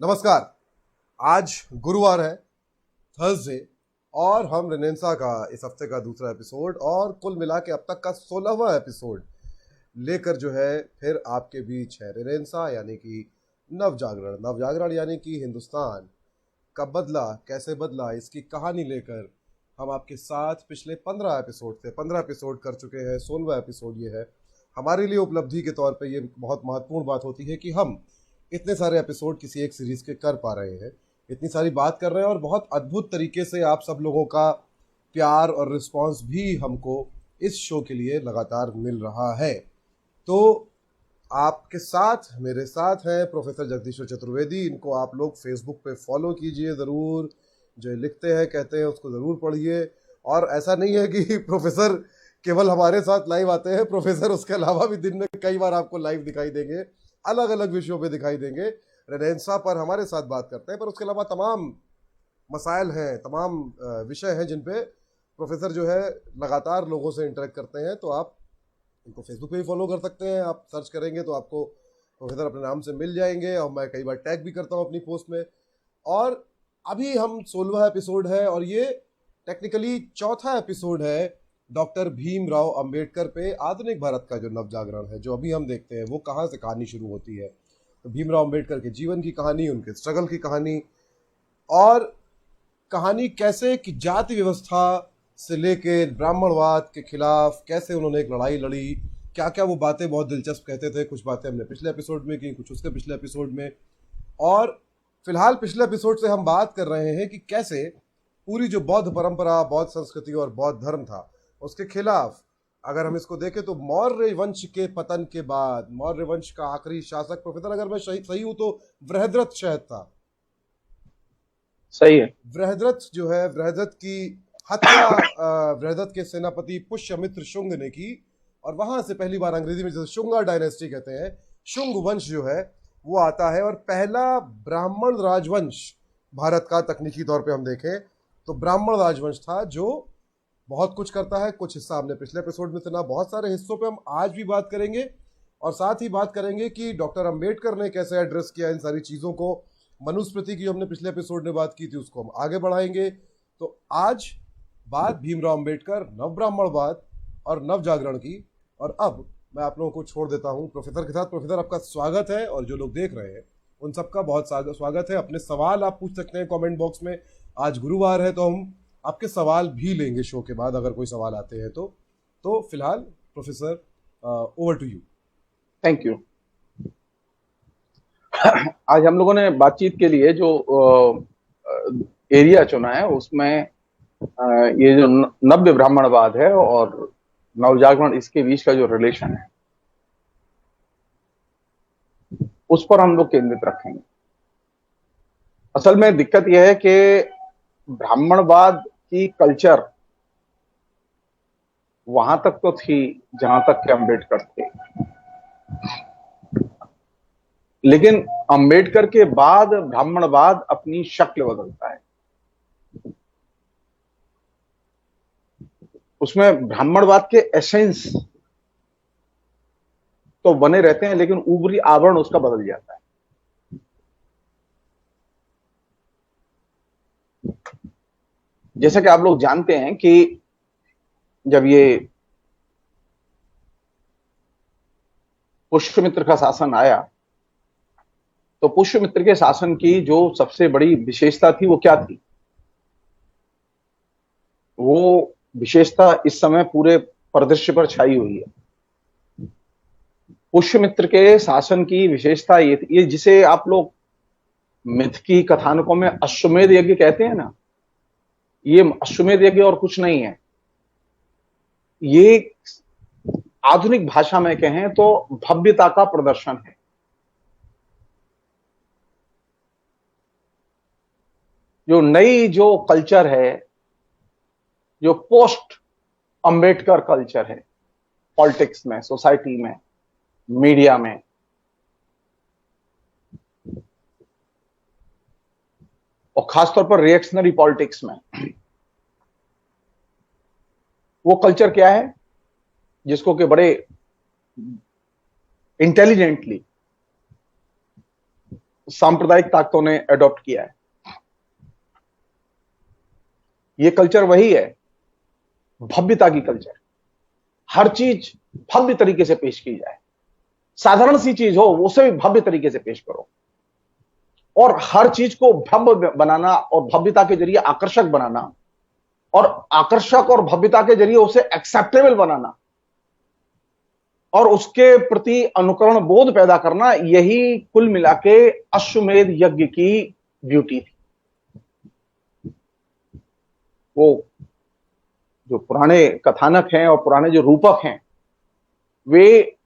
नमस्कार। आज गुरुवार है, थर्सडे, और हम रेनेसा का इस हफ्ते का दूसरा एपिसोड और कुल मिला के अब तक का 16वां एपिसोड लेकर जो है फिर आपके बीच है। रेनेसा यानी कि नवजागरण, नवजागरण यानी कि हिंदुस्तान का बदला कैसे बदला, इसकी कहानी लेकर हम आपके साथ पिछले 15 एपिसोड थे, 15 एपिसोड कर चुके हैं। 16वां एपिसोड ये है। हमारे लिए उपलब्धि के तौर पे ये बहुत महत्वपूर्ण बात होती है कि हम इतने सारे एपिसोड किसी एक सीरीज के कर पा रहे हैं, इतनी सारी बात कर रहे हैं और बहुत अद्भुत तरीके से आप सब लोगों का प्यार और रिस्पांस भी हमको इस शो के लिए लगातार मिल रहा है। तो आपके साथ मेरे साथ हैं प्रोफेसर जगदीश्वर चतुर्वेदी। इनको आप लोग फेसबुक पे फॉलो कीजिए ज़रूर, जो लिखते हैं कहते हैं उसको ज़रूर पढ़िए। और ऐसा नहीं है कि प्रोफेसर केवल हमारे साथ लाइव आते हैं, प्रोफेसर उसके अलावा भी दिन में कई बार आपको लाइव दिखाई देंगे, अलग अलग विषयों पे दिखाई देंगे। रेनेसा पर हमारे साथ बात करते हैं, पर उसके अलावा तमाम मसाइल हैं, तमाम विषय हैं जिन पे प्रोफेसर जो है लगातार लोगों से इंटरेक्ट करते हैं। तो आप इनको फेसबुक पे भी फॉलो कर सकते हैं, आप सर्च करेंगे तो आपको प्रोफेसर अपने नाम से मिल जाएंगे और मैं कई बार टैग भी करता हूँ अपनी पोस्ट में। और अभी हम 16वां एपिसोड है और ये टेक्निकली चौथा एपिसोड है डॉक्टर भीमराव अंबेडकर पे। आधुनिक भारत का जो नवजागरण है जो अभी हम देखते हैं वो कहाँ से कहानी शुरू होती है, तो भीमराव अंबेडकर के जीवन की कहानी, उनके स्ट्रगल की कहानी, और कहानी कैसे कि जाति व्यवस्था से लेके ब्राह्मणवाद के खिलाफ कैसे उन्होंने एक लड़ाई लड़ी, क्या क्या वो बातें बहुत दिलचस्प कहते थे। कुछ बातें हमने पिछले एपिसोड में की, कुछ उसके पिछले एपिसोड में। और फिलहाल पिछले एपिसोड से हम बात कर रहे हैं कि कैसे पूरी जो बौद्ध परंपरा, बौद्ध संस्कृति और बौद्ध धर्म था उसके खिलाफ अगर हम इसको देखें तो मौर्य वंश के पतन के बाद मौर्य वंश का आखिरी शासक, प्रोफेसर अगर मैं सही हूं तो बृहद्रथ शायद था। सही है। बृहद्रथ जो है, बृहद्रथ की हत्या बृहद्रथ के सेनापति पुष्यमित्र शुंग ने की, और वहां से पहली बार अंग्रेजी में जैसे शुंगा डायनेस्टी कहते हैं, शुंग वंश जो है वो आता है। और पहला ब्राह्मण राजवंश भारत का तकनीकी तौर पे हम देखें तो ब्राह्मण राजवंश था, जो बहुत कुछ करता है। कुछ हिस्सा हमने पिछले एपिसोड में सुना, बहुत सारे हिस्सों पे हम आज भी बात करेंगे। और साथ ही बात करेंगे कि डॉक्टर अंबेडकर ने कैसे एड्रेस किया इन सारी चीज़ों को। मनुस्मृति की हमने पिछले एपिसोड में बात की थी, उसको हम आगे बढ़ाएंगे। तो आज बात भीमराव अंबेडकर, नव ब्राह्मणवाद और नव जागरण की। और अब मैं आप लोगों को छोड़ देता हूँ प्रोफेसर के साथ। प्रोफेसर आपका स्वागत है, और जो लोग देख रहे हैं उन सबका बहुत स्वागत है। अपने सवाल आप पूछ सकते हैं कमेंट बॉक्स में। आज गुरुवार है तो हम आपके सवाल भी लेंगे शो के बाद, अगर कोई सवाल आते हैं तो फिलहाल professor over to you. Thank you. आज हम लोगों ने बातचीत के लिए जो एरिया चुना है उसमें ये जो नव्य ब्राह्मणवाद है और नवजागरण, इसके बीच का जो रिलेशन है उस पर हम लोग केंद्रित रखेंगे। असल में दिक्कत यह है कि ब्राह्मणवाद की कल्चर वहां तक तो थी जहां तक कि अम्बेडकर थे, लेकिन अंबेडकर के बाद ब्राह्मणवाद अपनी शक्ल बदलता है। उसमें ब्राह्मणवाद के एसेंस तो बने रहते हैं, लेकिन ऊपरी आवरण उसका बदल जाता है। जैसा कि आप लोग जानते हैं कि जब ये पुष्यमित्र का शासन आया तो पुष्यमित्र के शासन की जो सबसे बड़ी विशेषता थी वो क्या थी? वो विशेषता इस समय पूरे परिदृश्य पर छाई हुई है। पुष्यमित्र के शासन की विशेषता ये जिसे आप लोग मिथ की कथानकों में अश्वमेध यज्ञ कहते हैं ना, ये अश्वमेध यज्ञ और कुछ नहीं है। ये आधुनिक भाषा में कहें तो भव्यता का प्रदर्शन है। जो नई जो कल्चर है, जो पोस्ट अंबेडकर कल्चर है, पॉलिटिक्स में, सोसाइटी में, मीडिया में, और खासतौर पर रिएक्शनरी पॉलिटिक्स में, वो कल्चर क्या है जिसको कि बड़े इंटेलिजेंटली सांप्रदायिक ताकतों ने अडॉप्ट किया है। ये कल्चर वही है, भव्यता की कल्चर। हर चीज भव्य तरीके से पेश की जाए, साधारण सी चीज हो उसे भी भव्य तरीके से पेश करो, और हर चीज को भव्य बनाना और भव्यता के जरिए आकर्षक बनाना, और आकर्षक और भव्यता के जरिए उसे एक्सेप्टेबल बनाना और उसके प्रति अनुकरण बोध पैदा करना, यही कुल मिला के अश्वमेध यज्ञ की ब्यूटी थी। वो जो पुराने कथानक हैं और पुराने जो रूपक हैं, वे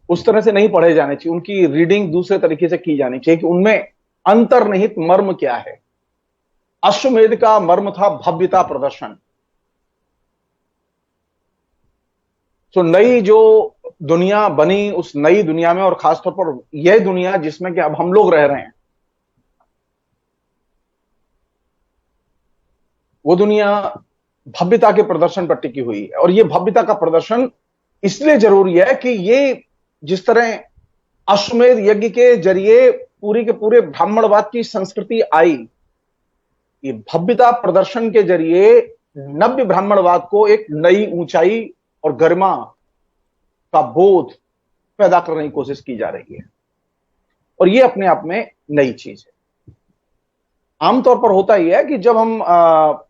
उस तरह से नहीं पढ़े जाने चाहिए, उनकी रीडिंग दूसरे तरीके से की जानी चाहिए कि उनमें अंतर्निहित मर्म क्या है। अश्वमेध का मर्म था भव्यता प्रदर्शन। तो नई जो दुनिया बनी, उस नई दुनिया में, और खासतौर पर यह दुनिया जिसमें कि अब हम लोग रह रहे हैं, वो दुनिया भव्यता के प्रदर्शन पर टिकी हुई है। और ये भव्यता का प्रदर्शन इसलिए जरूरी है कि ये जिस तरह अश्वमेध यज्ञ के जरिए पूरी के पूरे ब्राह्मणवाद की संस्कृति आई, ये भव्यता प्रदर्शन के जरिए नव्य ब्राह्मणवाद को एक नई ऊंचाई और गरिमा का बोध पैदा करने की कोशिश की जा रही है, और ये अपने आप में नई चीज है। आमतौर पर होता ही है कि जब हम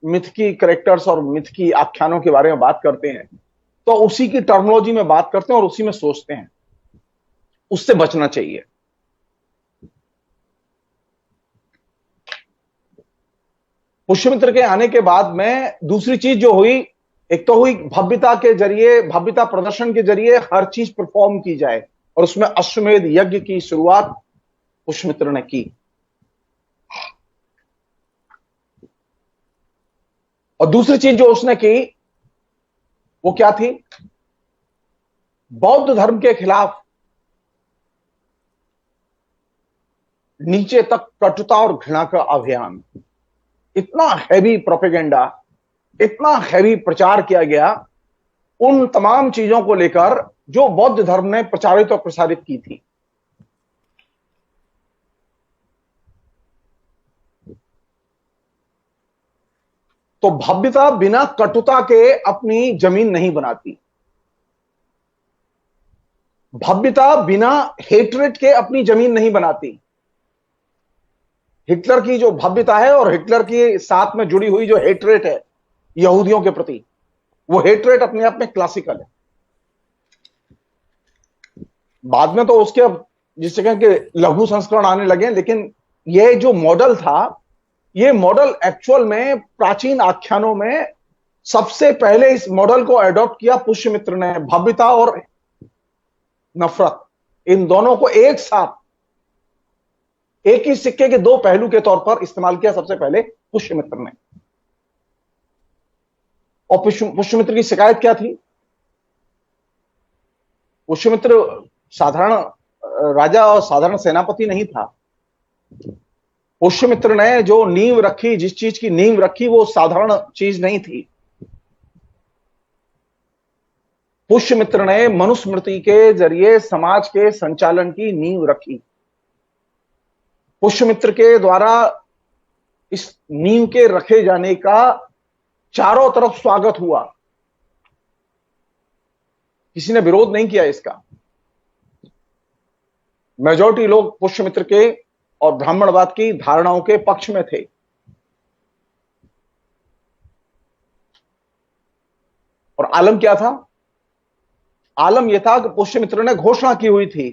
मिथ की कैरेक्टर्स और मिथ की आख्यानों के बारे में बात करते हैं तो उसी की टर्मिनोलॉजी में बात करते हैं और उसी में सोचते हैं। उससे बचना चाहिए। पुष्यमित्र के आने के बाद में दूसरी चीज जो हुई, एक तो हुई भव्यता के जरिए, भव्यता प्रदर्शन के जरिए हर चीज परफॉर्म की जाए, और उसमें अश्वमेध यज्ञ की शुरुआत पुष्यमित्र ने की। और दूसरी चीज जो उसने की वो क्या थी? बौद्ध धर्म के खिलाफ नीचे तक कटुता और घृणा का अभियान। इतना हैवी प्रोपेगेंडा, इतना हैवी प्रचार किया गया उन तमाम चीजों को लेकर जो बौद्ध धर्म ने प्रचारित और प्रसारित की थी। तो भव्यता बिना कटुता के अपनी जमीन नहीं बनाती। भव्यता बिना हेट्रेट के अपनी जमीन नहीं बनाती। हिटलर की जो भव्यता है और हिटलर के साथ में जुड़ी हुई जो हेट्रेट है यहूदियों के प्रति, वो हेट्रेट अपने आप में क्लासिकल है। बाद में तो उसके जिससे कहें कि लघु संस्करण आने लगे, लेकिन ये जो मॉडल था, ये मॉडल एक्चुअल में प्राचीन आख्यानों में सबसे पहले इस मॉडल को एडॉप्ट किया पुष्यमित्र ने। भव्यता और नफरत, इन दोनों को एक साथ, एक ही सिक्के के दो पहलू के तौर पर इस्तेमाल किया सबसे पहले पुष्यमित्र ने। और पुष्यमित्र की शिकायत क्या थी? पुष्यमित्र साधारण राजा और साधारण सेनापति नहीं था। पुष्यमित्र ने जो नींव रखी, जिस चीज की नींव रखी, वो साधारण चीज नहीं थी। पुष्यमित्र ने मनुस्मृति के जरिए समाज के संचालन की नींव रखी। पुष्यमित्र के द्वारा इस नींव के रखे जाने का चारों तरफ स्वागत हुआ। किसी ने विरोध नहीं किया इसका। मेजॉरिटी लोग पुष्यमित्र के और ब्राह्मणवाद की धारणाओं के पक्ष में थे। और आलम क्या था? आलम यह था कि पुष्यमित्र ने घोषणा की हुई थी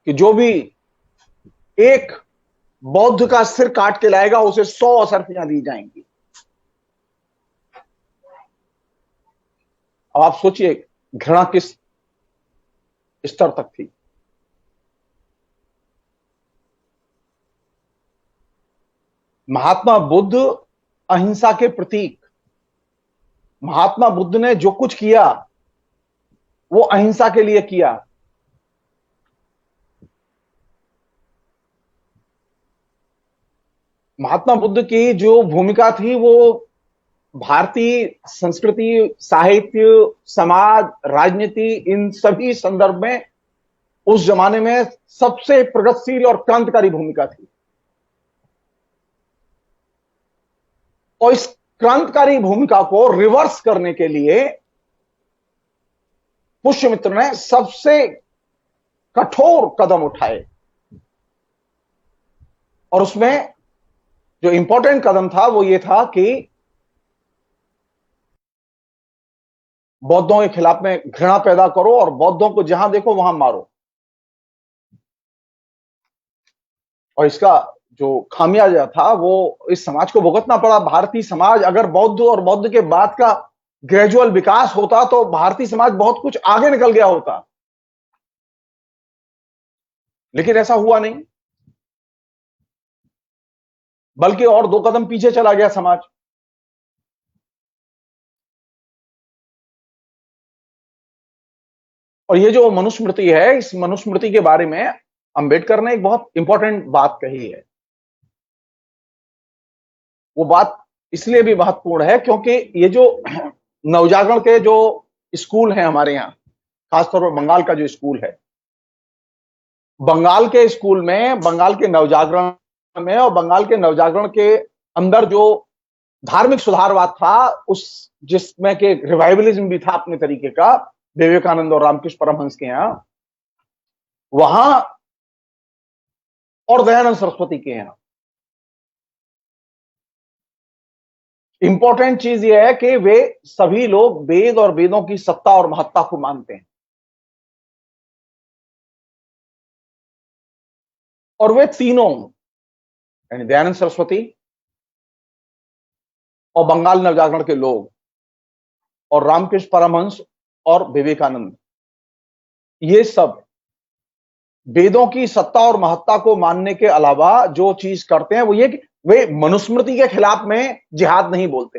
कि जो भी एक बौद्ध का सिर काट के लाएगा उसे 100 असरफियां दी जाएंगी। अब आप सोचिए घृणा किस स्तर तक थी। महात्मा बुद्ध अहिंसा के प्रतीक। महात्मा बुद्ध ने जो कुछ किया वो अहिंसा के लिए किया। महात्मा बुद्ध की जो भूमिका थी वो भारतीय संस्कृति, साहित्य, समाज, राजनीति, इन सभी संदर्भ में उस जमाने में सबसे प्रगतिशील और क्रांतिकारी भूमिका थी। और इस क्रांतिकारी भूमिका को रिवर्स करने के लिए पुष्यमित्र ने सबसे कठोर कदम उठाए, और उसमें जो इंपॉर्टेंट कदम था वो ये था कि बौद्धों के खिलाफ में घृणा पैदा करो और बौद्धों को जहां देखो वहां मारो। और इसका जो खामियाजा था वो इस समाज को भुगतना पड़ा। भारतीय समाज, अगर बौद्ध और बौद्ध के बाद का ग्रेजुअल विकास होता तो भारतीय समाज बहुत कुछ आगे निकल गया होता, लेकिन ऐसा हुआ नहीं, बल्कि और 2 कदम पीछे चला गया समाज। और ये जो मनुस्मृति है, इस मनुस्मृति के बारे में अंबेडकर ने एक बहुत इंपॉर्टेंट बात कही है। वो बात इसलिए भी महत्वपूर्ण है क्योंकि ये जो नवजागरण के जो स्कूल हैं हमारे यहाँ, खासतौर पर बंगाल का जो स्कूल है, बंगाल के स्कूल में, बंगाल के नवजागरण में और बंगाल के नवजागरण के अंदर जो धार्मिक सुधारवाद था, उस जिसमें कि रिवाइवलिज्म भी था अपने तरीके का, विवेकानंद और रामकृष्ण परमहंस के यहां, वहां और दयानंद सरस्वती के यहां इंपॉर्टेंट चीज यह है कि वे सभी लोग वेद और वेदों की सत्ता और महत्ता को मानते हैं। और वे तीनों, यानी दयानंद सरस्वती और बंगाल नवजागरण के लोग और रामकृष्ण परमहंस और विवेकानंद, ये सब वेदों की सत्ता और महत्ता को मानने के अलावा जो चीज करते हैं वो ये कि वे मनुस्मृति के खिलाफ में जिहाद नहीं बोलते।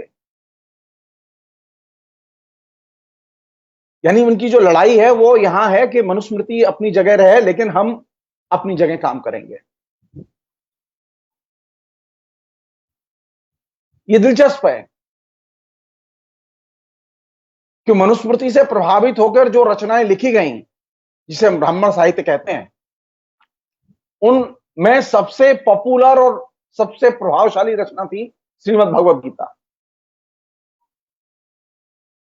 यानी उनकी जो लड़ाई है वो यहां है कि मनुस्मृति अपनी जगह रहे, लेकिन हम अपनी जगह काम करेंगे। ये दिलचस्प है कि मनुस्मृति से प्रभावित होकर जो रचनाएं लिखी गई, जिसे हम ब्राह्मण साहित्य कहते हैं, उनमें सबसे पॉपुलर और सबसे प्रभावशाली रचना थी श्रीमद् भगवद गीता।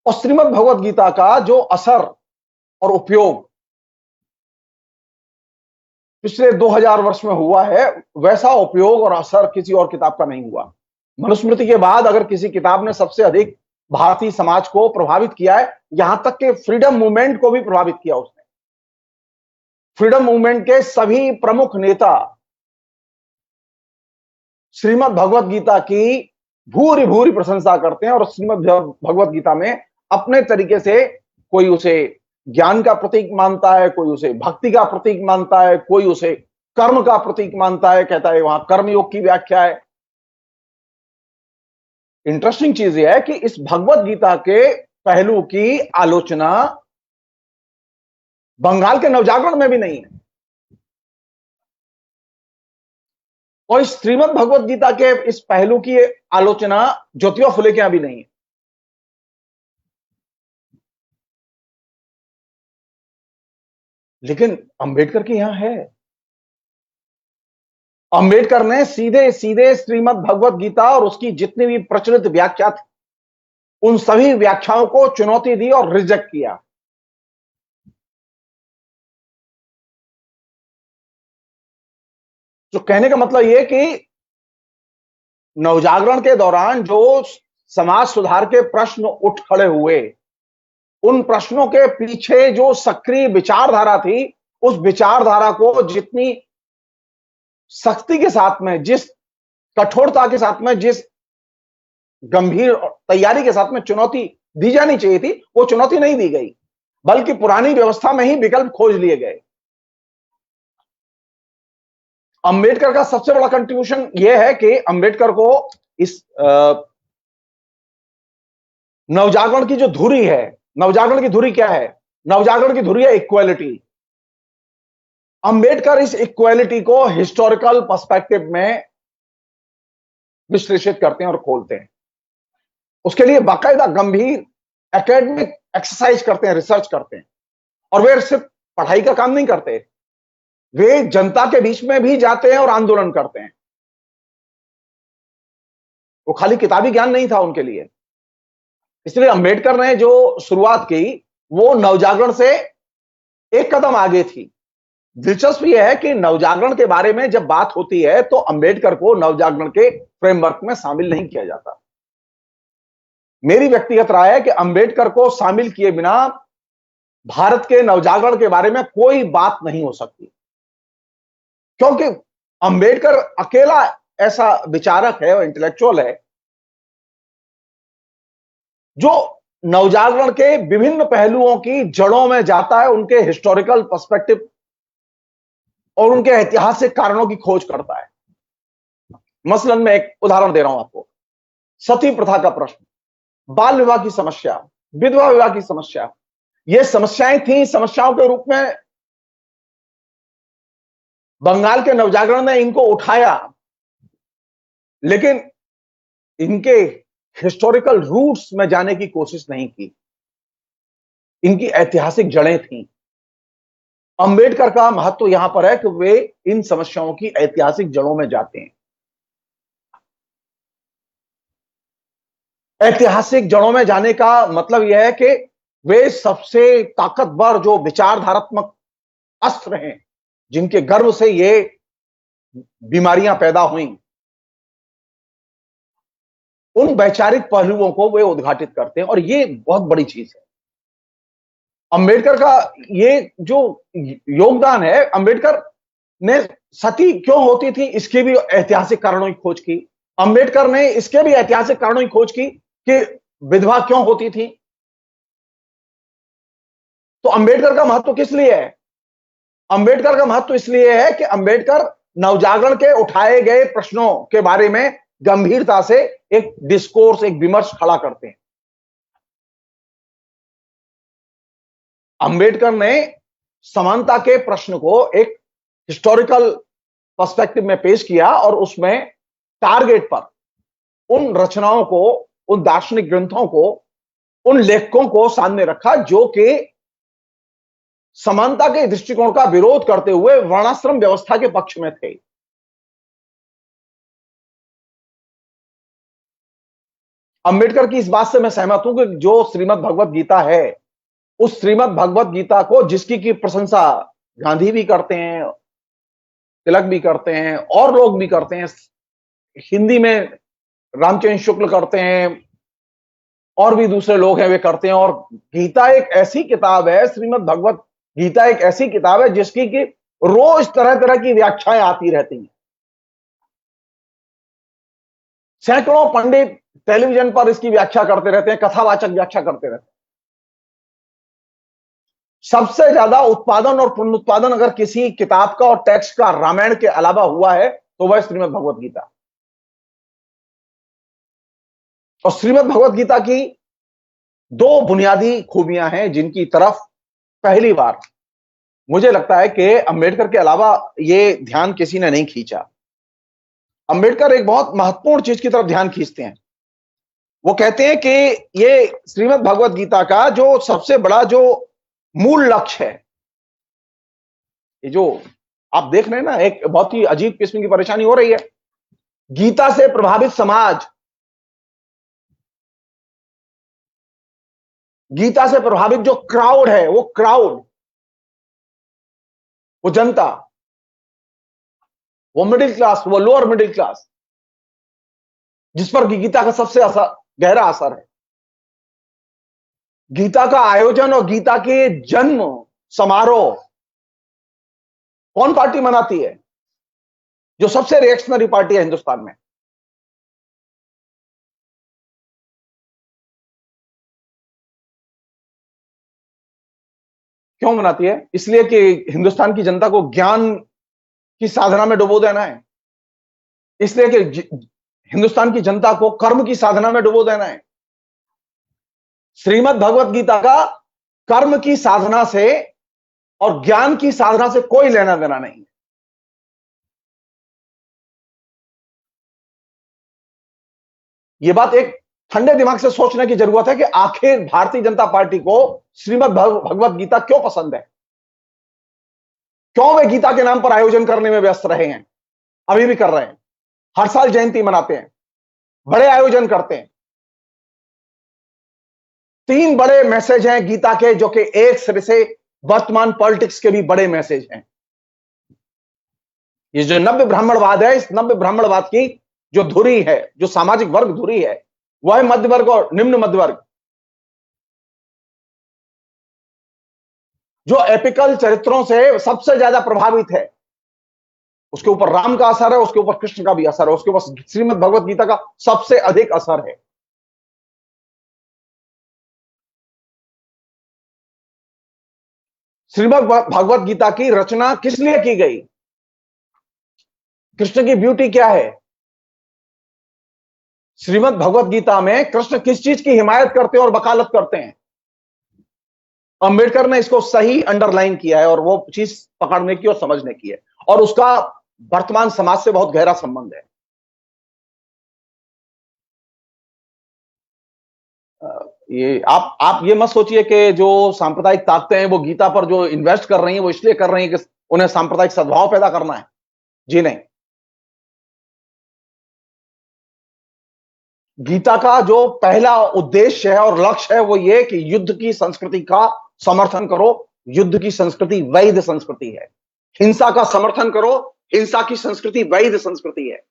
और श्रीमद् भगवद गीता का जो असर और उपयोग पिछले 2000 वर्ष में हुआ है, वैसा उपयोग और असर किसी और किताब का नहीं हुआ। मनुस्मृति के बाद अगर किसी किताब ने सबसे अधिक भारतीय समाज को प्रभावित किया है, यहां तक कि फ्रीडम मूवमेंट को भी प्रभावित किया उसने। फ्रीडम मूवमेंट के सभी प्रमुख नेता श्रीमद् भगवद गीता की भूरी भूरी प्रशंसा करते हैं, और श्रीमद् भगवद गीता में अपने तरीके से कोई उसे ज्ञान का प्रतीक मानता है, कोई उसे भक्ति का प्रतीक मानता है, कोई उसे कर्म का प्रतीक मानता है, कहता है वहां कर्मयोग की व्याख्या है। इंटरेस्टिंग चीज यह है कि इस भगवद गीता के पहलू की आलोचना बंगाल के नवजागरण में भी नहीं है, और इस श्रीमद् भगवद गीता के इस पहलू की आलोचना ज्योतिबा फुले के यहां भी नहीं है। लेकिन अंबेडकर के यहां है। अंबेडकर ने सीधे सीधे श्रीमद् भगवद गीता और उसकी जितनी भी प्रचलित व्याख्या थी, उन सभी व्याख्याओं को चुनौती दी और रिजेक्ट किया। तो कहने का मतलब यह कि नवजागरण के दौरान जो समाज सुधार के प्रश्न उठ खड़े हुए, उन प्रश्नों के पीछे जो सक्रिय विचारधारा थी, उस विचारधारा को जितनी सख्ती के साथ में, जिस कठोरता के साथ में, जिस गंभीर तैयारी के साथ में चुनौती दी जानी चाहिए थी, वो चुनौती नहीं दी गई, बल्कि पुरानी व्यवस्था में ही विकल्प खोज लिए गए। अंबेडकर का सबसे बड़ा कंट्रीब्यूशन यह है कि अंबेडकर को इस नवजागरण की जो धुरी है, नवजागरण की धुरी क्या है? नवजागरण की धुरी है इक्वालिटी। अंबेडकर इस इक्वालिटी को हिस्टोरिकल पर्सपेक्टिव में विश्लेषित करते हैं और खोलते हैं। उसके लिए बाकायदा गंभीर एकेडमिक एक्सरसाइज करते हैं, रिसर्च करते हैं। और वे सिर्फ पढ़ाई का काम नहीं करते, वे जनता के बीच में भी जाते हैं और आंदोलन करते हैं। वो खाली किताबी ज्ञान नहीं था उनके लिए। इसलिए अंबेडकर ने जो शुरुआत की वो नवजागरण से एक कदम आगे थी। दिलचस्प यह है कि नवजागरण के बारे में जब बात होती है तो अंबेडकर को नवजागरण के फ्रेमवर्क में शामिल नहीं किया जाता। मेरी व्यक्तिगत राय है कि अंबेडकर को शामिल किए बिना भारत के नवजागरण के बारे में कोई बात नहीं हो सकती, क्योंकि अंबेडकर अकेला ऐसा विचारक है और इंटेलेक्चुअल है जो नवजागरण के विभिन्न पहलुओं की जड़ों में जाता है, उनके हिस्टोरिकल पर्सपेक्टिव और उनके ऐतिहासिक कारणों की खोज करता है। मसलन मैं एक उदाहरण दे रहा हूं आपको। सती प्रथा का प्रश्न, बाल विवाह की समस्या, विधवा विवाह की समस्या, ये समस्याएं थी। समस्याओं के रूप में बंगाल के नवजागरण ने इनको उठाया, लेकिन इनके हिस्टोरिकल रूट्स में जाने की कोशिश नहीं की। इनकी ऐतिहासिक जड़ें थीं। अंबेडकर का महत्व यहां पर है कि वे इन समस्याओं की ऐतिहासिक जड़ों में जाते हैं। ऐतिहासिक जड़ों में जाने का मतलब यह है कि वे सबसे ताकतवर जो विचारधारात्मक अस्त्र हैं, जिनके गर्भ से ये बीमारियां पैदा हुई, उन वैचारिक पहलुओं को वे उद्घाटित करते हैं, और ये बहुत बड़ी चीज है। अंबेडकर का ये जो योगदान है, अंबेडकर ने सती क्यों होती थी इसके भी ऐतिहासिक कारणों की खोज की। अंबेडकर ने इसके भी ऐतिहासिक कारणों की खोज की कि विधवा क्यों होती थी। तो अंबेडकर का महत्व किस लिए है? अंबेडकर का महत्व इसलिए है कि अंबेडकर नवजागरण के उठाए गए प्रश्नों के बारे में गंभीरता से एक डिस्कोर्स, एक विमर्श खड़ा करते हैं। अंबेडकर ने समानता के प्रश्न को एक हिस्टोरिकल पर्सपेक्टिव में पेश किया और उसमें टारगेट पर उन रचनाओं को, उन दार्शनिक ग्रंथों को, उन लेखकों को सामने रखा जो कि समानता के दृष्टिकोण का विरोध करते हुए वर्णाश्रम व्यवस्था के पक्ष में थे। अंबेडकर की इस बात से मैं सहमत हूं कि जो श्रीमद् भगवत गीता है, उस श्रीमद् भगवत गीता को, जिसकी की प्रशंसा गांधी भी करते हैं, तिलक भी करते हैं और लोग भी करते हैं, हिंदी में रामचंद्र शुक्ल करते हैं और भी दूसरे लोग हैं वे करते हैं, और गीता एक ऐसी किताब है, श्रीमद् भगवत गीता एक ऐसी किताब है जिसकी कि रोज तरह तरह की व्याख्याएं आती रहती हैं। सैकड़ों पंडित टेलीविजन पर इसकी व्याख्या करते रहते हैं, कथावाचक व्याख्या करते रहते हैं। सबसे ज्यादा उत्पादन और पुनरुत्पादन अगर किसी किताब का और टेक्स्ट का रामायण के अलावा हुआ है तो वह श्रीमद् भगवत गीता। और श्रीमद् भगवत गीता की दो बुनियादी खूबियां हैं जिनकी तरफ पहली बार मुझे लगता है कि अंबेडकर के अलावा ये ध्यान किसी ने नहीं खींचा। अंबेडकर एक बहुत महत्वपूर्ण चीज की तरफ ध्यान खींचते हैं। वो कहते हैं कि ये श्रीमद् भगवत गीता का जो सबसे बड़ा जो मूल लक्ष्य है, ये जो आप देख रहे हैं ना, एक बहुत ही अजीब किस्म की परेशानी हो रही है। गीता से प्रभावित समाज, गीता से प्रभावित जो क्राउड है, वो क्राउड, वो जनता, वो मिडिल क्लास, वो लोअर मिडिल क्लास, जिस पर गीता का सबसे गहरा असर है। गीता का आयोजन और गीता के जन्म समारोह कौन पार्टी मनाती है? जो सबसे रिएक्शनरी पार्टी है हिंदुस्तान में। क्यों मनाती है? इसलिए कि हिंदुस्तान की जनता को ज्ञान की साधना में डुबो देना है, इसलिए कि हिंदुस्तान की जनता को कर्म की साधना में डुबो देना है। श्रीमद् भगवत गीता का कर्म की साधना से और ज्ञान की साधना से कोई लेना देना नहीं है। यह बात एक ठंडे दिमाग से सोचने की जरूरत है कि आखिर भारतीय जनता पार्टी को श्रीमद् भगवत गीता क्यों पसंद है। क्यों वे गीता के नाम पर आयोजन करने में व्यस्त रहे हैं, अभी भी कर रहे हैं। हर साल जयंती मनाते हैं, बड़े आयोजन करते हैं। 3 बड़े मैसेज हैं गीता के, जो कि एक सिरे से वर्तमान पॉलिटिक्स के भी बड़े मैसेज हैं। ये जो नव्य ब्राह्मणवाद है, इस नव्य ब्राह्मणवाद की जो धुरी है, जो सामाजिक वर्ग धुरी है, वह है मध्य वर्ग और निम्न मध्य वर्ग, जो एपिकल चरित्रों से सबसे ज्यादा प्रभावित है। उसके ऊपर राम का असर है, उसके ऊपर कृष्ण का भी असर है, उसके ऊपर श्रीमद् भगवत गीता का सबसे अधिक असर है। श्रीमद् भगवत गीता की रचना किस लिए की गई? कृष्ण की ब्यूटी क्या है? श्रीमद् भगवत गीता में कृष्ण किस चीज की हिमायत करते हैं और वकालत करते हैं? अंबेडकर ने इसको सही अंडरलाइन किया है, और वो चीज पकड़ने की और समझने की है, और उसका वर्तमान समाज से बहुत गहरा संबंध है। ये आप ये मत सोचिए कि जो सांप्रदायिक ताकतें हैं वो गीता पर जो इन्वेस्ट कर रही हैं वो इसलिए कर रही हैं कि उन्हें सांप्रदायिक सद्भाव पैदा करना है। जी नहीं। गीता का जो पहला उद्देश्य है और लक्ष्य है वो ये कि युद्ध की संस्कृति का समर्थन करो। युद्ध की संस्कृति वैध संस्कृति है। हिंसा का समर्थन करो। हिंसा की संस्कृति वैध संस्कृति है।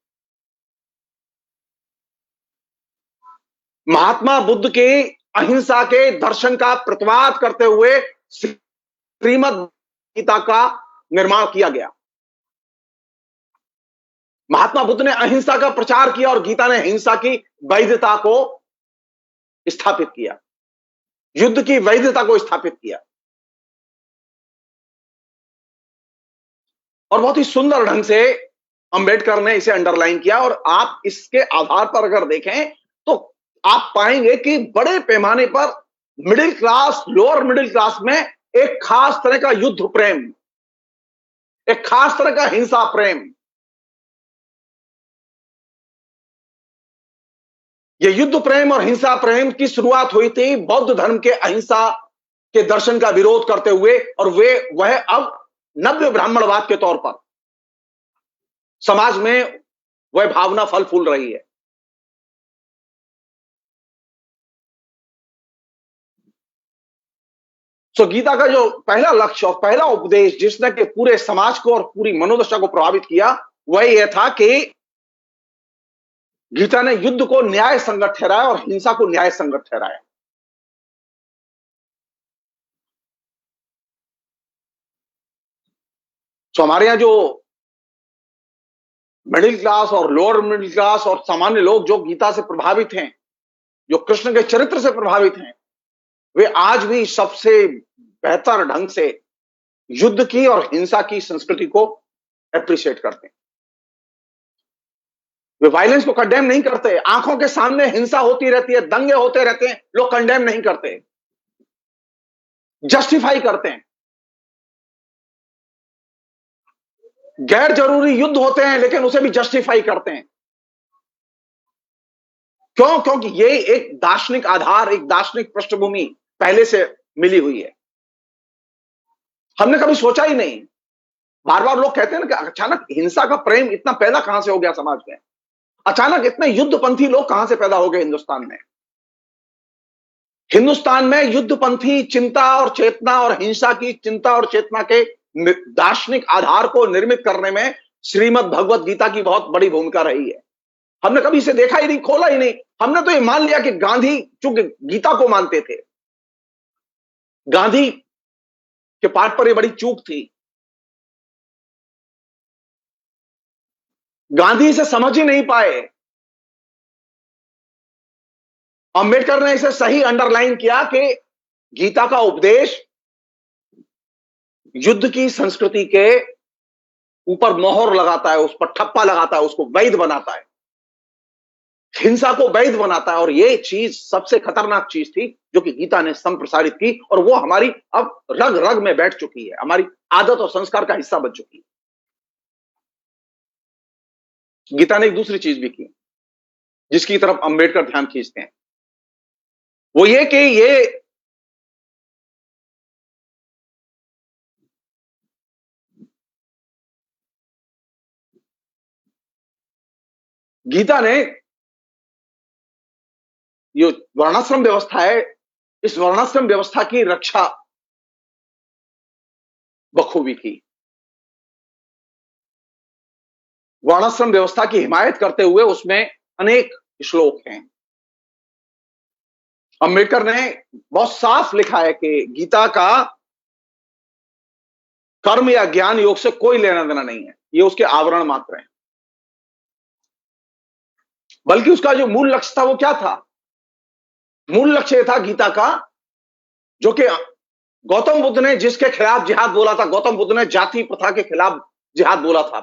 महात्मा बुद्ध के अहिंसा के दर्शन का प्रतिवाद करते हुए श्रीमद् गीता का निर्माण किया गया। महात्मा बुद्ध ने अहिंसा का प्रचार किया और गीता ने हिंसा की वैधता को स्थापित किया, युद्ध की वैधता को स्थापित किया। और बहुत ही सुंदर ढंग से अंबेडकर ने इसे अंडरलाइन किया। और आप इसके आधार पर अगर देखें तो आप पाएंगे कि बड़े पैमाने पर middle class, lower middle class में एक खास तरह का युद्ध प्रेम, एक खास तरह का हिंसा प्रेम, ये युद्ध प्रेम और हिंसा प्रेम की शुरुआत हुई थी बौद्ध धर्म के अहिंसा के दर्शन का विरोध करते हुए, और वह अब नव्य ब्राह्मणवाद के तौर पर समाज में वह भावना फल फूल रही है। सो गीता का जो पहला लक्ष्य और पहला उपदेश जिसने कि पूरे समाज को और पूरी मनोदशा को प्रभावित किया, वह यह था कि गीता ने युद्ध को न्याय संगत ठहराया और हिंसा को न्याय संगत ठहराया। तो हमारे यहां जो मिडिल क्लास और लोअर मिडिल क्लास और सामान्य लोग जो गीता से प्रभावित हैं, जो कृष्ण के चरित्र से प्रभावित हैं, वे आज भी सबसे बेहतर ढंग से युद्ध की और हिंसा की संस्कृति को एप्रिशिएट करते हैं। वे वायलेंस को कंडेम नहीं करते। आंखों के सामने हिंसा होती रहती है, दंगे होते रहते हैं, लोग कंडेम नहीं करते, जस्टिफाई करते हैं। गैर जरूरी युद्ध होते हैं लेकिन उसे भी जस्टिफाई करते हैं। क्यों? क्योंकि ये एक दार्शनिक आधार, एक दार्शनिक पृष्ठभूमि पहले से मिली हुई है। हमने कभी सोचा ही नहीं। बार बार लोग कहते हैं ना कि अचानक हिंसा का प्रेम इतना पैदा कहां से हो गया समाज में, अचानक इतने युद्धपंथी लोग कहां से पैदा हो गए हिंदुस्तान में। हिंदुस्तान में युद्धपंथी चिंता और चेतना और हिंसा की चिंता और चेतना के दार्शनिक आधार को निर्मित करने में श्रीमद् भगवत गीता की बहुत बड़ी भूमिका रही है। हमने कभी इसे देखा ही नहीं, खोला ही नहीं। हमने तो ये मान लिया कि गांधी चूंकि गीता को मानते थे, गांधी के पाठ पर यह बड़ी चूक थी। गांधी इसे समझ ही नहीं पाए। अंबेडकर ने इसे सही अंडरलाइन किया कि गीता का उपदेश युद्ध की संस्कृति के ऊपर मोहर लगाता है, उस पर ठप्पा लगाता है, उसको वैध बनाता है, हिंसा को वैध बनाता है। और ये चीज सबसे खतरनाक चीज थी जो कि गीता ने संप्रसारित की, और वो हमारी अब रग रग में बैठ चुकी है, हमारी आदत और संस्कार का हिस्सा बन चुकी है। गीता ने एक दूसरी चीज भी की जिसकी तरफ अंबेडकर ध्यान खींचते हैं, वो ये कि गीता ने ये वर्णाश्रम व्यवस्था है, इस वर्णाश्रम व्यवस्था की रक्षा बखूबी की। वर्णाश्रम व्यवस्था की हिमायत करते हुए उसमें अनेक श्लोक हैं। अंबेडकर ने बहुत साफ लिखा है कि गीता का कर्म या ज्ञान योग से कोई लेना देना नहीं है, ये उसके आवरण मात्र हैं। बल्कि उसका जो मूल लक्ष्य था वो क्या था? मूल लक्ष्य था गीता का, जो कि गौतम बुद्ध ने जिसके खिलाफ जिहाद बोला था, गौतम बुद्ध ने जाति प्रथा के खिलाफ जिहाद बोला था,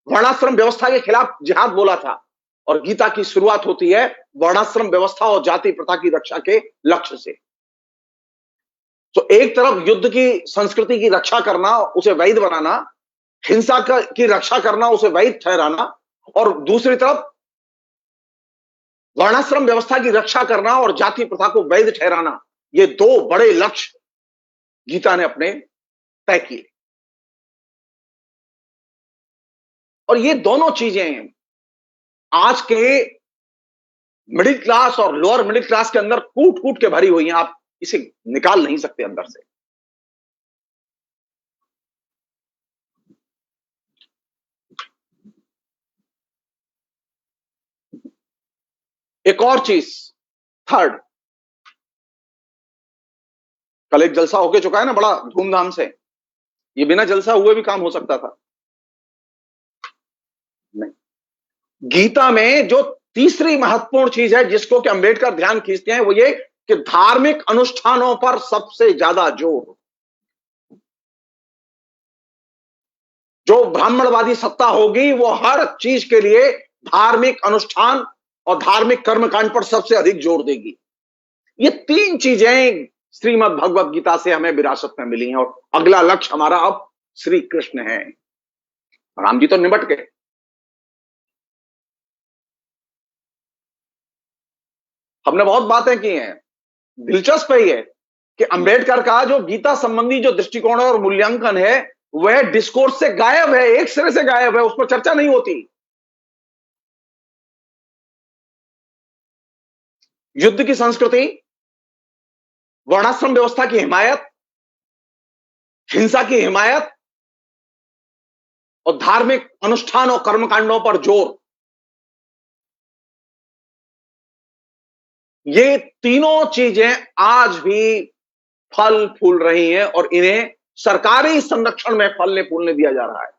वर्णाश्रम व्यवस्था के खिलाफ जिहाद बोला था। और गीता की शुरुआत होती है वर्णाश्रम व्यवस्था और जाति प्रथा की रक्षा के लक्ष्य से। तो एक तरफ युद्ध की संस्कृति की रक्षा करना, उसे वैध बनाना, हिंसा की रक्षा करना, उसे वैध ठहराना, और दूसरी तरफ वर्णाश्रम व्यवस्था की रक्षा करना और जाति प्रथा को वैध ठहराना, ये दो बड़े लक्ष्य गीता ने अपने तय किए। और ये दोनों चीजें आज के मिडिल क्लास और लोअर मिडिल क्लास के अंदर कूट कूट के भरी हुई हैं, आप इसे निकाल नहीं सकते अंदर से। एक और चीज, थर्ड, कल एक जलसा होके चुका है ना बड़ा धूमधाम से, ये बिना जलसा हुए भी काम हो सकता था। नहीं, गीता में जो तीसरी महत्वपूर्ण चीज है जिसको कि अंबेडकर ध्यान खींचते हैं, वो ये कि धार्मिक अनुष्ठानों पर सबसे ज्यादा जोर। जो ब्राह्मणवादी सत्ता होगी वो हर चीज के लिए धार्मिक अनुष्ठान और धार्मिक कर्मकांड पर सबसे अधिक जोर देगी। ये तीन चीजें श्रीमद् भगवत गीता से हमें विरासत में मिली हैं। और अगला लक्ष्य हमारा अब श्री कृष्ण है। राम जी तो निपट गए, हमने बहुत बातें की हैं। दिलचस्प है ये कि अंबेडकर का जो गीता संबंधी जो दृष्टिकोण और मूल्यांकन है वह डिस्कोर्स से गायब है, एक सिरे से गायब है, उस पर चर्चा नहीं होती। युद्ध की संस्कृति, वर्णाश्रम व्यवस्था की हिमायत, हिंसा की हिमायत और धार्मिक अनुष्ठान और कर्मकांडों पर जोर, ये तीनों चीजें आज भी फल फूल रही हैं और इन्हें सरकारी संरक्षण में फलने फूलने दिया जा रहा है।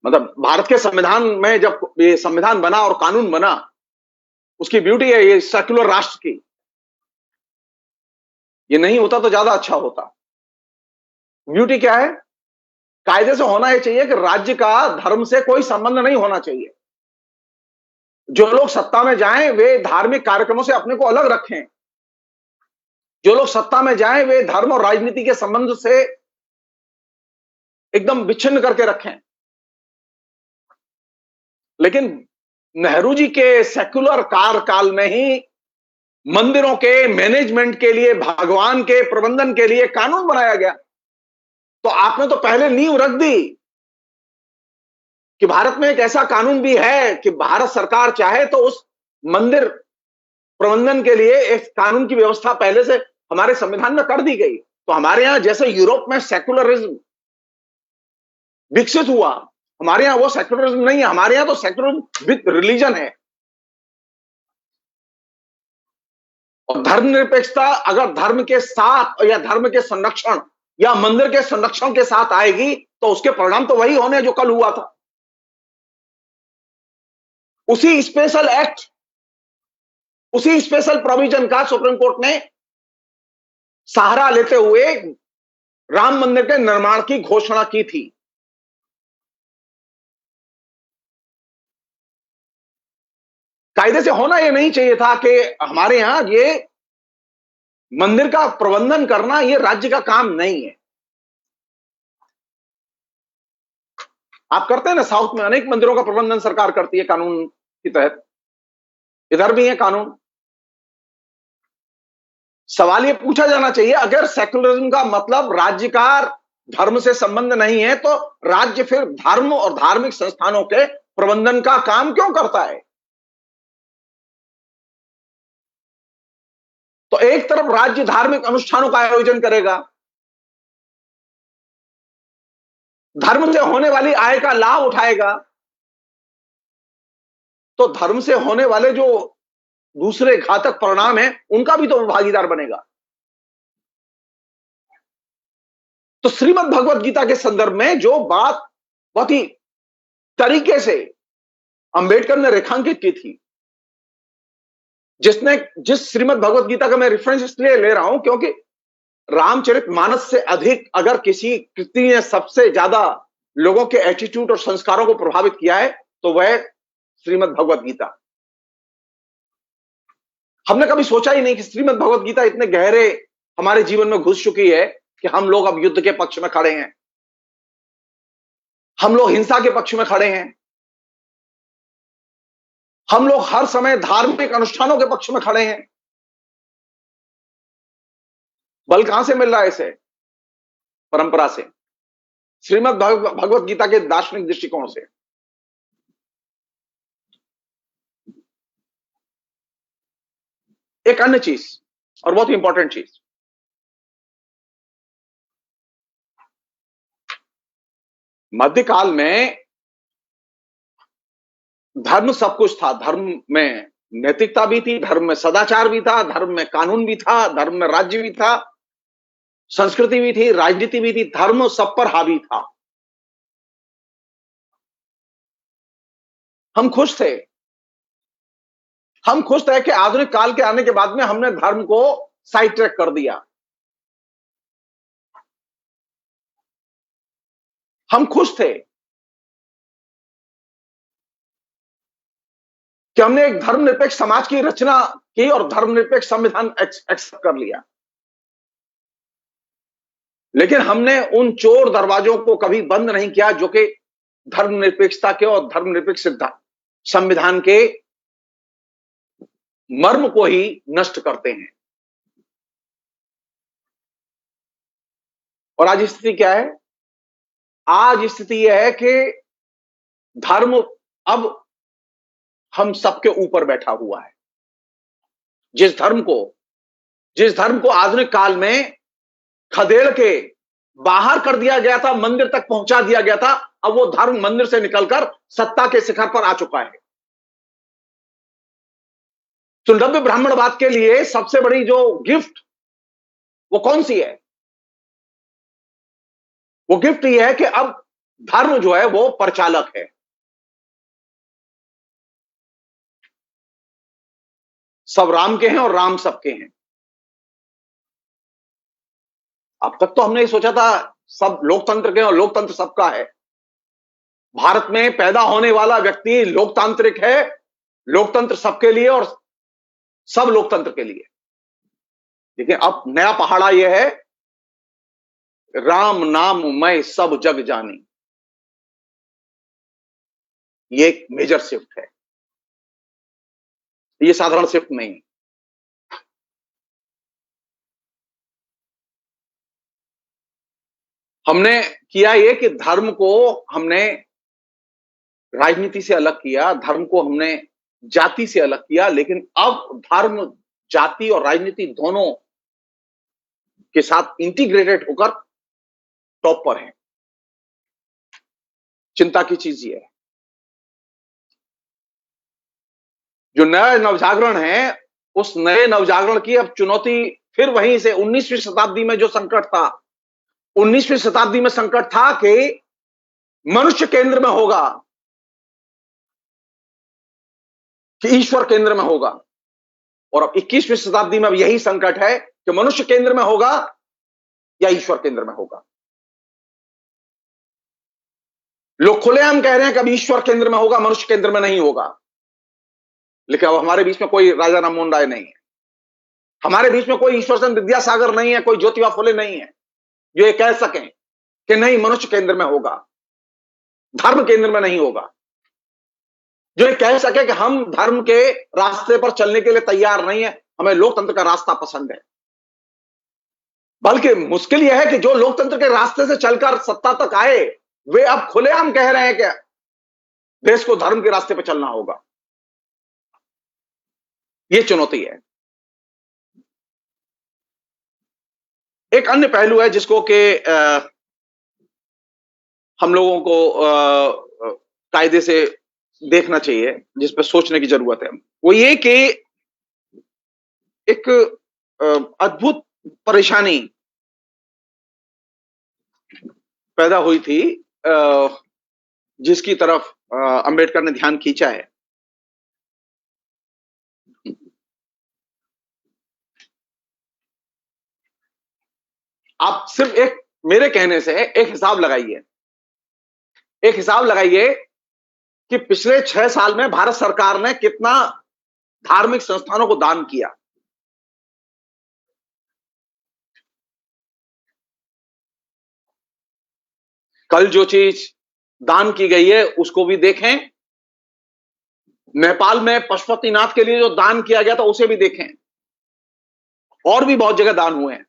मतलब भारत के संविधान में जब ये संविधान बना और कानून बना, उसकी ब्यूटी है ये सेक्युलर राष्ट्र की। ये नहीं होता तो ज्यादा अच्छा होता। ब्यूटी क्या है? कायदे से होना ही चाहिए कि राज्य का धर्म से कोई संबंध नहीं होना चाहिए। जो लोग सत्ता में जाएं वे धार्मिक कार्यक्रमों से अपने को अलग रखें। जो लोग सत्ता में जाएं वे धर्म और राजनीति के संबंध से एकदम विच्छिन्न करके रखें। लेकिन नेहरू जी के सेक्युलर कार्यकाल में ही मंदिरों के मैनेजमेंट के लिए, भगवान के प्रबंधन के लिए कानून बनाया गया। तो आपने तो पहले नींव रख दी कि भारत में एक ऐसा कानून भी है कि भारत सरकार चाहे तो उस मंदिर प्रबंधन के लिए एक कानून की व्यवस्था पहले से हमारे संविधान में कर दी गई। तो हमारे यहां जैसे यूरोप में सेक्युलरिज्म विकसित हुआ, हमारे यहां वो सेक्युलरिज्म नहीं है। हमारे यहां तो सेक्युलरिज्म विद रिलीजन है। और धर्मनिरपेक्षता अगर धर्म के साथ या धर्म के संरक्षण या मंदिर के संरक्षण के साथ आएगी तो उसके परिणाम तो वही होने जो कल हुआ था। उसी स्पेशल एक्ट, उसी स्पेशल प्रोविजन का सुप्रीम कोर्ट ने सहारा लेते हुए राम मंदिर के निर्माण की घोषणा की थी। कायदे से होना यह नहीं चाहिए था कि हमारे यहां ये मंदिर का प्रबंधन करना ये राज्य का काम नहीं है। आप करते हैं ना, साउथ में अनेक मंदिरों का प्रबंधन सरकार करती है कानून के तहत। इधर भी है कानून। सवाल ये पूछा जाना चाहिए, अगर सेक्युलरिज्म का मतलब राज्य का धर्म से संबंध नहीं है तो राज्य फिर धर्म और धार्मिक संस्थानों के प्रबंधन का काम क्यों करता है? तो एक तरफ राज्य धार्मिक अनुष्ठानों का आयोजन करेगा, धर्म से होने वाली आय का लाभ उठाएगा, तो धर्म से होने वाले जो दूसरे घातक परिणाम हैं उनका भी तो भागीदार बनेगा। तो श्रीमद् भगवत गीता के संदर्भ में जो बात बहुत ही तरीके से अंबेडकर ने रेखांकित की थी, जिस श्रीमद् भगवत गीता का मैं रेफरेंस इसलिए ले रहा हूं क्योंकि रामचरितमानस से अधिक अगर किसी कृति ने सबसे ज्यादा लोगों के एटीट्यूड और संस्कारों को प्रभावित किया है तो वह श्रीमद् भगवत गीता। हमने कभी सोचा ही नहीं कि श्रीमद् भगवत गीता इतने गहरे हमारे जीवन में घुस चुकी है कि हम लोग अब युद्ध के पक्ष में खड़े हैं, हम लोग हिंसा के पक्ष में खड़े हैं, हम लोग हर समय धार्मिक अनुष्ठानों के पक्ष में खड़े हैं। बल कहां से मिल रहा है इसे? परंपरा से, श्रीमद् भगवत गीता के दार्शनिक दृष्टिकोण से। एक अन्य चीज और बहुत ही इंपॉर्टेंट चीज, मध्यकाल में धर्म सब कुछ था। धर्म में नैतिकता भी थी, धर्म में सदाचार भी था, धर्म में कानून भी था, धर्म में राज्य भी था, संस्कृति भी थी, राजनीति भी थी, धर्म सब पर हावी था। हम खुश थे, हम खुश थे कि आधुनिक काल के आने के बाद में हमने धर्म को साइड ट्रैक कर दिया। हम खुश थे कि हमने एक धर्मनिरपेक्ष समाज की रचना की और धर्मनिरपेक्ष संविधान एक्सेप्ट कर लिया। लेकिन हमने उन चोर दरवाजों को कभी बंद नहीं किया जो कि धर्मनिरपेक्षता के और धर्मनिरपेक्ष संविधान के मर्म को ही नष्ट करते हैं। और आज स्थिति क्या है? आज स्थिति यह है कि धर्म अब हम सबके ऊपर बैठा हुआ है। जिस धर्म को आधुनिक काल में खदेड़ के बाहर कर दिया गया था, मंदिर तक पहुंचा दिया गया था, अब वो धर्म मंदिर से निकलकर सत्ता के शिखर पर आ चुका है। तो नव्य ब्राह्मणवाद के लिए सबसे बड़ी जो गिफ्ट वो कौन सी है? वो गिफ्ट ये है कि अब धर्म जो है वो परिचालक है। सब राम के हैं और राम सबके हैं। अब तक तो हमने सोचा था सब लोकतंत्र के हैं और लोकतंत्र सबका है। भारत में पैदा होने वाला व्यक्ति लोकतांत्रिक है, लोकतंत्र सबके लिए और सब लोकतंत्र के लिए। लेकिन अब नया पहाड़ा यह है, राम नाम मैं सब जग जानी। ये एक मेजर शिफ्ट है, ये साधारण शिफ्ट नहीं है। हमने किया ये कि धर्म को हमने राजनीति से अलग किया, धर्म को हमने जाति से अलग किया, लेकिन अब धर्म, जाति और राजनीति दोनों के साथ इंटीग्रेटेड होकर टॉप पर है। चिंता की चीज ये है, जो नया नवजागरण है, उस नए नवजागरण की अब चुनौती फिर वहीं से 19वीं शताब्दी में जो संकट था, 19वीं शताब्दी में संकट था कि मनुष्य केंद्र में होगा कि ईश्वर केंद्र में होगा। और अब 21वीं शताब्दी में अब यही संकट है कि मनुष्य केंद्र में होगा या ईश्वर केंद्र में होगा। लोग खुलेआम कह रहे हैं कि अब ईश्वर केंद्र में होगा, मनुष्य केंद्र में नहीं होगा। लेकिन अब हमारे बीच में कोई राजा राममोहन राय नहीं है, हमारे बीच में कोई ईश्वर चंद्र विद्यासागर नहीं है, कोई ज्योतिबा फुले नहीं है जो ये कह सकें कि नहीं मनुष्य केंद्र में होगा, धर्म केंद्र में नहीं होगा। जो ये कह सके कि हम धर्म के रास्ते पर चलने के लिए तैयार नहीं है, हमें लोकतंत्र का रास्ता पसंद है। बल्कि मुश्किल यह है कि जो लोकतंत्र के रास्ते से चलकर सत्ता तक आए, वे अब खुलेआम कह रहे हैं कि देश को धर्म के रास्ते पर चलना होगा। यह चुनौती है। एक अन्य पहलू है जिसको कि हम लोगों को कायदे से देखना चाहिए, जिस पर सोचने की जरूरत है, वो ये कि एक अद्भुत परेशानी पैदा हुई थी, जिसकी तरफ अंबेडकर ने ध्यान खींचा है। आप सिर्फ एक मेरे कहने से एक हिसाब लगाइए कि पिछले 6 साल में भारत सरकार ने कितना धार्मिक संस्थानों को दान किया। कल जो चीज दान की गई है उसको भी देखें, नेपाल में पशुपतिनाथ के लिए जो दान किया गया था उसे भी देखें, और भी बहुत जगह दान हुए हैं।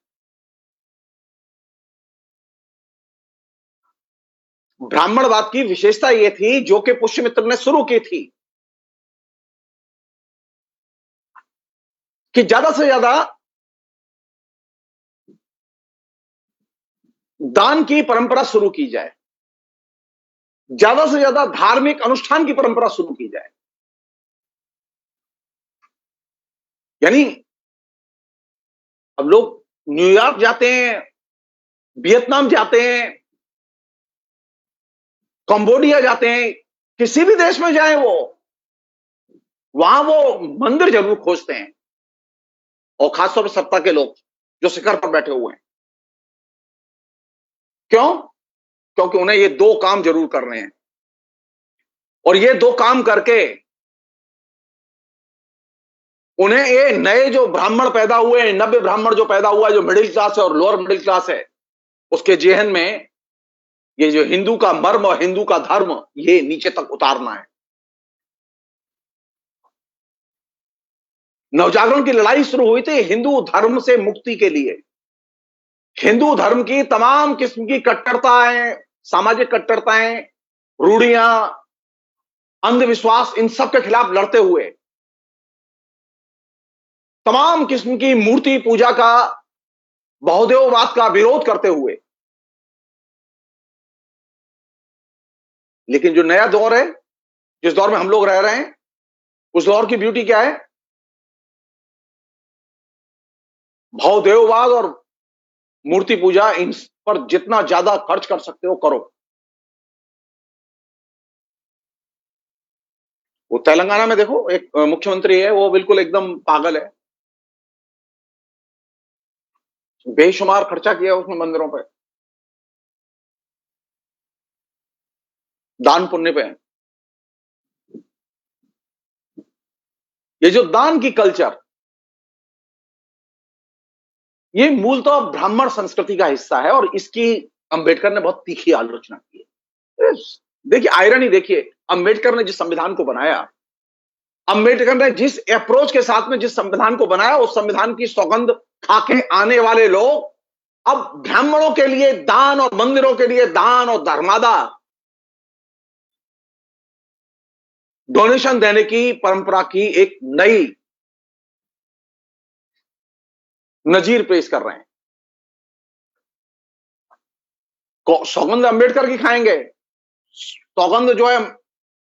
ब्राह्मणवाद की विशेषता यह थी, जो कि पुष्यमित्र ने शुरू की थी, कि ज्यादा से ज्यादा दान की परंपरा शुरू की जाए, ज्यादा से ज्यादा धार्मिक अनुष्ठान की परंपरा शुरू की जाए। यानी अब लोग न्यूयॉर्क जाते हैं, वियतनाम जाते हैं, कंबोडिया जाते हैं, किसी भी देश में जाए वहां वो मंदिर जरूर खोजते हैं, और खासतौर पर सत्ता के लोग जो शिखर पर बैठे हुए हैं। क्यों? क्योंकि उन्हें ये दो काम जरूर करने हैं, और ये दो काम करके उन्हें ये नए जो ब्राह्मण पैदा हुए हैं, नव्य ब्राह्मण जो पैदा हुआ है, जो मिडिल क्लास है और लोअर मिडिल क्लास है, उसके जेहन में ये जो हिंदू का मर्म और हिंदू का धर्म, ये नीचे तक उतारना है। नवजागरण की लड़ाई शुरू हुई थी हिंदू धर्म से मुक्ति के लिए। हिंदू धर्म की तमाम किस्म की कट्टरताएं, सामाजिक कट्टरताएं, रूढ़ियां, अंधविश्वास, इन सब के खिलाफ लड़ते हुए, तमाम किस्म की मूर्ति पूजा का, बहुदेववाद का विरोध करते हुए। लेकिन जो नया दौर है, जिस दौर में हम लोग रह रहे हैं, उस दौर की ब्यूटी क्या है? बहुदेववाद और मूर्ति पूजा, इन पर जितना ज्यादा खर्च कर सकते हो करो। वो तेलंगाना में देखो, एक मुख्यमंत्री है, वो बिल्कुल एकदम पागल है, बेशुमार खर्चा किया उसने मंदिरों पे, दान पुण्य पे। ये जो दान की कल्चर, ये मूलतः ब्राह्मण संस्कृति का हिस्सा है, और इसकी अंबेडकर ने बहुत तीखी आलोचना की है। देखिए आयरनी, देखिए अंबेडकर ने जिस संविधान को बनाया, अंबेडकर ने जिस अप्रोच के साथ में जिस संविधान को बनाया, उस संविधान की सौगंध खाके आने वाले लोग अब ब्राह्मणों के लिए दान और मंदिरों के लिए दान और धर्मादा डोनेशन देने की परंपरा की एक नई नजीर पेश कर रहे हैं। सौगंध अंबेडकर की खाएंगे, सौगंध जो है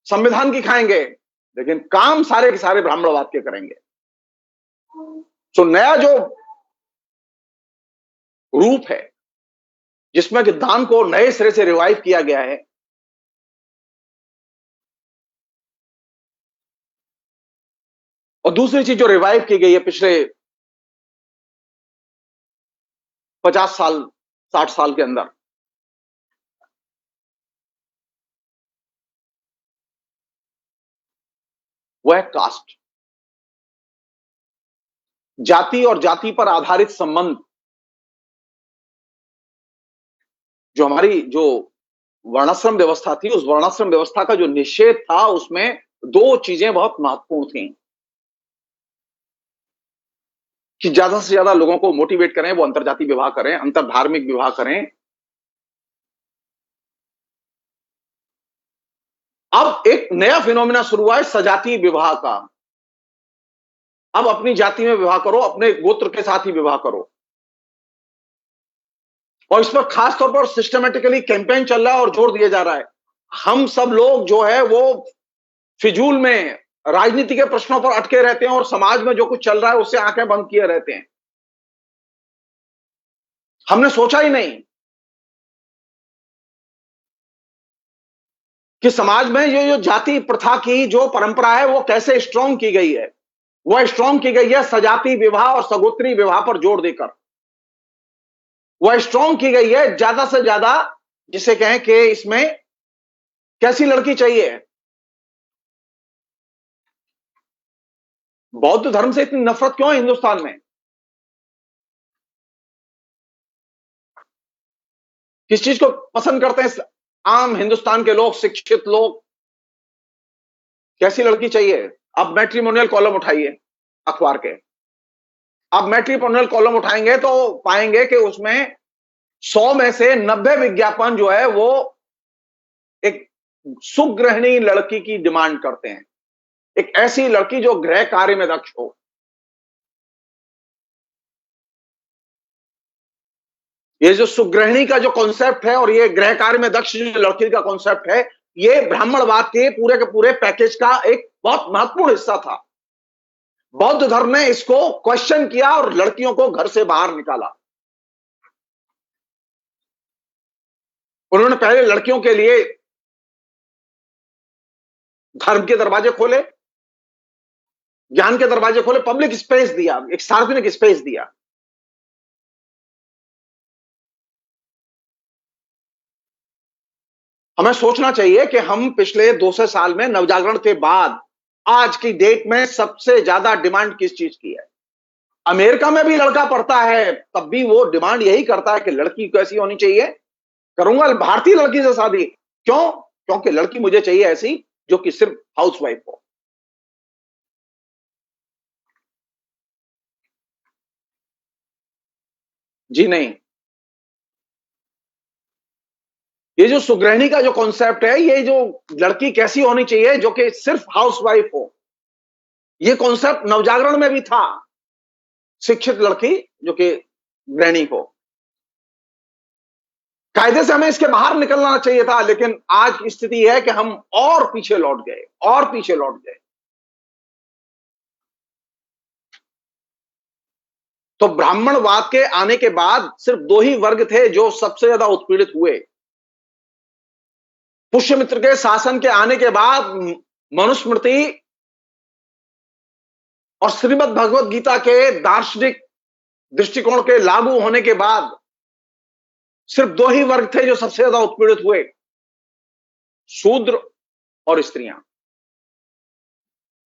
संविधान की खाएंगे, लेकिन काम सारे के सारे ब्राह्मणवाद के करेंगे। तो नया जो रूप है, जिसमें कि दान को नए सिरे से रिवाइव किया गया है, और दूसरी चीज जो रिवाइव की गई है पिछले 50 साल 60 साल के अंदर, वह है कास्ट। जाति और जाति पर आधारित संबंध, जो हमारी जो वर्णाश्रम व्यवस्था थी, उस वर्णाश्रम व्यवस्था का जो निषेध था, उसमें दो चीजें बहुत महत्वपूर्ण थी, कि ज्यादा से ज्यादा लोगों को मोटिवेट करें, वो अंतरजाति विवाह करें, अंतर धार्मिक विवाह करें। अब एक नया फिनोमिना शुरू हुआ है सजातीय विवाह का। अब अपनी जाति में विवाह करो, अपने गोत्र के साथ ही विवाह करो। और इस पर खास तौर पर सिस्टमेटिकली कैंपेन चल रहा है और जोर दिया जा रहा है। हम सब लोग जो है वो फिजूल में राजनीति के प्रश्नों पर अटके रहते हैं और समाज में जो कुछ चल रहा है उससे आंखें बंद किए रहते हैं। हमने सोचा ही नहीं कि समाज में ये जो जाति प्रथा की जो परंपरा है वो कैसे स्ट्रांग की गई है। वह स्ट्रांग की गई है सजाति विवाह और सगोत्री विवाह पर जोर देकर। वह स्ट्रांग की गई है ज्यादा से ज्यादा, जिसे कहें कि इसमें कैसी लड़की चाहिए। बौद्ध धर्म से इतनी नफरत क्यों है हिंदुस्तान में? किस चीज को पसंद करते हैं आम हिंदुस्तान के लोग, शिक्षित लोग? कैसी लड़की चाहिए? अब मैट्रिमोनियल कॉलम उठाइए अखबार के। अब मैट्रिमोनियल कॉलम उठाएंगे तो पाएंगे कि उसमें 100 में से 90 विज्ञापन जो है वो एक सुगृहिणी लड़की की डिमांड करते हैं। एक ऐसी लड़की जो गृह कार्य में दक्ष हो। ये जो सुगृहिणी का जो कॉन्सेप्ट है और ये गृह कार्य में दक्ष जो लड़की का कॉन्सेप्ट है, ये ब्राह्मणवाद के पूरे पैकेज का एक बहुत महत्वपूर्ण हिस्सा था। बौद्ध धर्म ने इसको क्वेश्चन किया और लड़कियों को घर से बाहर निकाला। उन्होंने पहले लड़कियों के लिए धर्म के दरवाजे खोले, ज्ञान के दरवाजे खोले, पब्लिक स्पेस दिया, एक सार्वजनिक स्पेस दिया। हमें सोचना चाहिए कि हम पिछले 200 साल में नवजागरण के बाद आज की डेट में सबसे ज्यादा डिमांड किस चीज की है? अमेरिका में भी लड़का पढ़ता है तब भी वो डिमांड यही करता है कि लड़की कैसी होनी चाहिए? करूंगा भारतीय लड़की से शादी। क्यों? क्योंकि लड़की मुझे चाहिए ऐसी जो कि सिर्फ हाउसवाइफ हो। जी नहीं, ये जो सुगृहिणी का जो कॉन्सेप्ट है, ये जो लड़की कैसी होनी चाहिए जो कि सिर्फ हाउसवाइफ हो, ये कॉन्सेप्ट नवजागरण में भी था। शिक्षित लड़की जो कि गृहिणी हो। कायदे से हमें इसके बाहर निकलना चाहिए था, लेकिन आज स्थिति है कि हम और पीछे लौट गए, और पीछे लौट गए। तो ब्राह्मणवाद के आने के बाद सिर्फ 2 ही वर्ग थे जो सबसे ज्यादा उत्पीड़ित हुए। पुष्यमित्र के शासन के आने के बाद मनुस्मृति और श्रीमद् भगवद गीता के दार्शनिक दृष्टिकोण के लागू होने के बाद सिर्फ 2 ही वर्ग थे जो सबसे ज्यादा उत्पीड़ित हुए, शूद्र और स्त्रियां।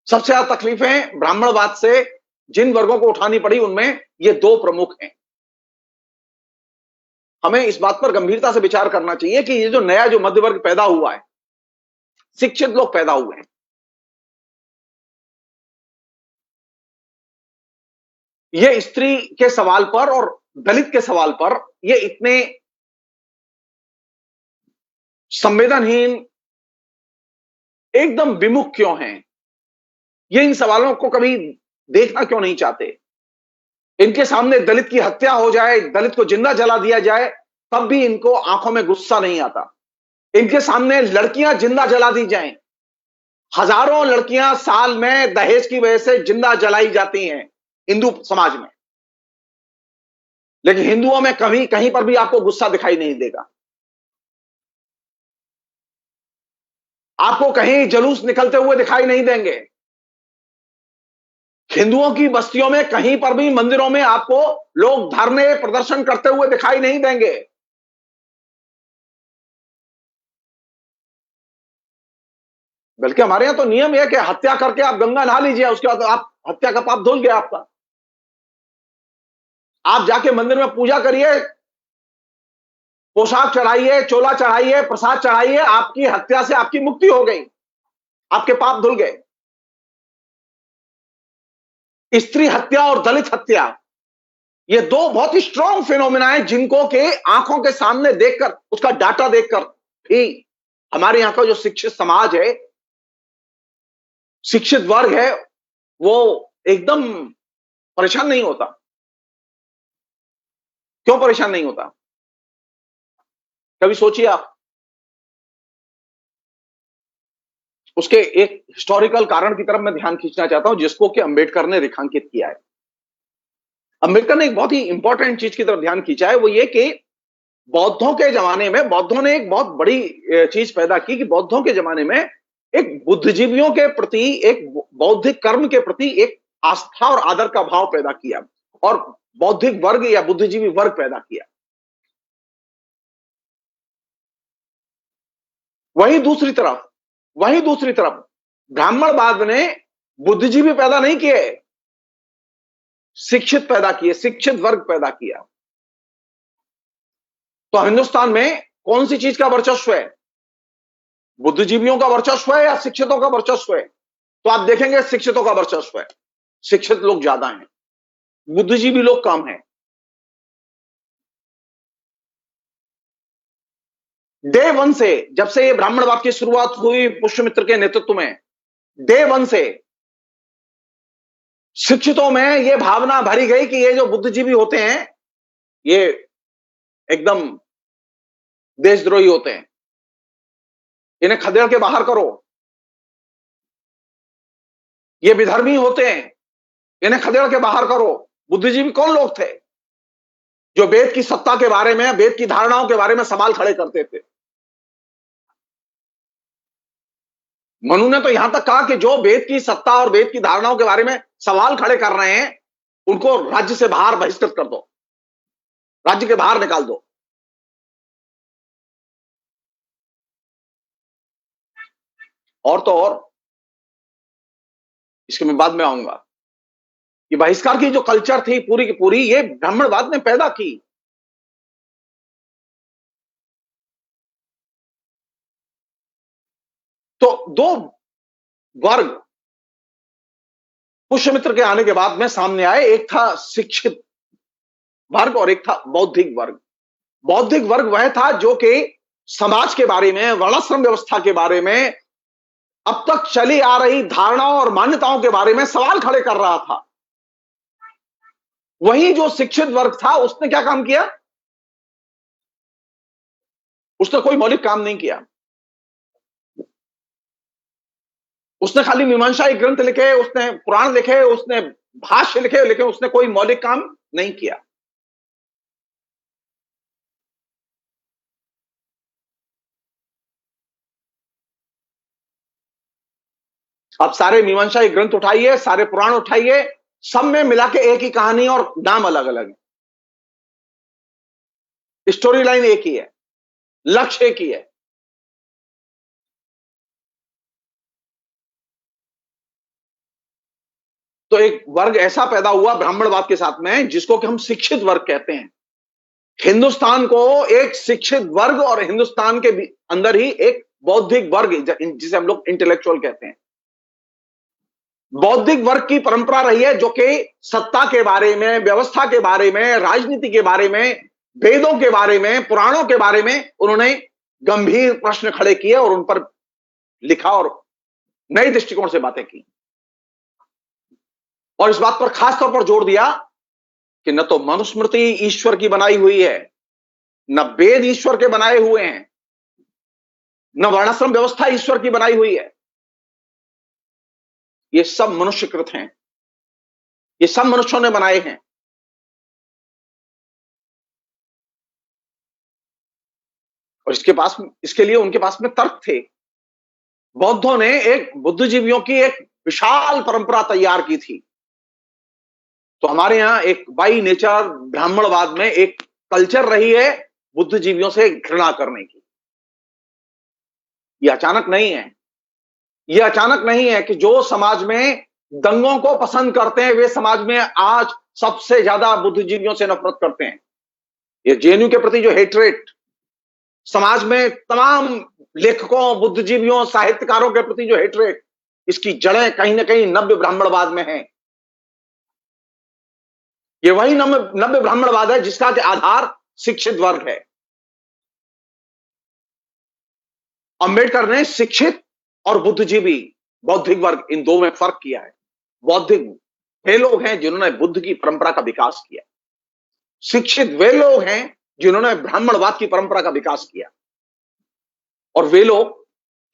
सबसे ज्यादा तकलीफें ब्राह्मणवाद से जिन वर्गों को उठानी पड़ी उनमें ये 2 प्रमुख हैं। हमें इस बात पर गंभीरता से विचार करना चाहिए कि ये जो नया जो मध्य वर्ग पैदा हुआ है, शिक्षित लोग पैदा हुए हैं, ये स्त्री के सवाल पर और दलित के सवाल पर ये इतने संवेदनहीन, एकदम विमुख क्यों हैं? ये इन सवालों को कभी देखना क्यों नहीं चाहते? इनके सामने दलित की हत्या हो जाए, दलित को जिंदा जला दिया जाए, तब भी इनको आंखों में गुस्सा नहीं आता। इनके सामने लड़कियां जिंदा जला दी जाएं, हजारों लड़कियां साल में दहेज की वजह से जिंदा जलाई जाती हैं हिंदू समाज में, लेकिन हिंदुओं में कभी कहीं पर भी आपको गुस्सा दिखाई नहीं देगा। आपको कहीं जुलूस निकलते हुए दिखाई नहीं देंगे। हिंदुओं की बस्तियों में कहीं पर भी, मंदिरों में आपको लोग धरने प्रदर्शन करते हुए दिखाई नहीं देंगे। बल्कि हमारे यहां तो नियम है कि हत्या करके आप गंगा नहा लीजिए, उसके बाद आप हत्या का पाप धुल गया आपका। आप जाके मंदिर में पूजा करिए, पोशाक चढ़ाइए, चोला चढ़ाइए, प्रसाद चढ़ाइए, आपकी हत्या से आपकी मुक्ति हो गई, आपके पाप धुल गए। स्त्री हत्या और दलित हत्या, ये 2 बहुत ही स्ट्रॉन्ग फिनोमिना है जिनको के आंखों के सामने देखकर, उसका डाटा देखकर भी हमारे यहां का जो शिक्षित समाज है, शिक्षित वर्ग है, वो एकदम परेशान नहीं होता। क्यों परेशान नहीं होता? कभी सोचिए आप। उसके एक हिस्टोरिकल कारण की तरफ मैं ध्यान खींचना चाहता हूं, जिसको कि अंबेडकर ने रेखांकित किया है। अंबेडकर ने एक बहुत ही इंपॉर्टेंट चीज की तरफ ध्यान खींचा है, वो ये कि बौद्धों के जमाने में बौद्धों ने एक बहुत बड़ी चीज पैदा की कि बौद्धों के जमाने में एक बुद्धिजीवियों के प्रति, एक बौद्धिक कर्म के प्रति एक आस्था और आदर का भाव पैदा किया और बौद्धिक वर्ग या बुद्धिजीवी वर्ग पैदा किया। वहीं दूसरी तरफ ब्राह्मणवाद ने बुद्धिजीवी पैदा नहीं किए, शिक्षित पैदा किए, शिक्षित वर्ग पैदा किया। तो हिंदुस्तान में कौन सी चीज का वर्चस्व है? बुद्धिजीवियों का वर्चस्व है या शिक्षितों का वर्चस्व है? तो आप देखेंगे शिक्षितों का वर्चस्व है। शिक्षित लोग ज्यादा हैं, बुद्धिजीवी लोग कम हैं। डे वन से, जब से ये ब्राह्मणवाद की शुरुआत हुई पुष्यमित्र के नेतृत्व में, डे वन से शिक्षितों में यह भावना भरी गई कि ये जो बुद्धिजीवी होते हैं ये एकदम देशद्रोही होते हैं, इन्हें खदेड़ के बाहर करो। ये विधर्मी होते हैं, इन्हें खदेड़ के बाहर करो। बुद्धिजीवी कौन लोग थे? जो वेद की सत्ता के बारे में, वेद की धारणाओं के बारे में सवाल खड़े करते थे। मनु ने तो यहां तक कहा कि जो वेद की सत्ता और वेद की धारणाओं के बारे में सवाल खड़े कर रहे हैं, उनको राज्य से बाहर बहिष्कृत कर दो, राज्य के बाहर निकाल दो। और तो और, इसके मैं बाद में आऊंगा, ये बहिष्कार की जो कल्चर थी पूरी की पूरी, ये ब्राह्मणवाद ने पैदा की। तो दो वर्ग पुष्यमित्र के आने के बाद में सामने आए, एक था शिक्षित वर्ग और एक था बौद्धिक वर्ग। बौद्धिक वर्ग वह था जो कि समाज के बारे में, वर्णाश्रम व्यवस्था के बारे में, अब तक चली आ रही धारणाओं और मान्यताओं के बारे में सवाल खड़े कर रहा था। वही जो शिक्षित वर्ग था, उसने क्या काम किया? उसने कोई मौलिक काम नहीं किया। उसने खाली मीमांसाई ग्रंथ लिखे, उसने पुराण लिखे, उसने भाष्य लिखे, लेकिन उसने कोई मौलिक काम नहीं किया। आप सारे मीमांसाई ग्रंथ उठाइए, सारे पुराण उठाइए, सब में मिला के एक ही कहानी और नाम अलग अलग है। स्टोरी लाइन एक ही है, लक्ष्य एक ही है। तो एक वर्ग ऐसा पैदा हुआ ब्राह्मणवाद के साथ में, जिसको कि हम शिक्षित वर्ग कहते हैं। हिंदुस्तान को एक शिक्षित वर्ग और हिंदुस्तान के अंदर ही एक बौद्धिक वर्ग, जिसे हम लोग इंटेलेक्चुअल कहते हैं, बौद्धिक वर्ग की परंपरा रही है, जो कि सत्ता के बारे में, व्यवस्था के बारे में, राजनीति के बारे में, वेदों के बारे में, पुराणों के बारे में उन्होंने गंभीर प्रश्न खड़े किए और उन पर लिखा और नए दृष्टिकोण से बातें की। और इस बात पर खासतौर पर जोर दिया कि न तो मनुस्मृति ईश्वर की बनाई हुई है, न वेद ईश्वर के बनाए हुए हैं, न वर्णाश्रम व्यवस्था ईश्वर की बनाई हुई है। ये सब मनुष्यकृत हैं, ये सब मनुष्यों ने बनाए हैं। और इसके लिए उनके पास में तर्क थे। बौद्धों ने एक बुद्धिजीवियों की एक विशाल परंपरा तैयार की थी। तो हमारे यहां एक बाई नेचर ब्राह्मणवाद में एक कल्चर रही है बुद्धिजीवियों से घृणा करने की। यह अचानक नहीं है, यह अचानक नहीं है कि जो समाज में दंगों को पसंद करते हैं, वे समाज में आज सबसे ज्यादा बुद्धिजीवियों से नफरत करते हैं। ये जेएनयू के प्रति जो हेट्रेट समाज में तमाम लेखकों, बुद्धिजीवियों, साहित्यकारों के प्रति जो हेट्रेट, इसकी जड़ें कहीं ना कहीं नव्य ब्राह्मणवाद में है। ये वही नव्य ब्राह्मणवाद है जिसका आधार शिक्षित वर्ग है। अंबेडकर ने शिक्षित और बुद्धिजीवी, बौद्धिक वर्ग, इन दो में फर्क किया है। बौद्धिक वे लोग हैं जिन्होंने बुद्ध की परंपरा का विकास किया। शिक्षित वे लोग हैं जिन्होंने ब्राह्मणवाद की परंपरा का विकास किया। और वे लोग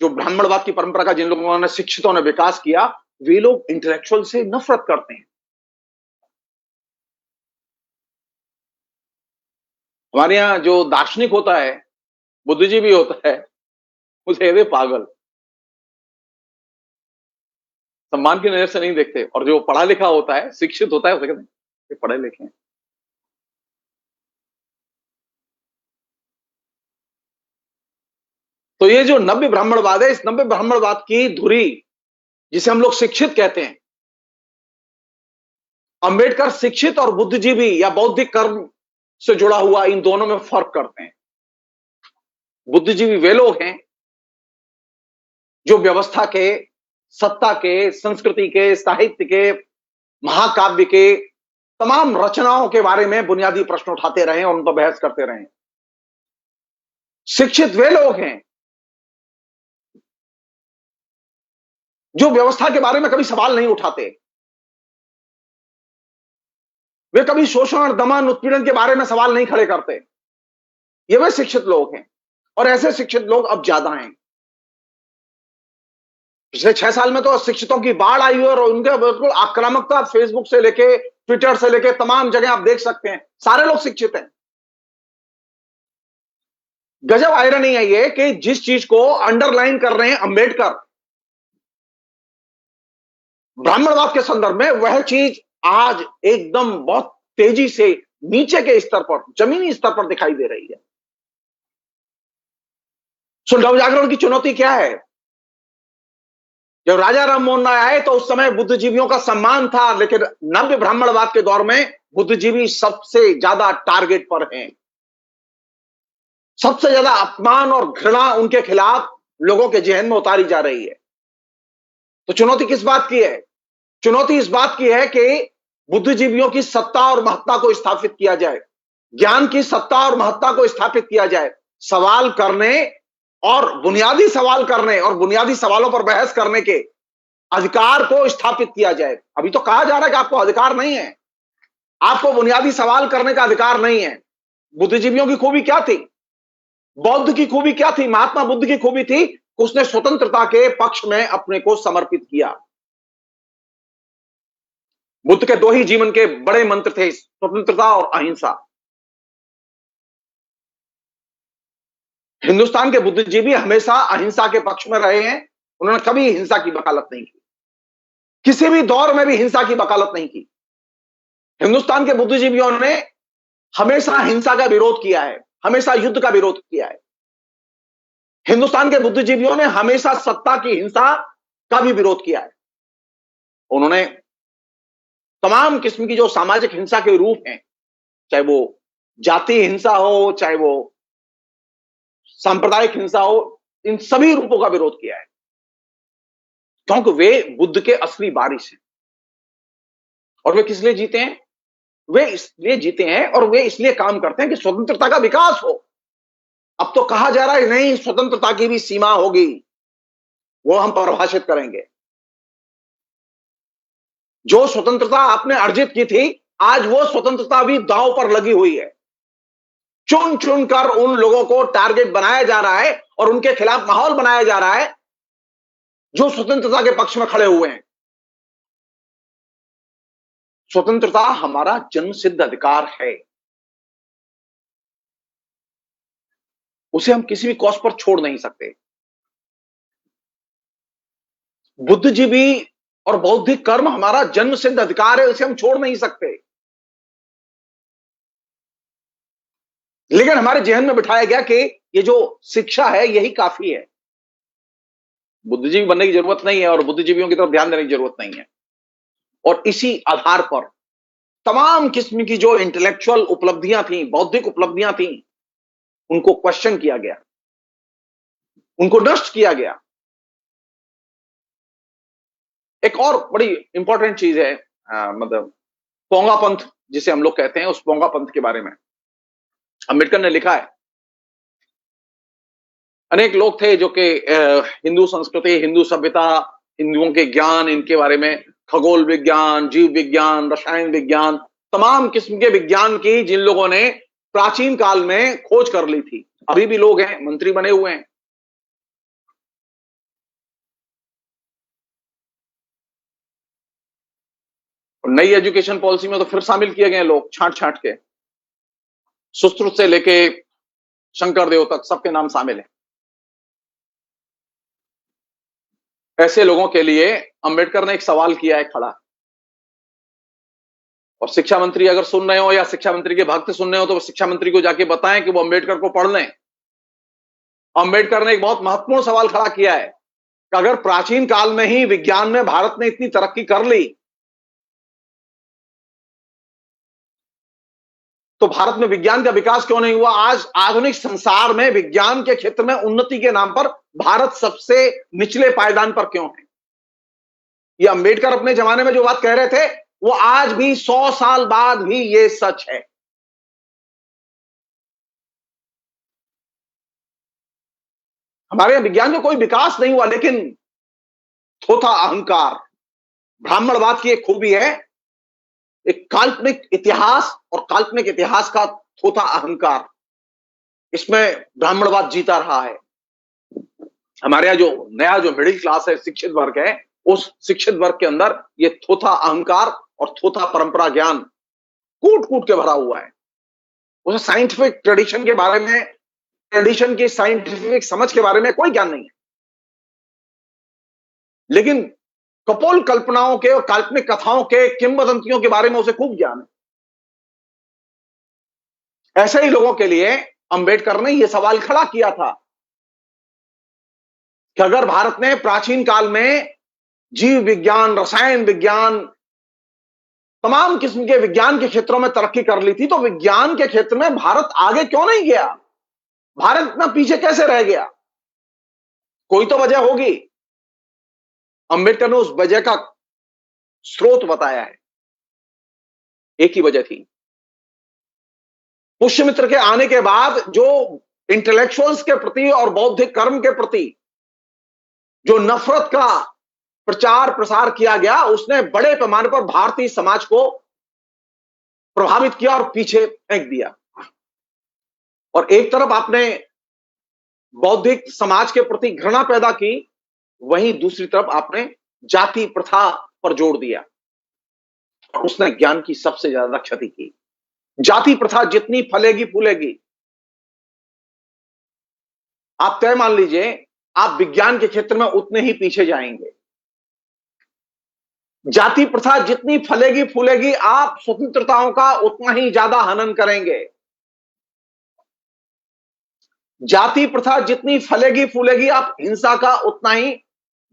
जो ब्राह्मणवाद की परंपरा का जिन लोगों ने, शिक्षितों ने विकास किया, वे लोग इंटेलेक्चुअल से नफरत करते हैं। हमारे यहां जो दार्शनिक होता है, बुद्धिजीवी होता है, उसे वे पागल, सम्मान की नजर से नहीं देखते। और जो पढ़ा लिखा होता है, शिक्षित होता है, उसे कहते हैं ये पढ़े लिखे हैं। तो ये जो नव्य ब्राह्मणवाद है, इस नव्य ब्राह्मणवाद की धुरी, जिसे हम लोग शिक्षित कहते हैं, अंबेडकर शिक्षित और बुद्धिजीवी या बौद्धिक कर्म से जुड़ा हुआ इन दोनों में फर्क करते हैं। बुद्धिजीवी वे लोग हैं जो व्यवस्था के, सत्ता के, संस्कृति के, साहित्य के, महाकाव्य के तमाम रचनाओं के बारे में बुनियादी प्रश्न उठाते रहे और उन पर बहस करते रहे। शिक्षित वे लोग हैं जो व्यवस्था के बारे में कभी सवाल नहीं उठाते। वे कभी शोषण, दमन, उत्पीड़न के बारे में सवाल नहीं खड़े करते। ये वे शिक्षित लोग हैं, और ऐसे शिक्षित लोग अब ज्यादा हैं। पिछले 6 साल में तो शिक्षितों की बाढ़ आई और उनके बिल्कुल आक्रामकता, फेसबुक से लेके, ट्विटर से लेके तमाम जगह आप देख सकते हैं, सारे लोग शिक्षित हैं। गजब आयरनी है ये कि जिस चीज को अंडरलाइन कर रहे हैं अंबेडकर ब्राह्मणवाद के संदर्भ में, वह चीज आज एकदम बहुत तेजी से नीचे के स्तर पर, जमीनी स्तर पर दिखाई दे रही है। सो नवजागरण की चुनौती क्या है? जब राजा राम मोहन राय आए तो उस समय बुद्धिजीवियों का सम्मान था, लेकिन नव्य ब्राह्मणवाद के दौर में बुद्धिजीवी सबसे ज्यादा टारगेट पर हैं। सबसे ज्यादा अपमान और घृणा उनके खिलाफ लोगों के जहन में उतारी जा रही है। तो चुनौती किस बात की है? चुनौती इस बात की है कि बुद्धिजीवियों की सत्ता और महत्ता को स्थापित किया जाए, ज्ञान की सत्ता और महत्ता को स्थापित किया जाए, सवाल करने और बुनियादी सवाल करने और बुनियादी सवालों पर बहस करने के अधिकार को स्थापित किया जाए। अभी तो कहा जा रहा है कि आपको अधिकार नहीं है, आपको बुनियादी सवाल करने का अधिकार नहीं है। बुद्धिजीवियों की खूबी क्या थी? बौद्ध की खूबी क्या थी? महात्मा बुद्ध की खूबी थी, उसने स्वतंत्रता के पक्ष में अपने को समर्पित किया। बुद्ध के 2 ही जीवन के बड़े मंत्र थे, स्वतंत्रता और अहिंसा। हिंदुस्तान के बुद्धिजीवी हमेशा अहिंसा के पक्ष में रहे हैं। उन्होंने कभी हिंसा की वकालत नहीं की, किसी भी दौर में भी हिंसा की वकालत नहीं की। हिंदुस्तान के बुद्धिजीवियों ने हमेशा हिंसा का विरोध किया है, हमेशा युद्ध का विरोध किया है। हिंदुस्तान के बुद्धिजीवियों ने हमेशा सत्ता की हिंसा का भी विरोध किया है। उन्होंने तमाम किस्म की जो सामाजिक हिंसा के रूप हैं, चाहे वो जाति हिंसा हो, चाहे वो सांप्रदायिक हिंसा हो, इन सभी रूपों का विरोध किया है, क्योंकि वे बुद्ध के असली वारिस हैं। और वे किस लिए जीते हैं? वे इसलिए जीते हैं और वे इसलिए काम करते हैं कि स्वतंत्रता का विकास हो। अब तो कहा जा रहा है नहीं, स्वतंत्रता की भी सीमा होगी, वो हम परिभाषित करेंगे। जो स्वतंत्रता आपने अर्जित की थी, आज वो स्वतंत्रता भी दांव पर लगी हुई है। चुन चुनकर उन लोगों को टारगेट बनाया जा रहा है और उनके खिलाफ माहौल बनाया जा रहा है जो स्वतंत्रता के पक्ष में खड़े हुए हैं। स्वतंत्रता हमारा जन्मसिद्ध अधिकार है, उसे हम किसी भी कॉस्ट पर छोड़ नहीं सकते। बुद्धिजीवी और बौद्धिक कर्म हमारा जन्मसिद्ध अधिकार है, उसे हम छोड़ नहीं सकते। लेकिन हमारे जहन में बिठाया गया कि ये जो शिक्षा है यही काफी है, बुद्धिजीवी बनने की जरूरत नहीं है और बुद्धिजीवियों की तरफ ध्यान देने की जरूरत नहीं है। और इसी आधार पर तमाम किस्म की जो इंटेलेक्चुअल उपलब्धियां थी, बौद्धिक उपलब्धियां थी, उनको क्वेश्चन किया गया, उनको नष्ट किया गया। एक और बड़ी इंपॉर्टेंट चीज है, मतलब पोंगा पंथ जिसे हम लोग कहते हैं, उस पोंगा पंथ के बारे में अंबेडकर ने लिखा है। अनेक लोग थे जो कि हिंदू संस्कृति, हिंदू सभ्यता, हिंदुओं के ज्ञान, इनके बारे में खगोल विज्ञान, जीव विज्ञान, रसायन विज्ञान, तमाम किस्म के विज्ञान की जिन लोगों ने प्राचीन काल में खोज कर ली थी। अभी भी लोग हैं, मंत्री बने हुए हैं। और नई एजुकेशन पॉलिसी में तो फिर शामिल किए गए लोग छांट छांट के, सुश्रुत से लेके शंकरदेव तक सबके नाम शामिल हैं। ऐसे लोगों के लिए अंबेडकर ने एक सवाल किया है खड़ा, और शिक्षा मंत्री अगर सुन रहे हो या शिक्षा मंत्री के भक्त सुन रहे हो तो शिक्षा मंत्री को जाके बताएं कि वो अंबेडकर को पढ़ लें। अंबेडकर ने एक बहुत महत्वपूर्ण सवाल खड़ा किया है कि अगर प्राचीन काल में ही विज्ञान में भारत ने इतनी तरक्की कर ली, तो भारत में विज्ञान का विकास क्यों नहीं हुआ? आज आधुनिक संसार में विज्ञान के क्षेत्र में उन्नति के नाम पर भारत सबसे निचले पायदान पर क्यों है? ये अंबेडकर अपने जमाने में जो बात कह रहे थे, वो आज भी 100 साल बाद भी ये सच है। हमारे यहां विज्ञान में कोई विकास नहीं हुआ, लेकिन थोथा अहंकार, ब्राह्मणवाद की एक खूबी है, एक काल्पनिक इतिहास और काल्पनिक इतिहास का थोथा अहंकार, इसमें ब्राह्मणवाद जीता रहा है। हमारे यहां जो नया जो मिडिल क्लास है, शिक्षित वर्ग है, उस शिक्षित वर्ग के अंदर ये थोथा अहंकार और थोथा परंपरा ज्ञान कूट कूट के भरा हुआ है। उसे साइंटिफिक ट्रेडिशन के बारे में, ट्रेडिशन की साइंटिफिक समझ के बारे में कोई ज्ञान नहीं है, लेकिन कपोल कल्पनाओं के और काल्पनिक कथाओं के, किंवदंतियों के बारे में उसे खूब ज्ञान है। ऐसे ही लोगों के लिए अंबेडकर ने यह सवाल खड़ा किया था कि अगर भारत ने प्राचीन काल में जीव विज्ञान, रसायन विज्ञान, तमाम किस्म के विज्ञान के क्षेत्रों में तरक्की कर ली थी, तो विज्ञान के क्षेत्र में भारत आगे क्यों नहीं गया? भारत इतना पीछे कैसे रह गया? कोई तो वजह होगी। अंबेडकर ने उस वजह का स्रोत बताया है। एक ही वजह थी, पुष्यमित्र के आने के बाद जो इंटेलेक्चुअल्स के प्रति और बौद्धिक कर्म के प्रति जो नफरत का प्रचार प्रसार किया गया, उसने बड़े पैमाने पर भारतीय समाज को प्रभावित किया और पीछे फेंक दिया। और एक तरफ आपने बौद्धिक समाज के प्रति घृणा पैदा की, वहीं दूसरी तरफ आपने जाति प्रथा पर जोर दिया, उसने ज्ञान की सबसे ज्यादा क्षति की। जाति प्रथा जितनी फलेगी फूलेगी, आप तय मान लीजिए, आप विज्ञान के क्षेत्र में उतने ही पीछे जाएंगे। जाति प्रथा जितनी फलेगी फूलेगी, आप स्वतंत्रताओं का उतना ही ज्यादा हनन करेंगे। जाति प्रथा जितनी फलेगी फूलेगी, आप हिंसा का उतना ही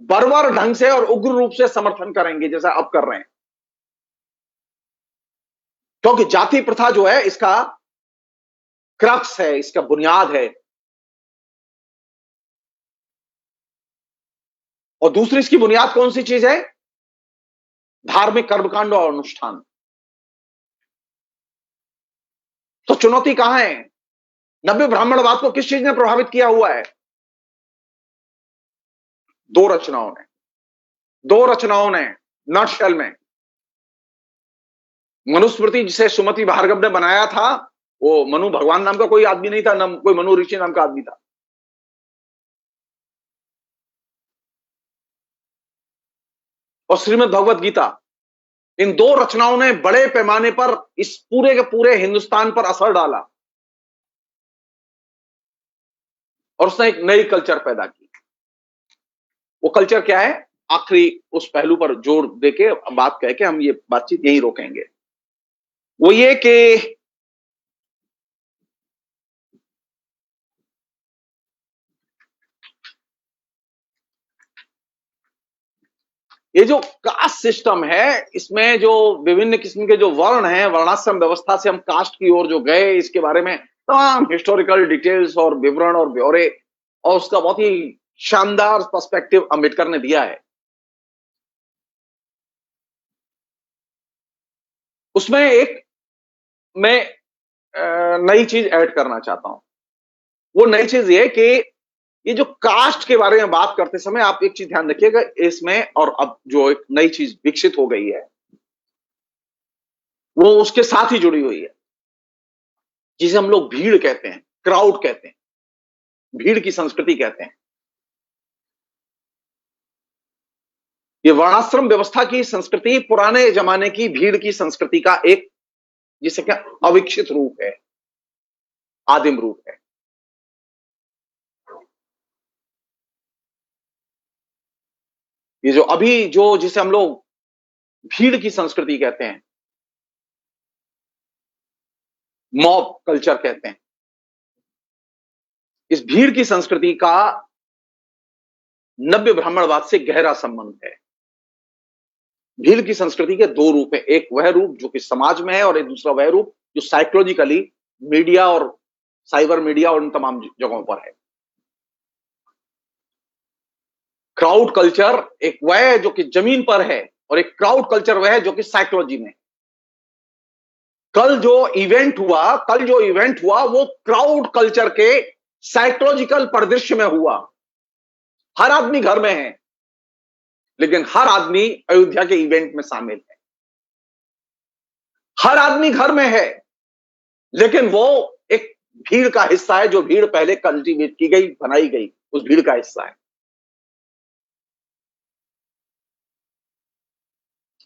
बर्बर ढंग से और उग्र रूप से समर्थन करेंगे, जैसा अब कर रहे हैं। क्योंकि जाति प्रथा जो है, इसका क्रक्स है, इसका बुनियाद है। और दूसरी इसकी बुनियाद कौन सी चीज है? धार्मिक कर्मकांड और अनुष्ठान। तो चुनौती कहां है? नव्य ब्राह्मणवाद को किस चीज ने प्रभावित किया हुआ है? दो रचनाओं ने नटशेल में। मनुस्मृति जिसे सुमति भार्गव ने बनाया था, वो मनु भगवान नाम का कोई आदमी नहीं था, न कोई मनु ऋषि नाम का आदमी था। और श्रीमद् भगवत गीता, इन दो रचनाओं ने बड़े पैमाने पर इस पूरे के पूरे हिंदुस्तान पर असर डाला और उसने एक नई कल्चर पैदा की। वो कल्चर क्या है? आखिरी उस पहलू पर जोर देके बात कह के हम ये बातचीत यहीं रोकेंगे। वो ये कि ये जो कास्ट सिस्टम है, इसमें जो विभिन्न किस्म के जो वर्ण हैं, वर्णाश्रम व्यवस्था से हम कास्ट की ओर जो गए, इसके बारे में तमाम हिस्टोरिकल डिटेल्स और विवरण और ब्यौरे और उसका बहुत ही शानदार पर्सपेक्टिव अंबेडकर ने दिया है। उसमें एक मैं नई चीज ऐड करना चाहता हूं। वो नई चीज ये कि ये जो कास्ट के बारे में बात करते समय आप एक चीज ध्यान रखिएगा इसमें, और अब जो एक नई चीज विकसित हो गई है, वो उसके साथ ही जुड़ी हुई है। जिसे हम लोग भीड़ कहते हैं, क्राउड कहते हैं, भीड़ की संस्कृति कहते हैं। ये वर्णाश्रम व्यवस्था की संस्कृति पुराने जमाने की भीड़ की संस्कृति का एक, जिसे क्या, अविकसित रूप है, आदिम रूप है। ये जो अभी जो जिसे हम लोग भीड़ की संस्कृति कहते हैं, मॉब कल्चर कहते हैं, इस भीड़ की संस्कृति का नव्य ब्राह्मणवाद से गहरा संबंध है। भीड़ की संस्कृति के दो रूप हैं, एक वह रूप जो कि समाज में है और एक दूसरा वह रूप जो साइकोलॉजिकली मीडिया और साइबर मीडिया और इन तमाम जगहों पर है। क्राउड कल्चर एक वह है जो कि जमीन पर है और एक क्राउड कल्चर वह है जो कि साइकोलॉजी में है। कल जो इवेंट हुआ वो क्राउड कल्चर के साइकोलॉजिकल परिदृश्य में हुआ। हर आदमी घर में है, लेकिन हर आदमी अयोध्या के इवेंट में शामिल है। हर आदमी घर में है, लेकिन वो एक भीड़ का हिस्सा है, जो भीड़ पहले कल्टीवेट की गई, बनाई गई, उस भीड़ का हिस्सा है।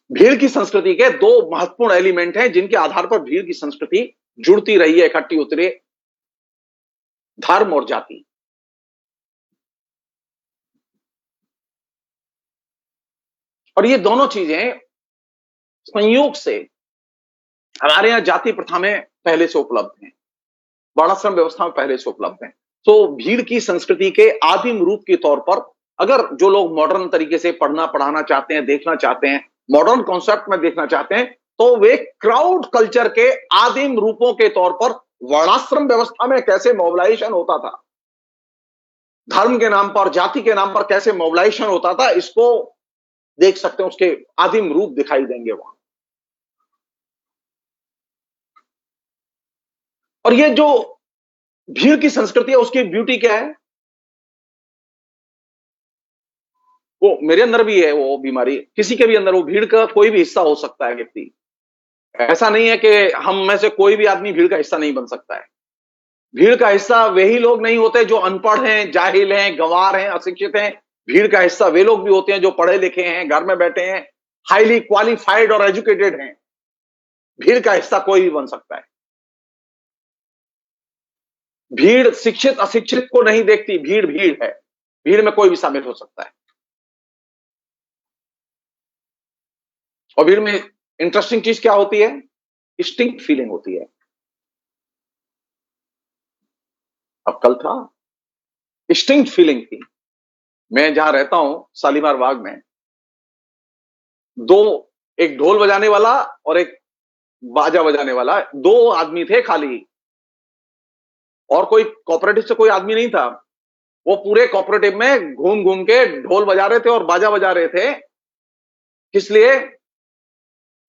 भीड़ की संस्कृति के दो महत्वपूर्ण एलिमेंट हैं जिनके आधार पर भीड़ की संस्कृति जुड़ती रही है, इकट्ठी होती रही, धर्म और जाति। और ये दोनों चीजें संयोग से हमारे यहां जाति प्रथा में पहले से उपलब्ध हैं, वर्णाश्रम व्यवस्था में पहले से उपलब्ध हैं। तो भीड़ की संस्कृति के आदिम रूप के तौर पर अगर जो लोग मॉडर्न तरीके से पढ़ना पढ़ाना चाहते हैं, देखना चाहते हैं, मॉडर्न कॉन्सेप्ट में देखना चाहते हैं, तो वे क्राउड कल्चर के आदिम रूपों के तौर पर वर्णाश्रम व्यवस्था में कैसे मोबिलाइजेशन होता था, धर्म के नाम पर, जाति के नाम पर कैसे मोबिलाइजेशन होता था, इसको देख सकते हैं। उसके आदिम रूप दिखाई देंगे वहां। और ये जो भीड़ की संस्कृति है उसकी ब्यूटी क्या है, वो मेरे अंदर भी है, वो बीमारी किसी के भी अंदर, वो भीड़ का कोई भी हिस्सा हो सकता है व्यक्ति। ऐसा नहीं है कि हम में से कोई भी आदमी भीड़ का हिस्सा नहीं बन सकता है। भीड़ का हिस्सा वही लोग नहीं होते जो अनपढ़ हैं, जाहिल हैं, गंवार हैं, अशिक्षित हैं। भीड़ का हिस्सा वे लोग भी होते हैं जो पढ़े लिखे हैं, घर में बैठे हैं, हाईली क्वालिफाइड और एजुकेटेड हैं। भीड़ का हिस्सा कोई भी बन सकता है। भीड़ शिक्षित अशिक्षित को नहीं देखती, भीड़ भीड़ है, भीड़ में कोई भी शामिल हो सकता है। और भीड़ में इंटरेस्टिंग चीज क्या होती है, डिस्टिंक्ट फीलिंग होती है। अब कल था डिस्टिंक्ट फीलिंग थी। मैं जहां रहता हूं शालीमार बाग में, एक ढोल बजाने वाला और एक बाजा बजाने वाला, दो आदमी थे खाली, और कोई कोऑपरेटिव से कोई आदमी नहीं था। वो पूरे कोऑपरेटिव में घूम घूम के ढोल बजा रहे थे और बाजा बजा रहे थे। किस लिए?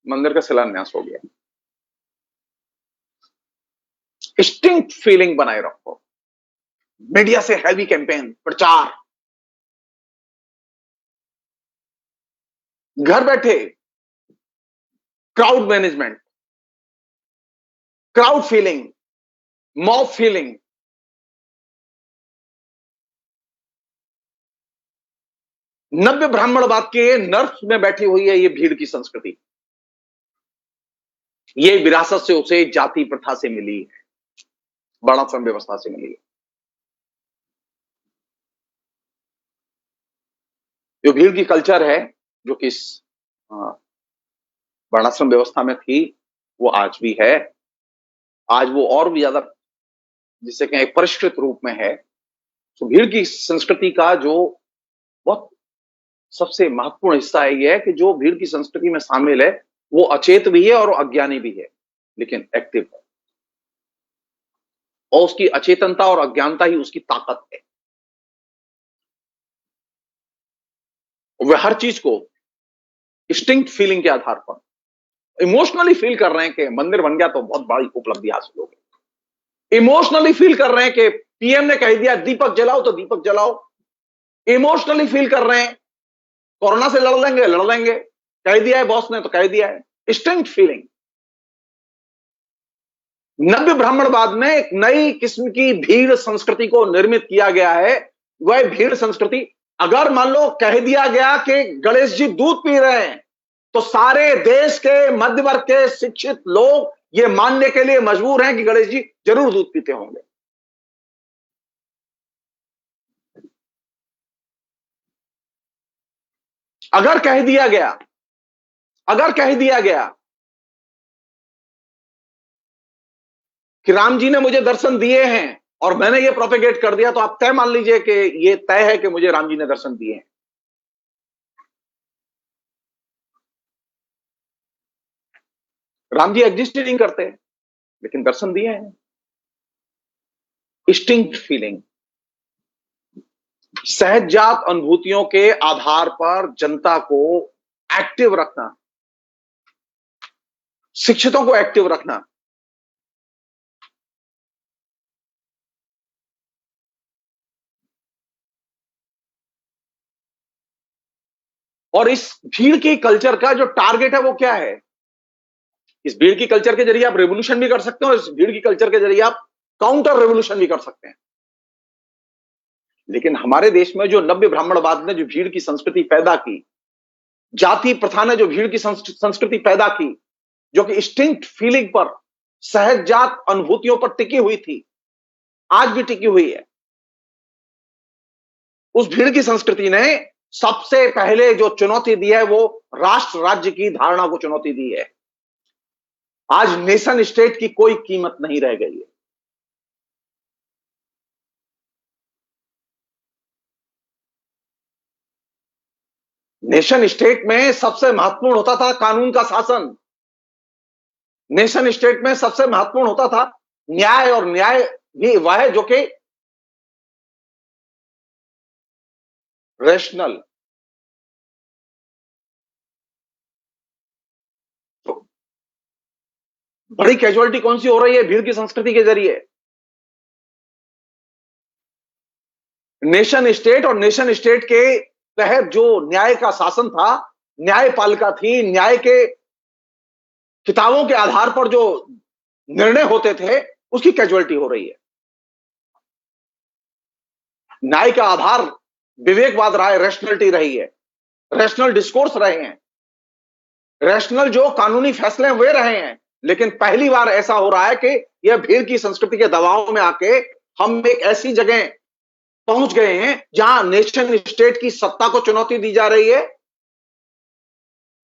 मंदिर का शिलान्यास हो गया। डिस्टिंक्ट फीलिंग बनाए रखो। मीडिया से हैवी कैंपेन, प्रचार, घर बैठे crowd management, crowd feeling, mob feeling. नव्य ब्राह्मणवाद के नर्थ में बैठी हुई है ये भीड़ की संस्कृति। ये विरासत से उसे जाति प्रथा से मिली है, वर्णाश्रम व्यवस्था से मिली है। जो भीड़ की कल्चर है, जो कि इस वर्णाश्रम व्यवस्था में थी, वो आज भी है। आज वो और भी ज्यादा, जिसे कहें, एक परिष्कृत रूप में है। तो भीड़ की संस्कृति का जो बहुत सबसे महत्वपूर्ण हिस्सा है यह है कि जो भीड़ की संस्कृति में शामिल है वो अचेत भी है और अज्ञानी भी है, लेकिन एक्टिव है। और उसकी अचेतनता और अज्ञानता ही उसकी ताकत है। वह हर चीज को डिस्टिंक्ट फीलिंग के आधार पर इमोशनली फील कर रहे हैं कि मंदिर बन गया तो बहुत बड़ी उपलब्धि हासिल हो गई। इमोशनली फील कर रहे हैं कि पीएम ने कह दिया दीपक जलाओ तो दीपक जलाओ। इमोशनली फील कर रहे हैं कोरोना से लड़ लेंगे, कह दिया है बॉस ने तो कह दिया है। Distinct feeling. नव्य ब्राह्मणवाद में एक नई किस्म की भीड़ संस्कृति को निर्मित किया गया है। वह भीड़ संस्कृति, अगर मान लो कह दिया गया कि गणेश जी दूध पी रहे हैं, तो सारे देश के मध्य वर्ग के शिक्षित लोग यह मानने के लिए मजबूर हैं कि गणेश जी जरूर दूध पीते होंगे। अगर कह दिया गया कि राम जी ने मुझे दर्शन दिए हैं और मैंने ये प्रोपेगेट कर दिया, तो आप तय मान लीजिए कि ये तय है कि मुझे राम जी ने दर्शन दिए हैं। राम जी एग्जिस्ट ही नहीं करते, लेकिन दर्शन दिए हैं। इंस्टिंक्ट फीलिंग, सहजजात अनुभूतियों के आधार पर जनता को एक्टिव रखना, शिक्षितों को एक्टिव रखना। और इस भीड़ की कल्चर का जो टारगेट है वो क्या है? इस भीड़ की कल्चर के जरिए आप रेवोल्यूशन भी कर सकते हो, इस भीड़ की कल्चर के जरिए आप काउंटर रेवोल्यूशन भी कर सकते हैं। लेकिन हमारे देश में जो नव्य ब्राह्मणवाद ने जो भीड़ की संस्कृति पैदा की, जाति प्रथा ने जो भीड़ की संस्कृति पैदा की, जो कि इंस्टिंक्ट फीलिंग पर, सहजजात अनुभूतियों पर टिकी हुई थी, आज भी टिकी हुई है, उस भीड़ की संस्कृति ने सबसे पहले जो चुनौती दी है वो राष्ट्र राज्य की धारणा को चुनौती दी है। आज नेशन स्टेट की कोई कीमत नहीं रह गई है। नेशन स्टेट में सबसे महत्वपूर्ण होता था कानून का शासन। नेशन स्टेट में सबसे महत्वपूर्ण होता था न्याय, और न्याय भी वह है जो कि रेशनल। तो बड़ी कैजुअलिटी कौन सी हो रही है भीड़ की संस्कृति के जरिए? नेशन स्टेट, और नेशन स्टेट के तहत जो न्याय का शासन था, न्यायपालिका थी, न्याय के किताबों के आधार पर जो निर्णय होते थे, उसकी कैजुअलिटी हो रही है। न्याय का आधार विवेकवाद रहा है, रैशनलिटी रही है, रैशनल डिस्कोर्स रहे हैं, रैशनल जो कानूनी फैसले वे रहे हैं। लेकिन पहली बार ऐसा हो रहा है कि यह भीड़ की संस्कृति के दबाव में आके हम एक ऐसी जगह पहुंच गए हैं जहां नेशन स्टेट की सत्ता को चुनौती दी जा रही है।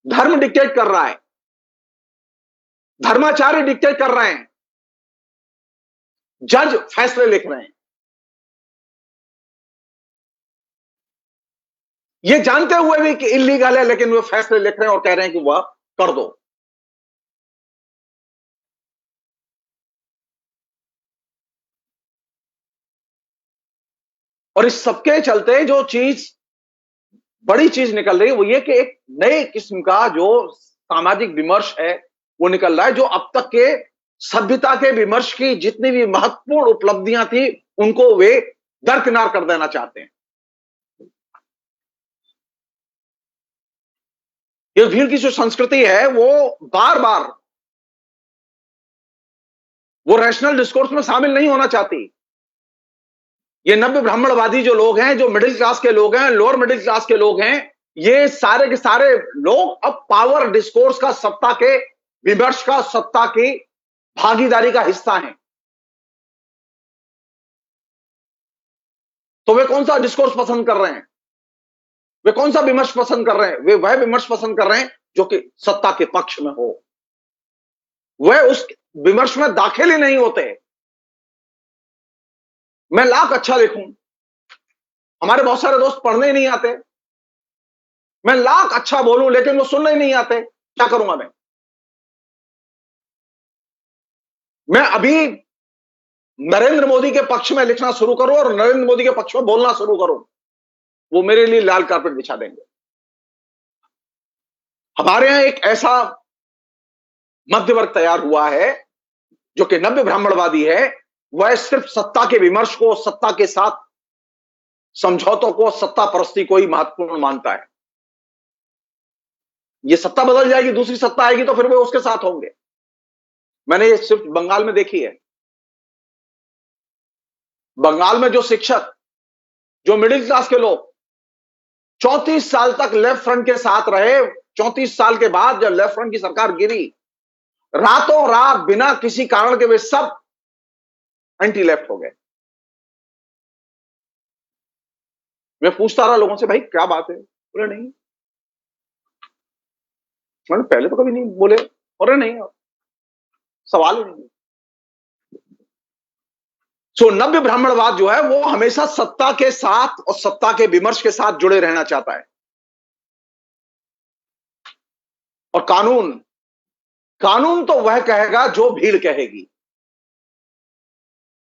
धर्म डिक्टेट कर रहा है, धर्माचार्य डिक्टेट कर रहे हैं, जज फैसले लिख रहे हैं, ये जानते हुए भी कि इलीगल है, लेकिन वो फैसले लिख रहे हैं और कह रहे हैं कि वह कर दो। और इस सबके चलते जो चीज, बड़ी चीज निकल रही है वो ये कि एक नए किस्म का जो सामाजिक विमर्श है वो निकल रहा है, जो अब तक के सभ्यता के विमर्श की जितनी भी महत्वपूर्ण उपलब्धियां थी उनको वे दरकिनार कर देना चाहते हैं। ये भीड़ की जो संस्कृति है वो बार बार वो रैशनल डिस्कोर्स में शामिल नहीं होना चाहती। ये नव्य ब्राह्मणवादी जो लोग हैं, जो मिडिल क्लास के लोग हैं, लोअर मिडिल क्लास के लोग हैं, ये सारे के सारे लोग अब पावर डिस्कोर्स का, सत्ता के विमर्श का, सत्ता की भागीदारी का हिस्सा हैं। तो वे कौन सा डिस्कोर्स पसंद कर रहे हैं? वे कौन सा विमर्श पसंद कर रहे हैं? वे वह विमर्श पसंद कर रहे हैं जो कि सत्ता के पक्ष में हो। वह उस विमर्श में दाखिल ही नहीं होते। मैं लाख अच्छा लिखूं, हमारे बहुत सारे दोस्त पढ़ने ही नहीं आते। मैं लाख अच्छा बोलूं, लेकिन वो सुनने ही नहीं आते। क्या करूंगा मैं अभी नरेंद्र मोदी के पक्ष में लिखना शुरू करूं और नरेंद्र मोदी के पक्ष में बोलना शुरू करूं, वो मेरे लिए लाल कार्पेट बिछा देंगे। हमारे यहां एक ऐसा मध्य वर्ग तैयार हुआ है जो कि नव्य ब्राह्मणवादी है। वह सिर्फ सत्ता के विमर्श को, सत्ता के साथ समझौतों को, सत्ता परस्ती को ही महत्वपूर्ण मानता है। ये सत्ता बदल जाएगी, दूसरी सत्ता आएगी तो फिर वे उसके साथ होंगे। मैंने ये सिर्फ बंगाल में देखी है। बंगाल में जो शिक्षक, जो मिडिल क्लास के लोग 34 साल तक लेफ्ट फ्रंट के साथ रहे, 34 साल के बाद जब लेफ्ट फ्रंट की सरकार गिरी, रातों रात बिना किसी कारण के वे सब एंटी लेफ्ट हो गए। मैं पूछता रहा लोगों से, भाई क्या बात है? बोले नहीं, मैंने पहले तो कभी नहीं बोले। अरे नहीं, सवाल ही नहीं। सो नव्य ब्राह्मणवाद जो है वो हमेशा सत्ता के साथ और सत्ता के विमर्श के साथ जुड़े रहना चाहता है। और कानून, कानून तो वह कहेगा जो भीड़ कहेगी।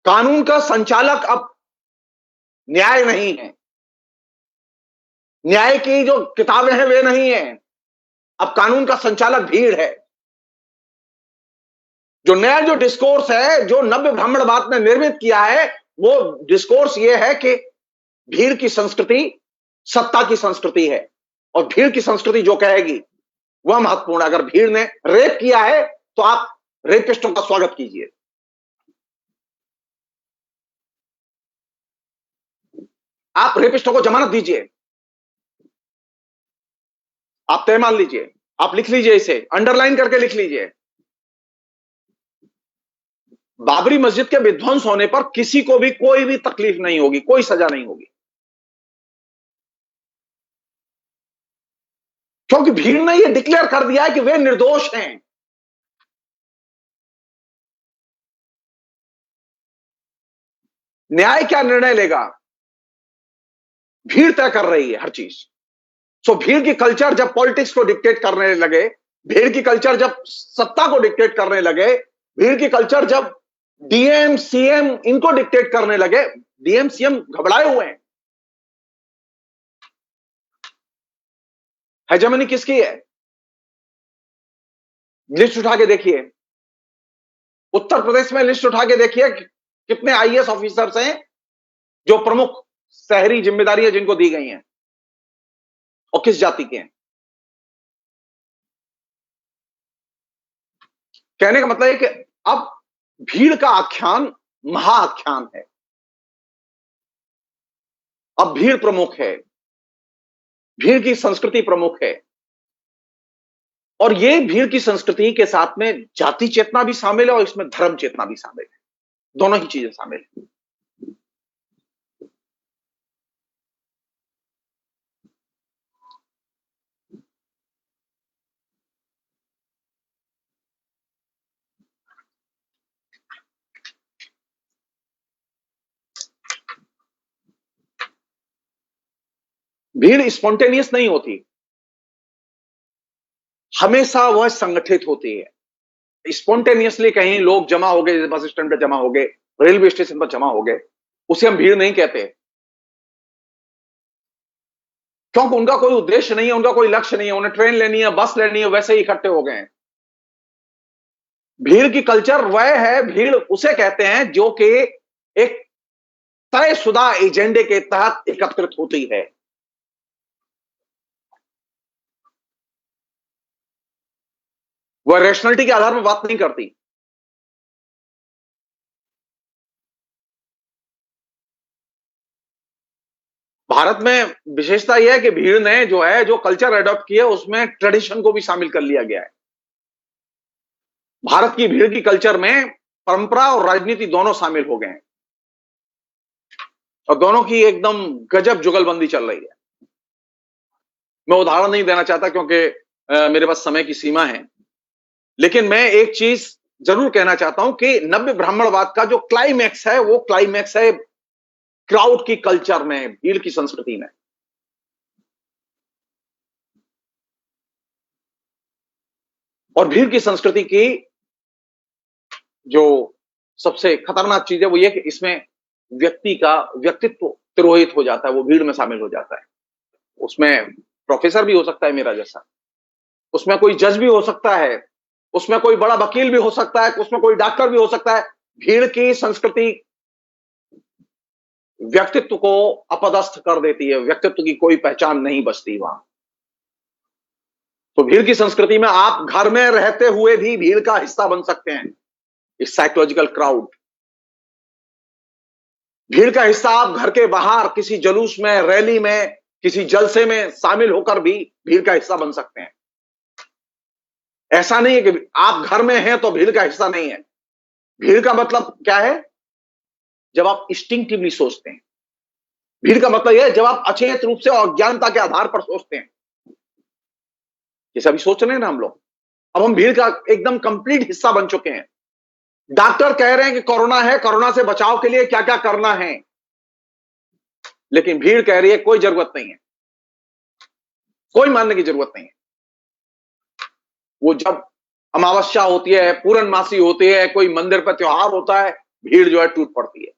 कानून का संचालक अब न्याय नहीं है, न्याय की जो किताबें हैं वे नहीं है, अब कानून का संचालक भीड़ है। जो नया जो डिस्कोर्स है, जो नव्य ब्राह्मणवाद ने निर्मित किया है, वो डिस्कोर्स ये है कि भीड़ की संस्कृति सत्ता की संस्कृति है, और भीड़ की संस्कृति जो कहेगी वह महत्वपूर्ण है। अगर भीड़ ने रेप किया है तो आप रेपिस्टों का स्वागत कीजिए, आप रेपिस्टों को जमानत दीजिए, आप तय मान लीजिए, आप लिख लीजिए, इसे अंडरलाइन करके लिख लीजिए। बाबरी मस्जिद के विध्वंस होने पर किसी को भी कोई भी तकलीफ नहीं होगी, कोई सजा नहीं होगी, क्योंकि भीड़ ने यह डिक्लेयर कर दिया है कि वे निर्दोष हैं। न्याय क्या निर्णय लेगा? भीड़ तय कर रही है हर चीज। सो भीड़ की कल्चर जब पॉलिटिक्स को डिक्टेट करने लगे, भीड़ की कल्चर जब सत्ता को डिक्टेट करने लगे, भीड़ की कल्चर जब डीएम सीएम इनको डिक्टेट करने लगे, डीएम सीएम घबराए हुए हैं। हेजेमनी किसकी है? लिस्ट उठा के देखिए, उत्तर प्रदेश में लिस्ट उठा के देखिए कितने आईएएस ऑफिसर्स हैं जो प्रमुख शहरी जिम्मेदारियां जिनको दी गई हैं, और किस जाति के हैं। कहने का मतलब है कि अब भीड़ का आख्यान महाआख्यान है, अब भीड़ प्रमुख है, भीड़ की संस्कृति प्रमुख है। और ये भीड़ की संस्कृति के साथ में जाति चेतना भी शामिल है और इसमें धर्म चेतना भी शामिल है, दोनों ही चीजें शामिल है। भीड़ स्पॉन्टेनियस नहीं होती, हमेशा वह संगठित होती है। स्पॉन्टेनियसली कहीं लोग जमा हो गए, बस स्टैंड पर जमा हो गए, रेलवे स्टेशन पर जमा हो गए, उसे हम भीड़ नहीं कहते, क्योंकि उनका कोई उद्देश्य नहीं है, उनका कोई लक्ष्य नहीं है, उन्हें ट्रेन लेनी है, बस लेनी है, वैसे ही इकट्ठे हो गए हैं। भीड़ की कल्चर वह है, भीड़ उसे कहते हैं जो कि एक तयशुदा एजेंडे के तहत एकत्रित होती है। वह रैशनैलिटी के आधार पर बात नहीं करती। भारत में विशेषता यह है कि भीड़ ने जो है जो कल्चर एडॉप्ट किया उसमें ट्रेडिशन को भी शामिल कर लिया गया है। भारत की भीड़ की कल्चर में परंपरा और राजनीति दोनों शामिल हो गए हैं, और दोनों की एकदम गजब जुगलबंदी चल रही है। मैं उदाहरण नहीं देना चाहता क्योंकि मेरे पास समय की सीमा है, लेकिन मैं एक चीज जरूर कहना चाहता हूं कि नव्य ब्राह्मणवाद का जो क्लाइमैक्स है वो क्लाइमैक्स है क्राउड की कल्चर में, भीड़ की संस्कृति में। और भीड़ की संस्कृति की जो सबसे खतरनाक चीज है वो ये कि इसमें व्यक्ति का व्यक्तित्व तिरोहित हो जाता है, वो भीड़ में शामिल हो जाता है। उसमें प्रोफेसर भी हो सकता है मेरा जैसा, उसमें कोई जज भी हो सकता है, उसमें कोई बड़ा वकील भी हो सकता है, उसमें कोई डॉक्टर भी हो सकता है। भीड़ की संस्कृति व्यक्तित्व को अपदस्थ कर देती है, व्यक्तित्व की कोई पहचान नहीं बचती वहां। तो भीड़ की संस्कृति में आप घर में रहते हुए भी भीड़ का हिस्सा बन सकते हैं। इस साइकोलॉजिकल क्राउड। भीड़ का हिस्सा आप घर के बाहर किसी जुलूस में, रैली में, किसी जलसे में शामिल होकर भी भीड़ का हिस्सा बन सकते हैं। ऐसा नहीं है कि आप घर में हैं तो भीड़ का हिस्सा नहीं है। भीड़ का मतलब क्या है? जब आप इंस्टिंक्टिवली सोचते हैं। भीड़ का मतलब यह है जब आप अचेत रूप से और अज्ञानता के आधार पर सोचते हैं। जैसे अभी सोच रहे हैं ना हम लोग, अब हम भीड़ का एकदम कंप्लीट हिस्सा बन चुके हैं। डॉक्टर कह रहे हैं कि कोरोना है, कोरोना से बचाव के लिए क्या क्या करना है, लेकिन भीड़ कह रही है कोई जरूरत नहीं है, कोई मानने की जरूरत नहीं है। वो जब अमावस्या होती है, पूर्णमासी होती है, कोई मंदिर पर त्योहार होता है, भीड़ जो है टूट पड़ती है।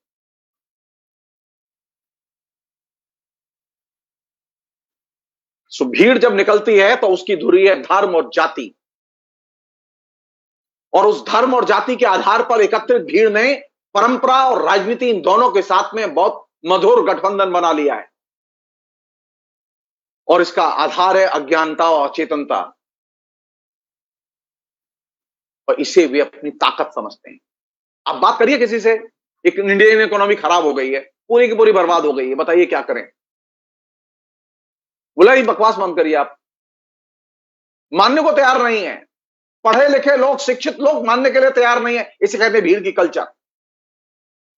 सो भीड़ जब निकलती है तो उसकी धुरी है धर्म और जाति, और उस धर्म और जाति के आधार पर एकत्रित भीड़ ने परंपरा और राजनीति इन दोनों के साथ में बहुत मधुर गठबंधन बना लिया है, और इसका आधार है अज्ञानता और अचेतनता, और इसे वे अपनी ताकत समझते हैं। आप बात करिए किसी से, एक इंडियन इकोनॉमी खराब हो गई है, पूरी की पूरी बर्बाद हो गई है, बताइए क्या करें? बोला ये बकवास बंद करिए। आप मानने को तैयार नहीं है। पढ़े लिखे लोग, शिक्षित लोग मानने के लिए तैयार नहीं है। इसे कहते हैं भीड़ की कल्चर।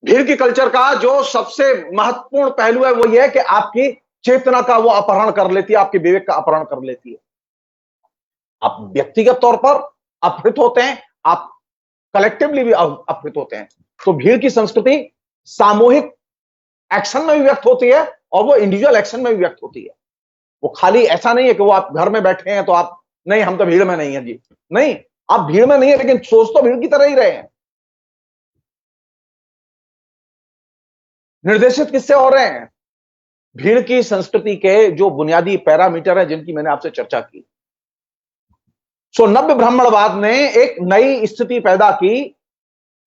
भीड़ की कल्चर का जो सबसे महत्वपूर्ण पहलू है वो यह है कि आपकी चेतना का वो अपहरण कर लेती है, आपके विवेक का अपहरण कर लेती है। आप व्यक्तिगत तौर पर अपहृत होते हैं, आप कलेक्टिवली भी अपहृत होते हैं। तो भीड़ की संस्कृति सामूहिक एक्शन में भी व्यक्त होती है और वो इंडिविजुअल एक्शन में भी व्यक्त होती है। वो खाली ऐसा नहीं है कि वो आप घर में बैठे हैं तो आप, नहीं हम तो भीड़ में नहीं है जी, नहीं, आप भीड़ में नहीं है लेकिन सोच तो भीड़ की तरह ही रहे हैं। निर्देशित किससे हो रहे हैं? भीड़ की संस्कृति के जो बुनियादी पैरामीटर है जिनकी मैंने आपसे चर्चा की। सो नव्य ब्राह्मणवाद ने एक नई स्थिति पैदा की,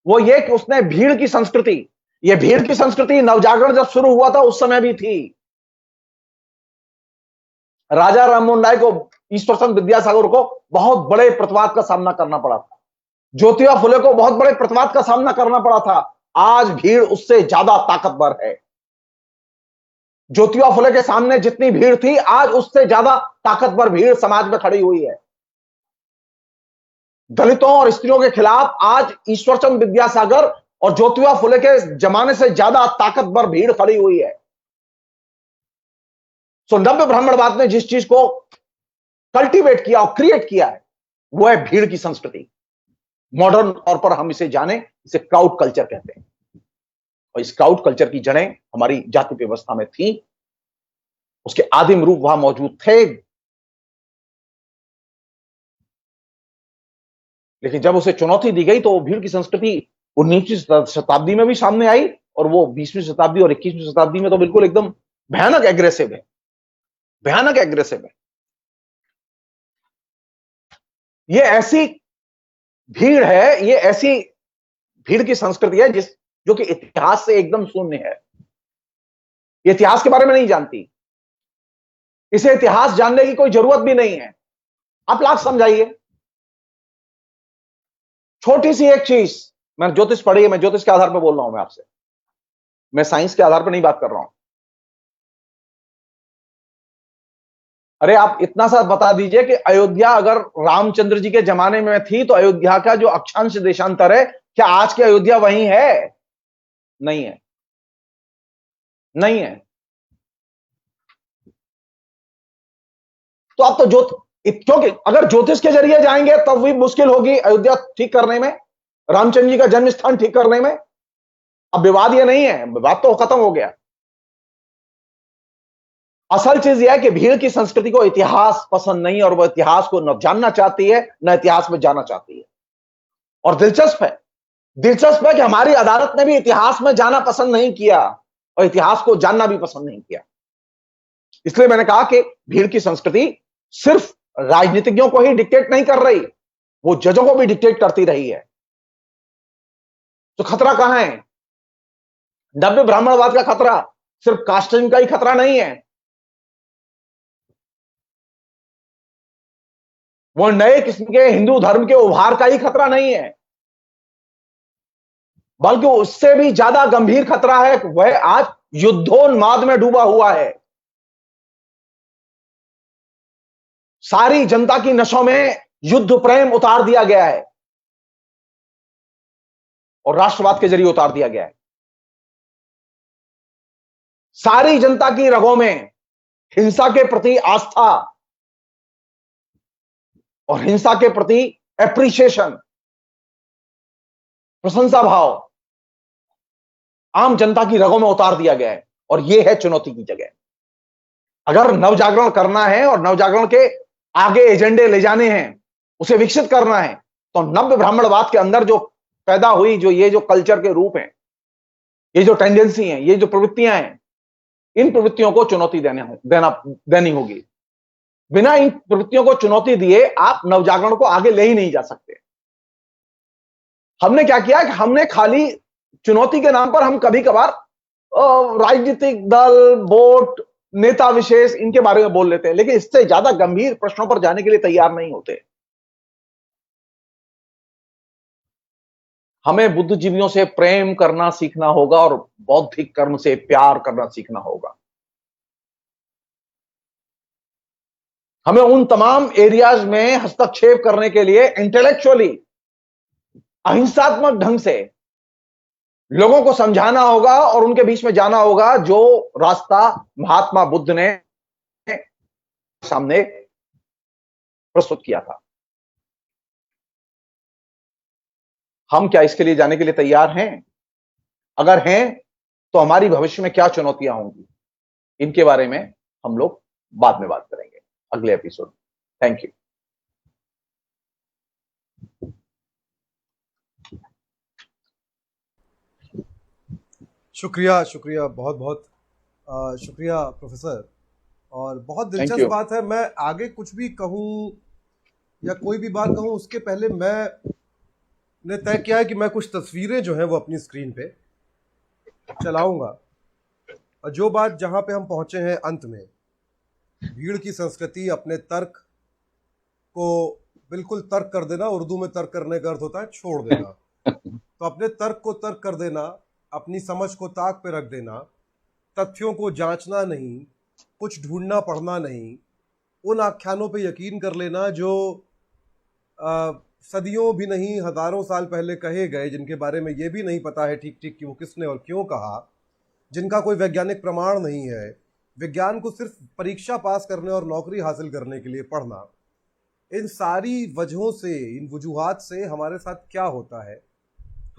वो ये कि उसने भीड़ की संस्कृति, ये भीड़ की संस्कृति नवजागरण जब शुरू हुआ था उस समय भी थी। राजा राममोहन राय को, ईश्वर चंद्र विद्यासागर को बहुत बड़े प्रतिवाद का सामना करना पड़ा था। ज्योतिबा फुले को बहुत बड़े प्रतिवाद का सामना करना पड़ा था। आज भीड़ उससे ज्यादा ताकतवर है। ज्योतिबा फुले के सामने जितनी भीड़ थी, आज उससे ज्यादा ताकतवर भीड़ समाज में खड़ी हुई है। दलितों और स्त्रियों के खिलाफ आज ईश्वरचंद्र विद्यासागर और ज्योतिबा फुले के जमाने से ज्यादा ताकतवर भीड़ खड़ी हुई है। सो नव्य ब्राह्मणवाद ने जिस चीज को कल्टीवेट किया और क्रिएट किया है वो है भीड़ की संस्कृति। मॉडर्न तौर पर हम इसे जाने, इसे क्राउड कल्चर कहते हैं। और इस क्राउड कल्चर की जड़ें हमारी जाति व्यवस्था में थी, उसके आदिम रूप वहां मौजूद थे, लेकिन जब उसे चुनौती दी गई तो वो भीड़ की संस्कृति 19वीं शताब्दी में भी सामने आई, और वो 20वीं शताब्दी और 21वीं शताब्दी में तो बिल्कुल एकदम भयानक एग्रेसिव है, भयानक एग्रेसिव है। ये ऐसी भीड़ है, ये ऐसी भीड़ की संस्कृति है जो कि इतिहास से एकदम शून्य है। ये इतिहास के बारे में नहीं जानती, इसे इतिहास जानने की कोई जरूरत भी नहीं है। आप लाख समझाइए, छोटी सी एक चीज, मैंने ज्योतिष पढ़ी है, मैं ज्योतिष के आधार पर बोल रहा हूं, मैं आपसे, मैं साइंस के आधार पर नहीं बात कर रहा हूं। अरे आप इतना सा बता दीजिए कि अयोध्या अगर रामचंद्र जी के जमाने में थी तो अयोध्या का जो अक्षांश देशांतर है, क्या आज की अयोध्या वही है? नहीं है, नहीं है। तो आप तो क्योंकि अगर ज्योतिष के जरिए जाएंगे तब भी मुश्किल होगी अयोध्या ठीक करने में, रामचंद्र जी का जन्म स्थान ठीक करने में। अब विवाद ये नहीं है, विवाद तो खत्म हो गया। असल चीज यह है कि भीड़ की संस्कृति को इतिहास पसंद नहीं, और वह इतिहास को न जानना चाहती है न इतिहास में जाना चाहती है। और दिलचस्प है कि हमारी अदालत ने भी इतिहास में जाना पसंद नहीं किया और इतिहास को जानना भी पसंद नहीं किया। इसलिए मैंने कहा कि भीड़ की संस्कृति सिर्फ राजनीतिज्ञों को ही डिक्टेट नहीं कर रही, वो जजों को भी डिक्टेट करती रही है। तो खतरा कहां है? नव्य ब्राह्मणवाद का खतरा सिर्फ कास्टिज्म का ही खतरा नहीं है, वो नए किस्म के हिंदू धर्म के उभार का ही खतरा नहीं है। बल्कि उससे भी ज्यादा गंभीर खतरा है, वह आज युद्धोन्माद में डूबा हुआ है। सारी जनता की नसों में युद्ध प्रेम उतार दिया गया है और राष्ट्रवाद के जरिए उतार दिया गया है। सारी जनता की रगों में हिंसा के प्रति आस्था और हिंसा के प्रति एप्रिसिएशन, प्रशंसा भाव आम जनता की रगों में उतार दिया गया है। और यह है चुनौती की जगह। अगर नवजागरण करना है और नवजागरण के आगे एजेंडे ले जाने हैं, उसे विकसित करना है, तो नव्य ब्राह्मणवाद के अंदर जो पैदा हुई, जो ये जो कल्चर के रूप हैं, ये जो टेंडेंसी हैं, ये जो प्रवृत्तियां हैं, इन प्रवृत्तियों को चुनौती देनी होगी। बिना इन प्रवृत्तियों को चुनौती दिए आप नवजागरण को आगे ले ही नहीं जा सकते। हमने क्या किया कि हमने खाली चुनौती के नाम पर हम कभी कभार राजनीतिक दल, वोट, नेता विशेष इनके बारे में बोल लेते हैं, लेकिन इससे ज्यादा गंभीर प्रश्नों पर जाने के लिए तैयार नहीं होते। हमें बुद्धिजीवियों से प्रेम करना सीखना होगा और बौद्धिक कर्म से प्यार करना सीखना होगा। हमें उन तमाम एरियाज में हस्तक्षेप करने के लिए इंटेलेक्चुअली अहिंसात्मक ढंग से लोगों को समझाना होगा और उनके बीच में जाना होगा, जो रास्ता महात्मा बुद्ध ने सामने प्रस्तुत किया था। हम क्या इसके लिए जाने के लिए तैयार हैं? अगर हैं तो हमारी भविष्य में क्या चुनौतियां होंगी, इनके बारे में हम लोग बाद में बात करेंगे अगले एपिसोड। Thank you. शुक्रिया, शुक्रिया, बहुत बहुत शुक्रिया प्रोफेसर। और बहुत दिलचस्प बात है। मैं आगे कुछ भी कहूं या कोई भी बात कहूं उसके पहले मैंने तय किया है कि मैं कुछ तस्वीरें जो हैं वो अपनी स्क्रीन पे चलाऊंगा। और जो बात जहां पे हम पहुंचे हैं अंत में, भीड़ की संस्कृति, अपने तर्क को बिल्कुल तर्क कर देना, उर्दू में तर्क करने का अर्थ होता है छोड़ देना। तो अपने तर्क को तर्क कर देना, अपनी समझ को ताक पे रख देना, तथ्यों को जांचना नहीं, कुछ ढूंढना पढ़ना नहीं, उन आख्यानों पे यकीन कर लेना जो सदियों भी नहीं हजारों साल पहले कहे गए, जिनके बारे में ये भी नहीं पता है ठीक ठीक कि वो किसने और क्यों कहा, जिनका कोई वैज्ञानिक प्रमाण नहीं है। विज्ञान को सिर्फ परीक्षा पास करने और नौकरी हासिल करने के लिए पढ़ना। इन सारी वजहों से, इन वजूहात से हमारे साथ क्या होता है,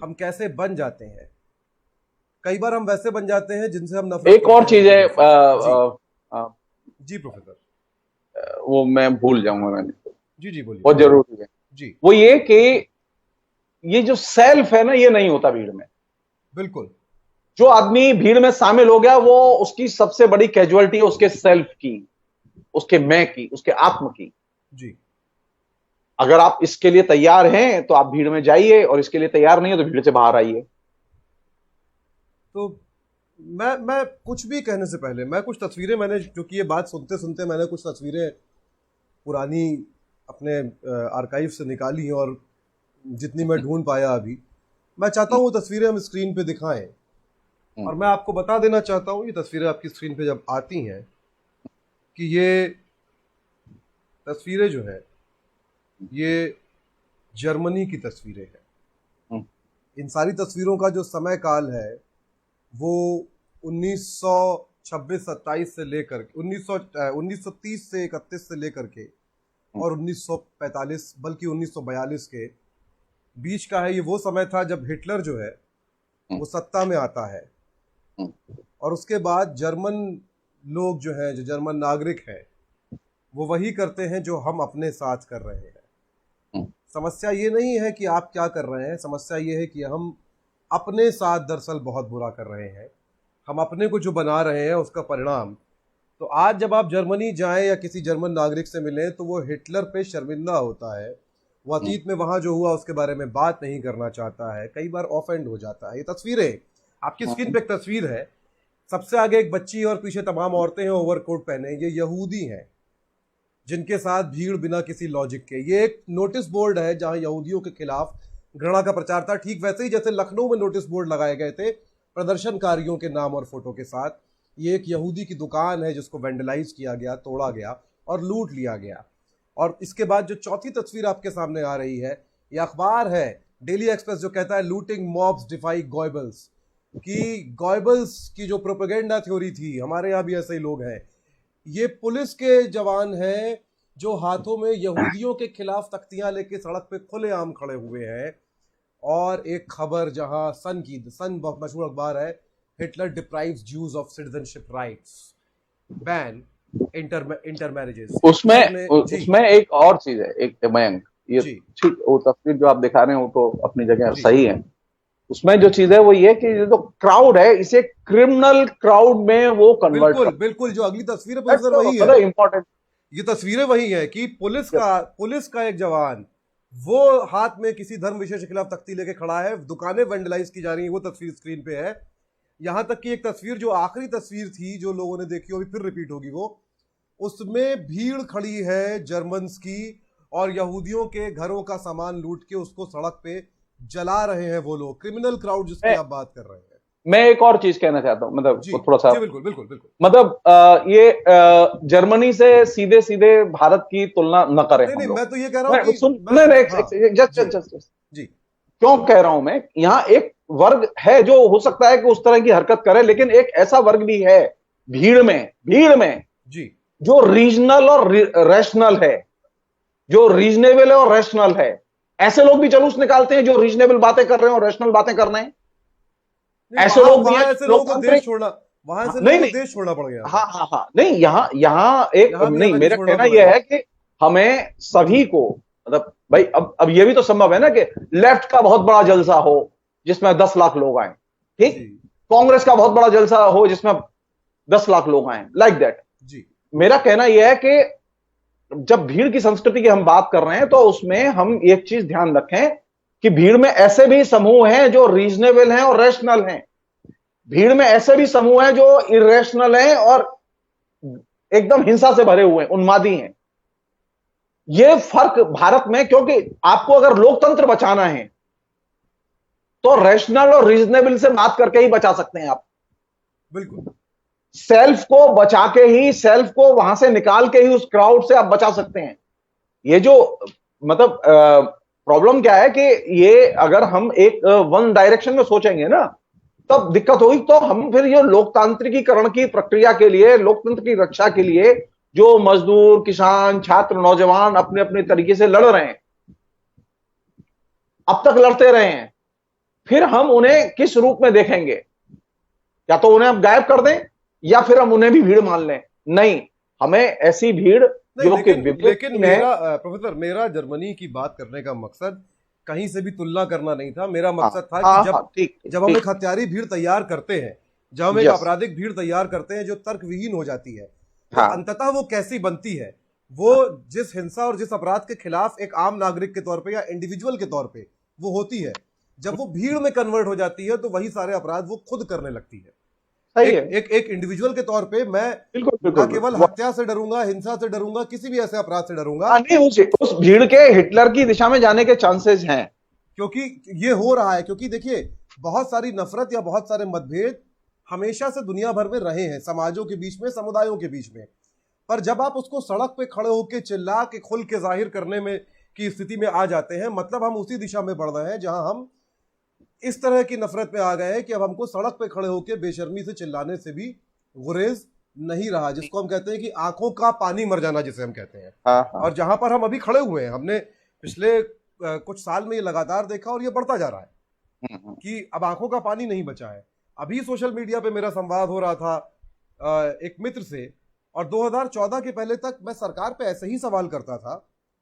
हम कैसे बन जाते हैं। कई बार हम वैसे बन जाते हैं जिनसे हम नफरत। एक और चीज है जी प्रोफेसर, वो मैं भूल जाऊंगा, मैंने जी बोलिए। बहुत जरूरी है जी। वो ये कि ये जो सेल्फ है ना, ये नहीं होता भीड़ में। बिल्कुल। जो आदमी भीड़ में शामिल हो गया, वो उसकी सबसे बड़ी कैजुअलिटी है उसके सेल्फ की, उसके मैं की, उसके आत्म की। जी। अगर आप इसके लिए तैयार हैं तो आप भीड़ में जाइए, और इसके लिए तैयार नहीं है तो भीड़ से बाहर आइए। तो मैं कुछ भी कहने से पहले मैं कुछ तस्वीरें, मैंने क्योंकि ये बात सुनते सुनते मैंने कुछ तस्वीरें पुरानी अपने आर्काइव से निकाली हैं, और जितनी मैं ढूंढ पाया अभी, मैं चाहता हूँ वो तस्वीरें हम स्क्रीन पे दिखाएं। और मैं आपको बता देना चाहता हूँ, ये तस्वीरें आपकी स्क्रीन पे जब आती हैं, कि ये तस्वीरें जो है ये जर्मनी की तस्वीरें हैं। इन सारी तस्वीरों का जो समय काल है वो 1926-27 से लेकर 1930 से 31 से लेकर के और 1945 बल्कि 1942 के बीच का है। ये वो समय था जब हिटलर जो है वो सत्ता में आता है, और उसके बाद जर्मन लोग जो हैं, जो जर्मन नागरिक हैं, वो वही करते हैं जो हम अपने साथ कर रहे हैं। समस्या ये नहीं है कि आप क्या कर रहे हैं, समस्या ये है कि हम अपने साथ दरअसल बहुत बुरा कर रहे हैं। हम अपने को जो बना रहे हैं उसका परिणाम। तो आज जब आप जर्मनी जाएं या किसी जर्मन नागरिक से मिलें तो वो हिटलर पे शर्मिंदा होता है, वो अतीत में वहाँ जो हुआ उसके बारे में बात नहीं करना चाहता है, कई बार ऑफेंड हो जाता है। ये तस्वीरें आपकी स्क्रीन पे एक तस्वीर है, सबसे आगे एक बच्ची और पीछे तमाम औरतें हैं ओवरकोट पहने। ये यहूदी हैं जिनके साथ भीड़ बिना किसी लॉजिक के। ये एक नोटिस बोर्ड है जहां यहूदियों के खिलाफ घृणा का प्रचार था। ठीक वैसे ही जैसे लखनऊ में नोटिस बोर्ड लगाए गए थे प्रदर्शनकारियों के नाम और फोटो के साथ। ये एक यहूदी की दुकान है जिसको वेंडलाइज किया गया, तोड़ा गया और लूट लिया गया। और इसके बाद जो चौथी तस्वीर आपके सामने आ रही है, ये अखबार है डेली एक्सप्रेस जो कहता है लूटिंग मॉब्स डिफाई गॉयबल्स, कि गॉयबल्स की जो प्रोपेगेंडा थ्योरी थी, हमारे यहाँ भी ऐसे ही लोग हैं। ये पुलिस के जवान हैं जो हाथों में यहूदियों के खिलाफ तख्तियां लेके सड़क पे खुलेआम खड़े हुए हैं। और एक खबर जहां सन बहुत मशहूर अखबार है, Hitler deprives Jews of citizenship rights, ban inter marriages. उसमें एक और चीज है, एक मयंक, ये ठीक, वो तस्वीर जो आप दिखा रहे हैं वो तो अपनी जगह सही है। उसमें जो चीज है वो ये कि जो क्राउड है इसे क्रिमिनल क्राउड में वो कन्वर्ट बिल्कुल बिल्कुल, जो अगली तस्वीर है तो वही है, इंपॉर्टेंट। ये तस्वीरें वही है कि पुलिस का एक जवान वो हाथ में किसी धर्म विशेष के खिलाफ तख्ती लेके खड़ा है, दुकानें वेंडलाइज की जा रही है, वो तस्वीर स्क्रीन पे है। यहां तक कि एक तस्वीर जो आखिरी तस्वीर थी जो लोगों ने देखी अभी फिर रिपीट होगी, वो उसमें भीड़ खड़ी है जर्मन्स की और यहूदियों के घरों का सामान लूट के उसको सड़क पे जला रहे हैं वो लोग, क्रिमिनल क्राउड जिसकी आप बात कर रहे हैं। मैं एक और चीज कहना चाहता हूं, मतलब थोड़ा सा, बिल्कुल बिल्कुल बिल्कुल, मतलब ये जर्मनी से सीधे सीधे भारत की तुलना न करें। नहीं, मैं तो ये कह रहा हूं कि जी, क्यों कह रहा हूं मैं, यहां एक वर्ग है जो हो सकता है कि उस तरह की हरकत करे, लेकिन एक ऐसा वर्ग भी है भीड़ में जी, जो रीजनल और रैशनल है, जो रीजनेबल है और रैशनल है। ऐसे लोग भी जुलूस निकालते हैं जो रीजनेबल बातें कर रहे हैं और रैशनल बातें कर रहे हैं। ऐसे लोग भी हैं, ऐसे लोगों को देश छोड़ना, वहां से लोगों को देश छोड़ना पड़ गया। हाँ, नहीं, यहाँ एक नहीं, मेरा कहना यह है कि हमें सभी को, मतलब भाई अब ये भी तो संभव है ना कि लेफ्ट का बहुत बड़ा जलसा हो जिसमें 10 लाख लोग आए, ठीक, कांग्रेस का बहुत बड़ा जलसा हो जिसमें 10 लाख लोग आए, लाइक दैट। मेरा कहना यह है कि जब भीड़ की संस्कृति की हम बात कर रहे हैं तो उसमें हम एक चीज ध्यान रखें कि भीड़ में ऐसे भी समूह हैं जो रीजनेबल हैं और रैशनल हैं, भीड़ में ऐसे भी समूह हैं जो इरेशनल हैं और एकदम हिंसा से भरे हुए हैं, उन्मादी हैं। यह फर्क भारत में, क्योंकि आपको अगर लोकतंत्र बचाना है तो रैशनल और रीजनेबल से बात करके ही बचा सकते हैं आप। बिल्कुल, सेल्फ को बचा के ही, सेल्फ को वहां से निकाल के ही उस क्राउड से आप बचा सकते हैं। ये जो मतलब प्रॉब्लम क्या है कि ये अगर हम एक वन डायरेक्शन में सोचेंगे ना तब दिक्कत होगी। तो हम फिर ये लोकतांत्रिकीकरण की प्रक्रिया के लिए, लोकतंत्र की रक्षा के लिए जो मजदूर, किसान, छात्र, नौजवान अपने अपने तरीके से लड़ रहे हैं, अब तक लड़ते रहे हैं, फिर हम उन्हें किस रूप में देखेंगे? या तो उन्हें हम गायब कर दें या फिर हम उन्हें भी भीड़ मान लें। नहीं, हमें ऐसी भीड़ जो कि लेकिन प्रोफेसर, मेरा जर्मनी की बात करने का मकसद कहीं से भी तुलना करना नहीं था। मेरा मकसद था कि जब हम एक हत्यारी भीड़ तैयार करते हैं, जब हम एक आपराधिक भीड़ तैयार करते हैं जो तर्कविहीन हो जाती है, तो अंततः वो कैसी बनती है? वो जिस हिंसा और जिस अपराध के खिलाफ एक आम नागरिक के तौर पे या इंडिविजुअल के तौर पे वो होती है, जब वो भीड़ में कन्वर्ट हो जाती है तो वही सारे अपराध वो खुद करने लगती है। एक इंडिविजुअल के तौर पे मैं ना केवल हत्या से डरूंगा, हिंसा से डरूंगा, किसी भी ऐसे अपराध से डरूंगा। नहीं, उस भीड़ के हिटलर की दिशा में जाने के चांसेस हैं, क्योंकि ये हो रहा है। क्योंकि देखिए, बहुत सारी नफरत या बहुत सारे मतभेद हमेशा से दुनिया भर में रहे हैं, समाजों के बीच में, समुदायों के बीच में। पर जब आप उसको सड़क पे खड़े होकर चिल्ला के खुल के जाहिर करने में की स्थिति में आ जाते हैं, मतलब हम उसी दिशा में बढ़ रहे हैं जहां हम इस तरह की नफरत पे आ गए हैं कि अब हमको सड़क पे खड़े होकर बेशर्मी से चिल्लाने से भी गुरेज नहीं रहा, जिसको हम कहते हैं कि आंखों का पानी मर जाना, जिसे हम कहते हैं। और जहां पर हम अभी खड़े हुए हैं, हमने पिछले कुछ साल में ये लगातार देखा और ये बढ़ता जा रहा है कि अब आंखों का पानी नहीं बचा है। अभी सोशल मीडिया पे मेरा संवाद हो रहा था एक मित्र से, और 2014 के पहले तक मैं सरकार पे ऐसे ही सवाल करता था।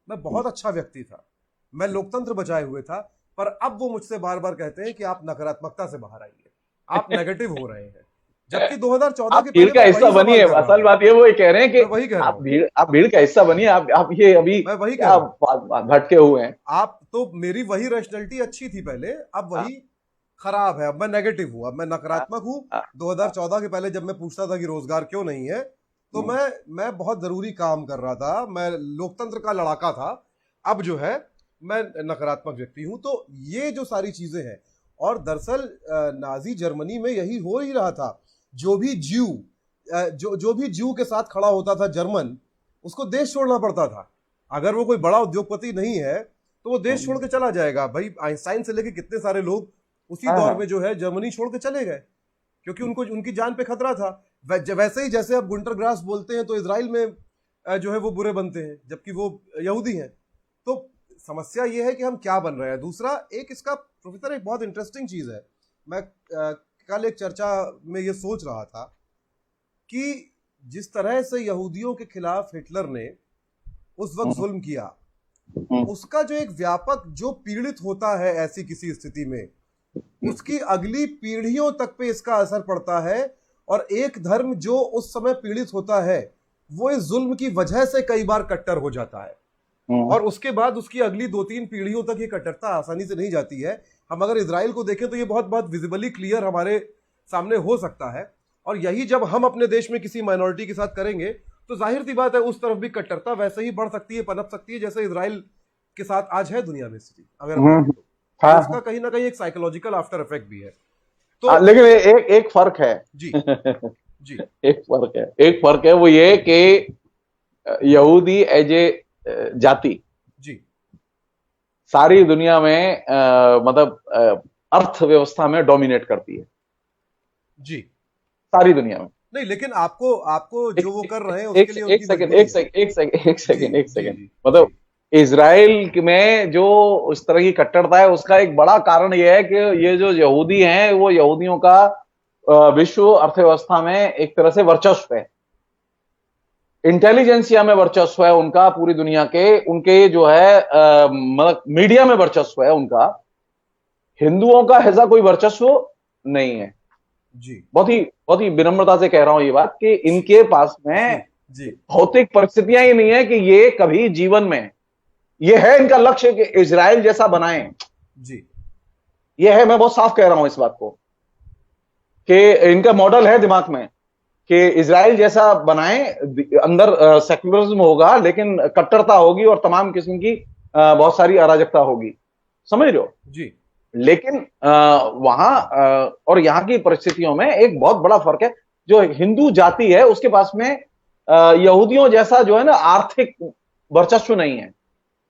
मैं बहुत अच्छा व्यक्ति था, मैं लोकतंत्र बचाए हुए था, पर अब वो मुझसे बार बार कहते हैं कि आप नकारात्मकता से बाहर आइए, आप नेगेटिव हो रहे हैं। जबकि 2014 के भीड़ का हिस्सा बनिए। असल बात ये वो कह रहे हैं कि वही कह रहा हूं, आप भीड़ का हिस्सा बनिए। आप ये अभी मैं वही कह रहा हूं, भटके हुए हैं आप। तो मेरी वही रैशनैलिटी अच्छी थी पहले, अब वही खराब है। अब मैं नेगेटिव हूं, अब मैं नकारात्मक हूं। 2014 के पहले जब मैं पूछता था कि रोजगार क्यों नहीं है, तो मैं बहुत जरूरी काम कर रहा था, मैं लोकतंत्र का लड़ाका था। अब जो है मैं नकारात्मक व्यक्ति हूं। तो ये जो सारी चीजें हैं, और दरअसल नाजी जर्मनी में यही हो ही रहा था। जो भी ज्यू जो भी ज्यू के साथ खड़ा होता था जर्मन, उसको देश छोड़ना पड़ता था। अगर वो कोई बड़ा उद्योगपति नहीं है तो वो देश छोड़ के चला जाएगा। भाई आइंस्टाइन से लेके कितने सारे लोग उसी हाँ दौर हाँ में जो है जर्मनी छोड़ के चले गए, क्योंकि उनको उनकी जान पे खतरा था। वैसे ही जैसे अब गुंटर ग्रास बोलते हैं तो इजराइल में जो है वो बुरे बनते हैं, जबकि वो यहूदी हैं। तो समस्या ये है कि हम क्या बन रहे हैं। दूसरा एक इसका प्रोफेसर एक बहुत इंटरेस्टिंग चीज है। मैं कल एक चर्चा में ये सोच रहा था कि जिस तरह से यहूदियों के खिलाफ हिटलर ने उस वक्त जुल्म किया, उसका जो एक व्यापक, जो पीड़ित होता है ऐसी किसी स्थिति में, उसकी अगली पीढ़ियों तक पे इसका असर पड़ता है। और एक धर्म जो उस समय पीड़ित होता है वो इस जुल्म की वजह से कई बार कट्टर हो जाता है, और उसके बाद उसकी अगली 2-3 पीढ़ियों तक ये कट्टरता आसानी से नहीं जाती है। हम अगर इजराइल को देखें तो ये बहुत बहुत विजिबली क्लियर हमारे सामने हो सकता है। और यही जब हम अपने देश में किसी माइनॉरिटी के साथ करेंगे तो जाहिर सी बात है उस तरफ भी कट्टरता वैसे ही बढ़ सकती है, पनप सकती है, जैसे इजराइल के साथ आज है दुनिया में स्थिति, अगर हम देखें तो। हाँ उसका कहीं ना कहीं एक साइकोलॉजिकल आफ्टर इफेक्ट भी है। हाँ, तो लेकिन एक फर्क है। जी जी एक फर्क है, वो ये कि यहूदी एज ए जाति जी सारी दुनिया में मतलब अर्थव्यवस्था में डोमिनेट करती है, जी। सारी दुनिया में। नहीं, लेकिन आपको आपको जो वो कर रहे हैं एक उसके लिए एक उनकी सेकंड मजबूरी एक है। सेकंड एक सेकंड एक जी सेकंड एक जी सेकंड जी मतलब जी इजराइल में जो उस तरह की कट्टरता है, उसका एक बड़ा कारण यह है कि ये जो यहूदी हैं, वो यहूदियों का विश्व अर्थव्यवस्था में एक तरह से वर्चस्व है, इंटेलिजेंसिया में वर्चस्व है उनका, पूरी दुनिया के उनके जो है मतलब मीडिया में वर्चस्व है उनका। हिंदुओं का ऐसा कोई वर्चस्व नहीं है। जी बहुत ही विनम्रता से कह रहा हूं ये बात कि इनके पास जी में जी भौतिक परिस्थितियां ही नहीं है कि ये कभी जीवन में, ये है इनका लक्ष्य कि इजराइल जैसा बनाएं। जी ये है, मैं बहुत साफ कह रहा हूं इस बात को, कि इनका मॉडल है दिमाग में कि इजराइल जैसा बनाएं, अंदर सेक्युलरिज्म होगा लेकिन कट्टरता होगी और तमाम किस्म की बहुत सारी अराजकता होगी, समझ रहे हो। जी लेकिन वहां और यहां की परिस्थितियों में एक बहुत बड़ा फर्क है। जो हिंदू जाति है उसके पास में यहूदियों जैसा जो है ना आर्थिक वर्चस्व नहीं है,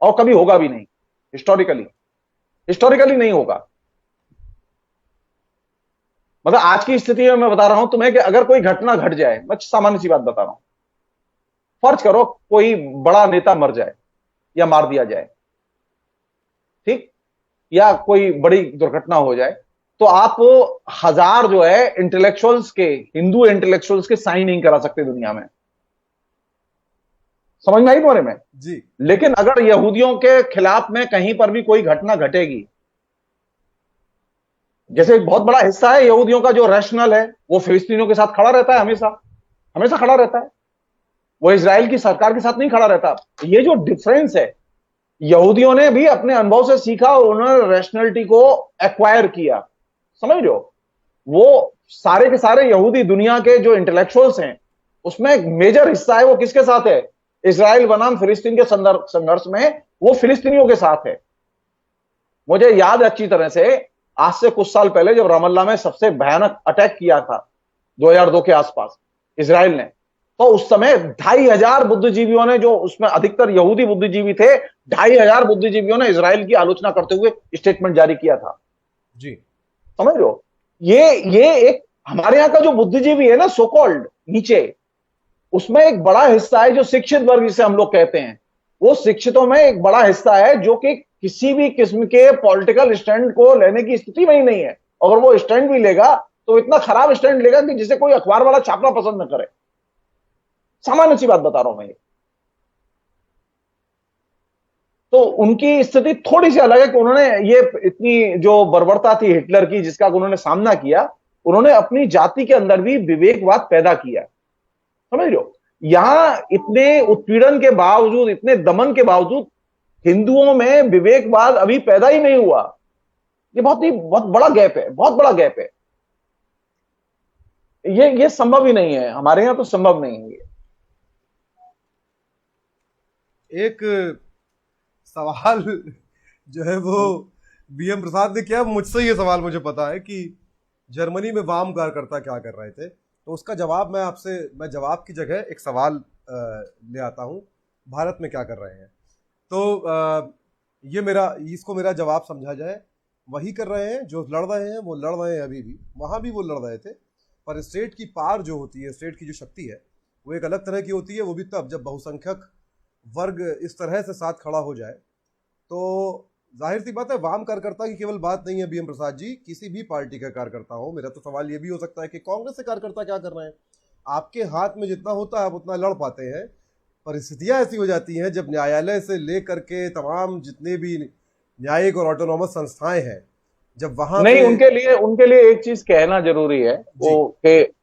और कभी होगा भी नहीं। हिस्टोरिकली हिस्टोरिकली नहीं होगा। मतलब आज की स्थिति में मैं बता रहा हूं तुम्हें कि अगर कोई घटना घट जाए, मैं सामान्य सी बात बता रहा हूं, फर्ज करो कोई बड़ा नेता मर जाए या मार दिया जाए, ठीक, या कोई बड़ी दुर्घटना हो जाए, तो आप हजार जो है इंटेलेक्चुअल्स के, हिंदू इंटेलेक्चुअल्स के साइन नहीं करा सकते दुनिया में। समझ में आई तुम्हारे में। जी लेकिन अगर यहूदियों के खिलाफ में कहीं पर भी कोई घटना घटेगी, जैसे एक बहुत बड़ा हिस्सा है यहूदियों का जो रैशनल है, वो फिलिस्तीनियों के साथ खड़ा रहता है, हमेशा हमेशा खड़ा रहता है, वो इजराइल की सरकार के साथ नहीं खड़ा रहता। ये जो डिफरेंस है, यहूदियों ने भी अपने अनुभव से सीखा और उन्होंने रैशनैलिटी को एक्वायर किया, समझ रहे हो। वो सारे के सारे यहूदी दुनिया के जो इंटेलेक्चुअल्स हैं, उसमें एक मेजर हिस्सा है वो किसके साथ है, इजराइल बनाम फिलिस्तीन के संघर्ष में, वो फिलिस्तीनियों के साथ है। मुझे याद है अच्छी तरह से, आज से कुछ साल पहले जब रमल्ला में सबसे भयानक अटैक किया था 2002 के आसपास इजराइल ने, तो उस समय 2500 बुद्धिजीवियों ने, जो उसमें अधिकतर यहूदी बुद्धिजीवी थे, 2500 बुद्धिजीवियों ने इजराइल की आलोचना करते हुए स्टेटमेंट जारी किया था। जी समझ रहे हो। ये एक हमारे यहां का जो बुद्धिजीवी है ना, सो कॉल्ड नीचे, उसमें एक बड़ा हिस्सा है जो शिक्षित वर्ग जिसे हम लोग कहते हैं, वो शिक्षितों में एक बड़ा हिस्सा है जो कि किसी भी किस्म के पॉलिटिकल स्टैंड को लेने की स्थिति में ही नहीं है। अगर वो स्टैंड भी लेगा तो इतना खराब स्टैंड लेगा कि जिसे कोई अखबार वाला छापना पसंद न करे। सामान्य सी बात बता रहा हूं मैं। तो उनकी स्थिति थोड़ी सी अलग है कि उन्होंने ये इतनी जो बर्बरता थी हिटलर की जिसका उन्होंने सामना किया, उन्होंने अपनी जाति के अंदर भी विवेकवाद पैदा किया, समझ लो। यहां इतने उत्पीड़न के बावजूद, इतने दमन के बावजूद हिंदुओं में विवेकवाद अभी पैदा ही नहीं हुआ। ये बहुत बड़ा गैप है, बहुत बड़ा गैप है। ये संभव ही नहीं है, हमारे यहां तो संभव नहीं है। एक सवाल जो है वो बीएम प्रसाद ने किया। मुझसे ये सवाल मुझे पता है कि जर्मनी में वाम कार्यकर्ता क्या कर रहे थे, तो उसका जवाब मैं जवाब की जगह एक सवाल ले आता हूँ, भारत में क्या कर रहे हैं। तो इसको मेरा जवाब समझा जाए, वही कर रहे हैं जो लड़ रहे हैं, वो लड़ रहे हैं अभी भी, वहाँ भी वो लड़ रहे थे। पर स्टेट की पार जो होती है, स्टेट की जो शक्ति है, वो एक अलग तरह की होती है। वो भी तब जब बहुसंख्यक वर्ग इस तरह से साथ खड़ा हो जाए। तो जाहिर सी बात है, वाम कार्यकर्ता की केवल बात नहीं है बीएम प्रसाद जी, किसी भी पार्टी का कार्यकर्ता हो। मेरा तो सवाल ये भी हो सकता है कि कांग्रेस के कार्यकर्ता क्या कर रहे हैं। आपके हाथ में जितना होता है आप उतना लड़ पाते हैं। परिस्थितियां ऐसी हो जाती हैं जब न्यायालय से लेकर के तमाम जितने भी न्यायिक और ऑटोनॉमस संस्थाएं हैं, जब वहां नहीं, पे उनके लिए एक चीज कहना जरूरी है, जी वो कि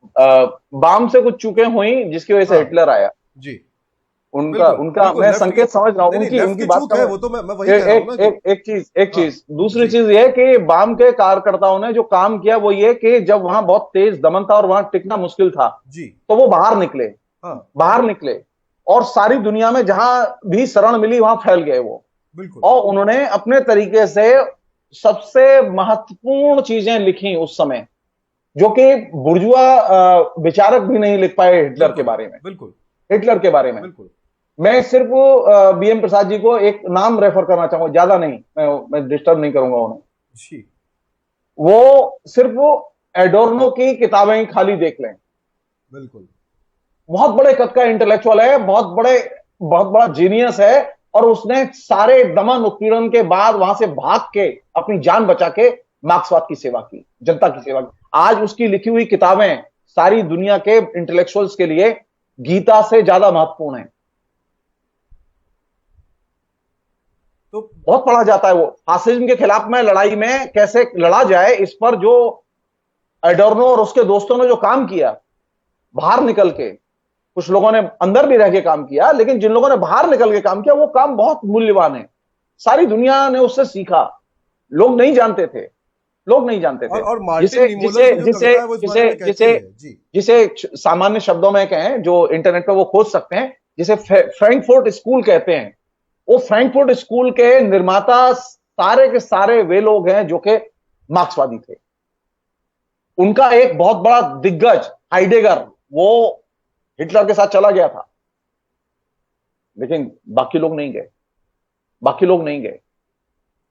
बाम से कुछ चूकें हुई जिसकी वजह से हाँ हिटलर आया। जी उनका बिल्कुल उनका बिल्कुल, मैं लेफ्ट की संकेत समझ रहा हूँ, नहीं नहीं, उनकी लेफ्ट उनकी की बात चूक का है मैं वो, तो मैं वही कह रहा हूँ एक ना कि एक एक हाँ चीज दूसरी जी चीज ये है कि बाम के कार्यकर्ताओं ने जो काम किया वो ये कि जब वहां बहुत तेज दमन था और वहां टिकना मुश्किल था, जी तो वो बाहर निकले, हाँ बाहर निकले और सारी दुनिया में जहां भी शरण मिली वहां फैल गए वो। बिल्कुल और उन्होंने अपने तरीके से सबसे महत्वपूर्ण चीजें लिखी उस समय, जो कि बुर्जुआ विचारक भी नहीं लिख पाए हिटलर के बिल्कुल बारे में। बिल्कुल हिटलर के बारे में बिल्कुल मैं सिर्फ बीएम प्रसाद जी को एक नाम रेफर करना चाहूंगा, ज्यादा नहीं, मैं डिस्टर्ब नहीं करूंगा उन्हें। जी वो सिर्फ एडोर्नो की किताबें खाली देख लें। बिल्कुल बहुत बड़े कद का इंटेलेक्चुअल है, बहुत बड़ा जीनियस है, और उसने सारे दमन उत्पीड़न के बाद वहां से भाग के अपनी जान बचा के मार्क्सवाद की सेवा की, जनता की सेवा की। आज उसकी लिखी हुई किताबें सारी दुनिया के इंटेलेक्चुअल्स के लिए गीता से ज्यादा महत्वपूर्ण है। तो बहुत पढ़ा जाता है वो। फासिज्म के खिलाफ में लड़ाई में कैसे लड़ा जाए, इस पर जो एडोर्नो और उसके दोस्तों ने जो काम किया बाहर निकल के, कुछ लोगों ने अंदर भी रह के काम किया, लेकिन जिन लोगों ने बाहर निकल के काम किया वो काम बहुत मूल्यवान है। सारी दुनिया ने उससे सीखा। लोग नहीं जानते थे, लोग नहीं जानते थे। और मार्टिन जिसे निमोलर जिसे की जो जिसे कविता है वो इस बारे जिसे में कहती जिसे है जी जिसे सामान्य शब्दों में कहें, जो इंटरनेट पे वो खोज सकते हैं, जिसे फ्रैंकफर्ट स्कूल कहते हैं। वो फ्रैंकफर्ट स्कूल के निर्माता सारे के सारे वे लोग हैं जो कि मार्क्सवादी थे। उनका एक बहुत बड़ा दिग्गज हाइडेगर, वो हिटलर के साथ चला गया था, लेकिन बाकी लोग नहीं गए। बाकी लोग नहीं गए।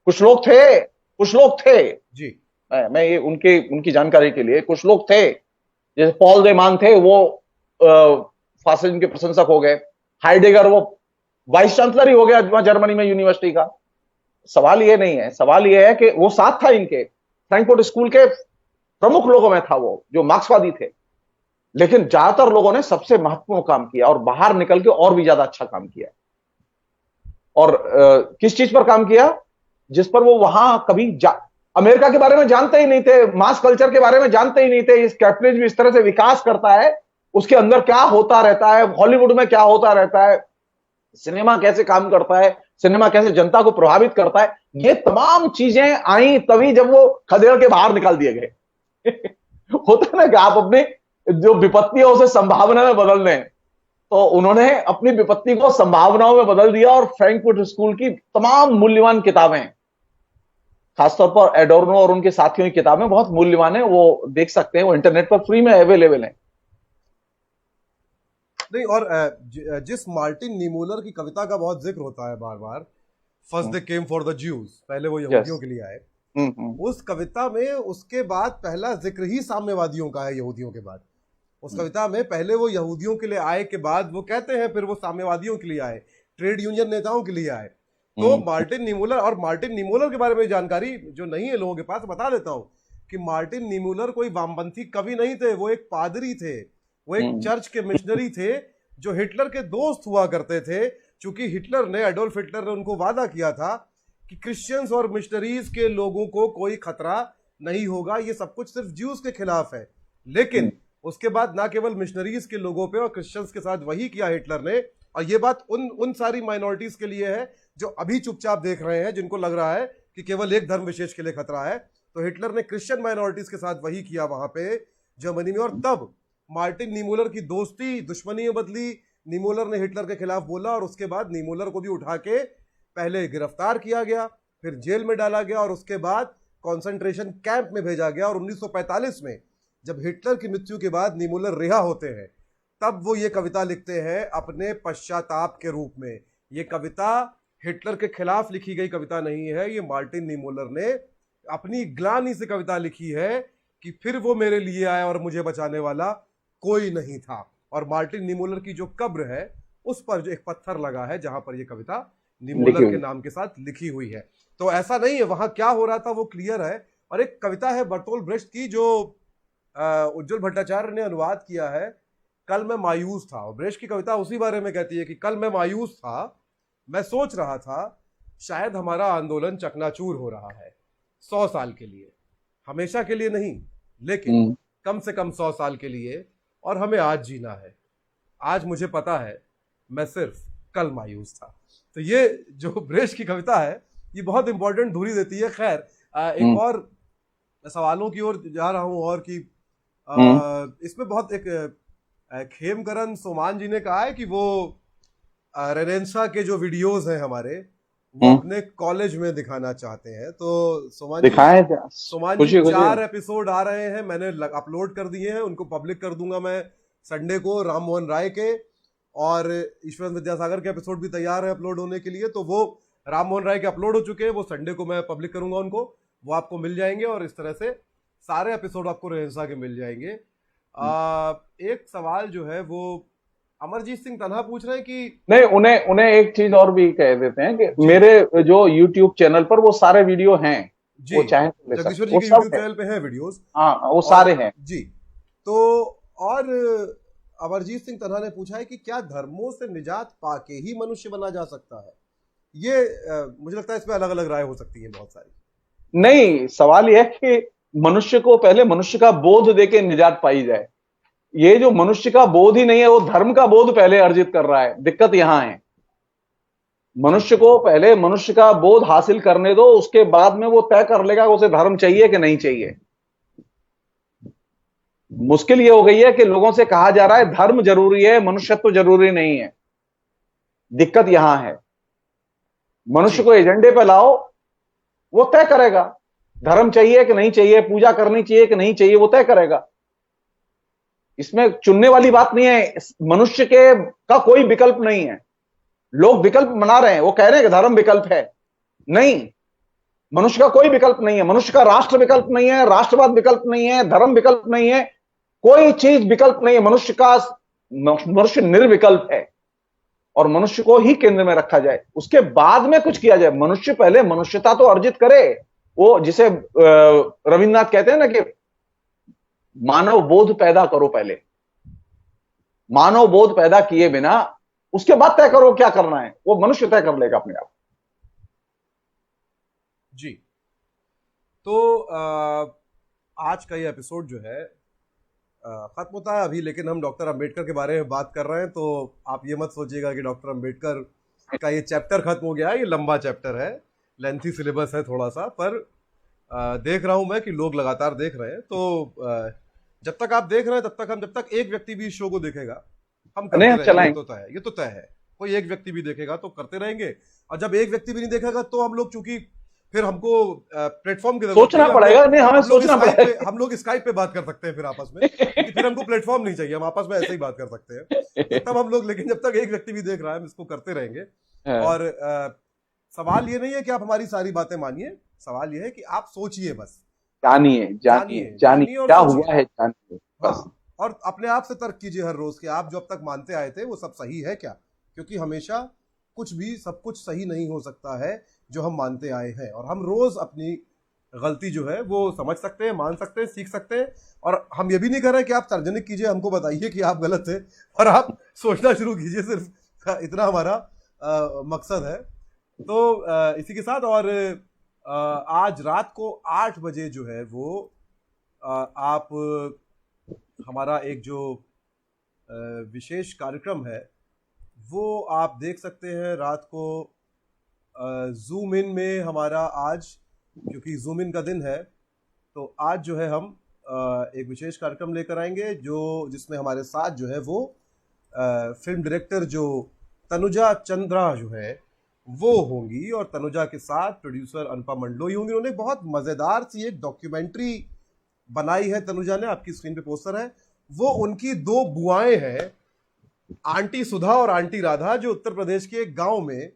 कुछ लोग थे, कुछ लोग थे। जी मैं ये उनकी जानकारी के लिए, कुछ लोग थे जैसे पॉल दे मान थे, वो फासिज्म के प्रशंसक हो गए। हाइडेगर वो वाइस चांसलर ही हो गया वहां जर्मनी में यूनिवर्सिटी का। सवाल ये नहीं है, सवाल ये है कि वो साथ था इनके, फ्रैंकफर्ट स्कूल के प्रमुख लोगों में था वो, जो मार्क्सवादी थे। लेकिन ज्यादातर लोगों ने सबसे महत्वपूर्ण काम किया और बाहर निकल के और भी ज्यादा अच्छा काम किया। और किस चीज पर काम किया जिस पर वो वहां कभी अमेरिका के बारे में जानते ही नहीं थे, मास कल्चर के बारे में जानते ही नहीं थे। इस कैपिटलिज्म इस तरह से विकास करता है, उसके अंदर क्या होता रहता है, हॉलीवुड में क्या होता रहता है, सिनेमा कैसे काम करता है, सिनेमा कैसे जनता को प्रभावित करता है, ये तमाम चीजें आई तभी जब वो खदेड़ के बाहर निकाल दिए गए। होता है ना कि आप अपने जो विपत्ति है उसे संभावना में बदल दें, तो उन्होंने अपनी विपत्ति को संभावनाओं में बदल दिया। और फ्रैंकफर्ट स्कूल की तमाम मूल्यवान किताबें, खासतौर पर एडोर्नो और उनके साथियों की किताबें बहुत मूल्यवान है, वो देख सकते हैं, वो इंटरनेट पर फ्री में अवेलेबल है। नहीं, और जिस मार्टिन निमोलर की कविता का बहुत जिक्र होता है बार बार, first they came for the Jews, पहले वो यहूदियों के लिए आए, उस कविता में उसके बाद पहला जिक्र ही साम्यवादियों का है, यहूदियों के बाद। उस कविता में पहले वो यहूदियों के लिए आए के बाद वो कहते हैं फिर वो साम्यवादियों के लिए आए, ट्रेड यूनियन नेताओं के लिए आए। तो मार्टिन निमोलर, और मार्टिन निमोलर के बारे में जानकारी जो नहीं है लोगों के पास, बता देता हूं कि मार्टिन निमोलर कोई वामपंथी कवि नहीं थे, वो एक पादरी थे, वो एक चर्च के मिशनरी थे जो हिटलर के दोस्त हुआ करते थे। चूंकि हिटलर ने, एडोल्फ हिटलर ने उनको वादा किया था कि क्रिश्चियंस और मिशनरीज के लोगों को कोई खतरा नहीं होगा, ये सब कुछ सिर्फ ज्यूज के खिलाफ है। लेकिन उसके बाद ना केवल मिशनरीज के लोगों पे और क्रिश्चियंस के साथ वही किया हिटलर ने, और ये बात उन सारी माइनॉरिटीज के लिए है जो अभी चुपचाप देख रहे हैं, जिनको लग रहा है कि केवल एक धर्म विशेष के लिए खतरा है। तो हिटलर ने क्रिश्चियन माइनॉरिटीज के साथ वही किया वहां पे जर्मनी में, और तब मार्टिन निमोलर की दोस्ती दुश्मनी में बदली। निमोलर ने हिटलर के खिलाफ बोला और उसके बाद निमोलर को भी उठा के पहले गिरफ्तार किया गया, फिर जेल में डाला गया और उसके बाद कॉन्सेंट्रेशन कैंप में भेजा गया। और 1945 में जब हिटलर की मृत्यु के बाद निमोलर रिहा होते हैं, तब वो ये कविता लिखते हैं अपने पश्चाताप के रूप में। ये कविता हिटलर के खिलाफ लिखी गई कविता नहीं है, ये मार्टिन निमोलर ने अपनी ग्लानि से कविता लिखी है कि फिर वो मेरे लिए आया और मुझे बचाने वाला कोई नहीं था। और मार्टिन निमोलर की जो कब्र है उस पर जो एक पत्थर लगा है जहां पर यह कविता निमोलर के नाम के साथ लिखी हुई है। तो ऐसा नहीं है, वहां क्या हो रहा था वो क्लियर है। और एक कविता है बर्तोल्ट ब्रेख्ट की जो उज्ज्वल भट्टाचार्य ने अनुवाद किया है, कल मैं मायूस था। और ब्रेख्ट की कविता उसी बारे में कहती है कि कल मैं मायूस था, मैं सोच रहा था शायद हमारा आंदोलन चकनाचूर हो रहा है 100 साल के लिए, हमेशा के लिए नहीं लेकिन कम से कम 100 साल के लिए, और हमें आज जीना है। आज मुझे पता है मैं सिर्फ कल मायूस था। तो ये जो ब्रेख्ट की कविता है ये बहुत इंपॉर्टेंट धुरी देती है। खैर एक और सवालों की ओर जा रहा हूं और कि इसमें बहुत एक खेमकरन सोमान जी ने कहा है कि वो रेनेसां के जो वीडियोस हैं हमारे वो अपने कॉलेज में दिखाना चाहते हैं। तो सोमान जी 4 एपिसोड आ रहे हैं, मैंने अपलोड कर दिए हैं, उनको पब्लिक कर दूंगा मैं संडे को। राम मोहन राय के और ईश्वर विद्यासागर के एपिसोड भी तैयार है अपलोड होने के लिए। तो वो राम मोहन राय के अपलोड हो चुके हैं, वो संडे को मैं पब्लिक करूंगा उनको, वो आपको मिल जाएंगे। और इस तरह से सारे एपिसोड आपको रेनेसां के मिल जाएंगे। एक सवाल जो है वो अमरजीत सिंह तन्हा पूछ रहे हैं कि नहीं, उन्हें एक चीज और भी कह देते हैं कि मेरे जो YouTube चैनल पर वो सारे वीडियो हैं, वो चाहे जगदीश्वर जी के YouTube चैनल पे हैं वीडियोस। हाँ, वो सारे हैं जी। तो और अमरजीत सिंह तन्हा ने पूछा है कि क्या धर्मों से निजात पाके ही मनुष्य बना जा सकता है? ये मुझे लगता है इसमें अलग अलग राय हो सकती है बहुत सारी। नहीं, सवाल यह है कि मनुष्य को पहले मनुष्य का बोध देके निजात पाई जाए। ये जो मनुष्य का बोध ही नहीं है, वो धर्म का बोध पहले अर्जित कर रहा है। दिक्कत यहां है, मनुष्य को पहले मनुष्य का बोध हासिल करने दो, उसके बाद में वो तय कर लेगा उसे धर्म चाहिए कि नहीं चाहिए। मुश्किल ये हो गई है कि लोगों से कहा जा रहा है धर्म जरूरी है, मनुष्यत्व जरूरी नहीं है। दिक्कत यहां है, मनुष्य को एजेंडे पे लाओ, वो तय करेगा धर्म चाहिए कि नहीं चाहिए, पूजा करनी चाहिए कि नहीं चाहिए, वो तय करेगा। इसमें चुनने वाली बात नहीं है, मनुष्य के का कोई विकल्प नहीं है। लोग विकल्प बना रहे हैं, वो कह रहे हैं कि धर्म विकल्प है, नहीं, मनुष्य का कोई विकल्प नहीं है। मनुष्य का राष्ट्र विकल्प नहीं है, राष्ट्रवाद विकल्प नहीं है, धर्म विकल्प नहीं है, कोई चीज विकल्प नहीं है। मनुष्य निर्विकल्प है और मनुष्य को ही केंद्र में रखा जाए, उसके बाद में कुछ किया जाए। मनुष्य पहले मनुष्यता तो अर्जित करे, वो जिसे रविन्द्रनाथ कहते हैं ना कि मानव बोध पैदा करो। पहले मानव बोध पैदा किए बिना उसके बाद तय करो क्या करना है, वो मनुष्य तय कर लेगा अपने आप। जी। तो आज का ये एपिसोड जो है खत्म होता है अभी, लेकिन हम डॉक्टर अंबेडकर के बारे में बात कर रहे हैं, तो आप ये मत सोचिएगा कि डॉक्टर अंबेडकर का ये चैप्टर खत्म हो गया है। ये लंबा चैप्टर है, लेंथी सिलेबस है थोड़ा सा, पर देख रहा हूं मैं कि लोग लगातार देख रहे हैं। तो जब तक आप देख रहे हैं तब तक जब तक एक व्यक्ति भी इस शो को देखेगा हम करते रहेंगे। ये तो तय है, कोई एक व्यक्ति भी देखेगा तो करते रहेंगे, और जब एक व्यक्ति भी नहीं देखेगा तो हम लोग, चूंकि फिर हमको प्लेटफॉर्म की सोचना पड़ेगा, नहीं हमें सोचना पड़ेगा। हम लोग स्काइप पे बात कर सकते हैं फिर आपस में, फिर हमको प्लेटफॉर्म नहीं चाहिए, हम आपस में ऐसे ही बात कर सकते हैं तब हम लोग। लेकिन जब तक एक व्यक्ति भी देख रहा है हम इसको करते रहेंगे। और सवाल ये नहीं है कि आप हमारी सारी बातें मानिए, सवाल ये है कि आप सोचिए, बस जानिए क्या हुआ है, जानिए बस। और अपने आप से तर्क कीजिए हर रोज कि आप जो अब तक मानते आए थे वो सब सही है क्या, क्योंकि हमेशा कुछ भी सब कुछ सही नहीं हो सकता है जो हम मानते आए हैं। और हम रोज अपनी गलती जो है वो समझ सकते हैं, मान सकते हैं, सीख सकते हैं। और हम ये भी नहीं कर रहे कि आप तर्जनी कीजिए, हमको बताइए कि आप गलत थे और आप सोचना शुरू कीजिए, सिर्फ इतना हमारा मकसद है। तो इसी के साथ और आज रात को 8 बजे जो है वो आप हमारा एक जो विशेष कार्यक्रम है वो आप देख सकते हैं रात को जूम इन में। हमारा आज क्योंकि जूम इन का दिन है तो आज जो है हम एक विशेष कार्यक्रम लेकर आएंगे जिसमें हमारे साथ जो है वो फिल्म डायरेक्टर जो तनुजा चंद्रा जो है वो होंगी और तनुजा के साथ प्रोड्यूसर अनुपम मंडलोई होंगे। उन्होंने बहुत मजेदार सी एक डॉक्यूमेंट्री बनाई है, तनुजा ने, आपकी स्क्रीन पे पोस्टर है। वो उनकी दो बुआएं हैं, आंटी सुधा और आंटी राधा, जो उत्तर प्रदेश के एक गांव में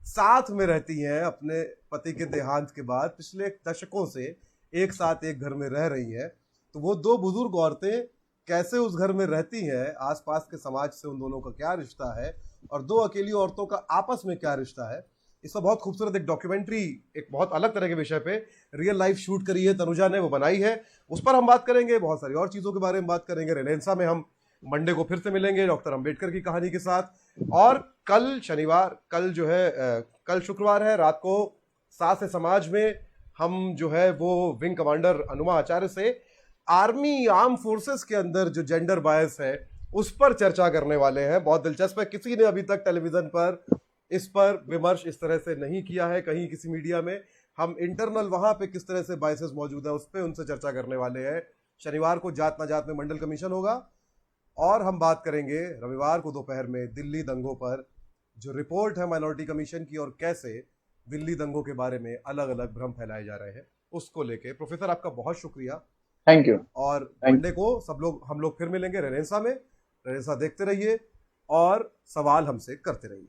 साथ में रहती हैं अपने पति के देहांत के बाद। पिछले दशकों से एक साथ एक घर में रह रही हैं। तो वो दो बुजुर्ग औरतें कैसे उस घर में रहती हैं, आसपास के समाज से उन दोनों का क्या रिश्ता है, और दो अकेली औरतों का आपस में क्या रिश्ता है, इस पर बहुत खूबसूरत एक डॉक्यूमेंट्री, एक बहुत अलग तरह के विषय पे रियल लाइफ शूट करी है तनुजा ने, वो बनाई है। उस पर हम बात करेंगे, बहुत सारी और चीज़ों के बारे में बात करेंगे। रेनेसा में हम मंडे को फिर से मिलेंगे डॉक्टर अंबेडकर की कहानी के साथ। और कल शनिवार, कल जो है कल शुक्रवार है, रात को साथ से समाज में हम जो है वो विंग कमांडर अनुमा आचार्य से आर्मी आर्म फोर्सेस के अंदर जो जेंडर बायस है उस पर चर्चा करने वाले हैं। बहुत दिलचस्प है, किसी ने अभी तक टेलीविजन पर इस पर विमर्श इस तरह से नहीं किया है कहीं किसी मीडिया में। हम इंटरनल वहां पे किस तरह से बायसेस मौजूद है उस पर उनसे चर्चा करने वाले हैं। शनिवार को जात ना जात में मंडल कमीशन होगा, और हम बात करेंगे रविवार को दोपहर में दिल्ली दंगों पर जो रिपोर्ट है माइनॉरिटी कमीशन की, और कैसे दिल्ली दंगों के बारे में अलग अलग भ्रम फैलाए जा रहे हैं उसको लेके। प्रोफेसर आपका बहुत शुक्रिया, थैंक यू। और मंडे को हम लोग फिर मिलेंगे रेनेसा में। रेनेसा देखते रहिए और सवाल हमसे करते रहिए।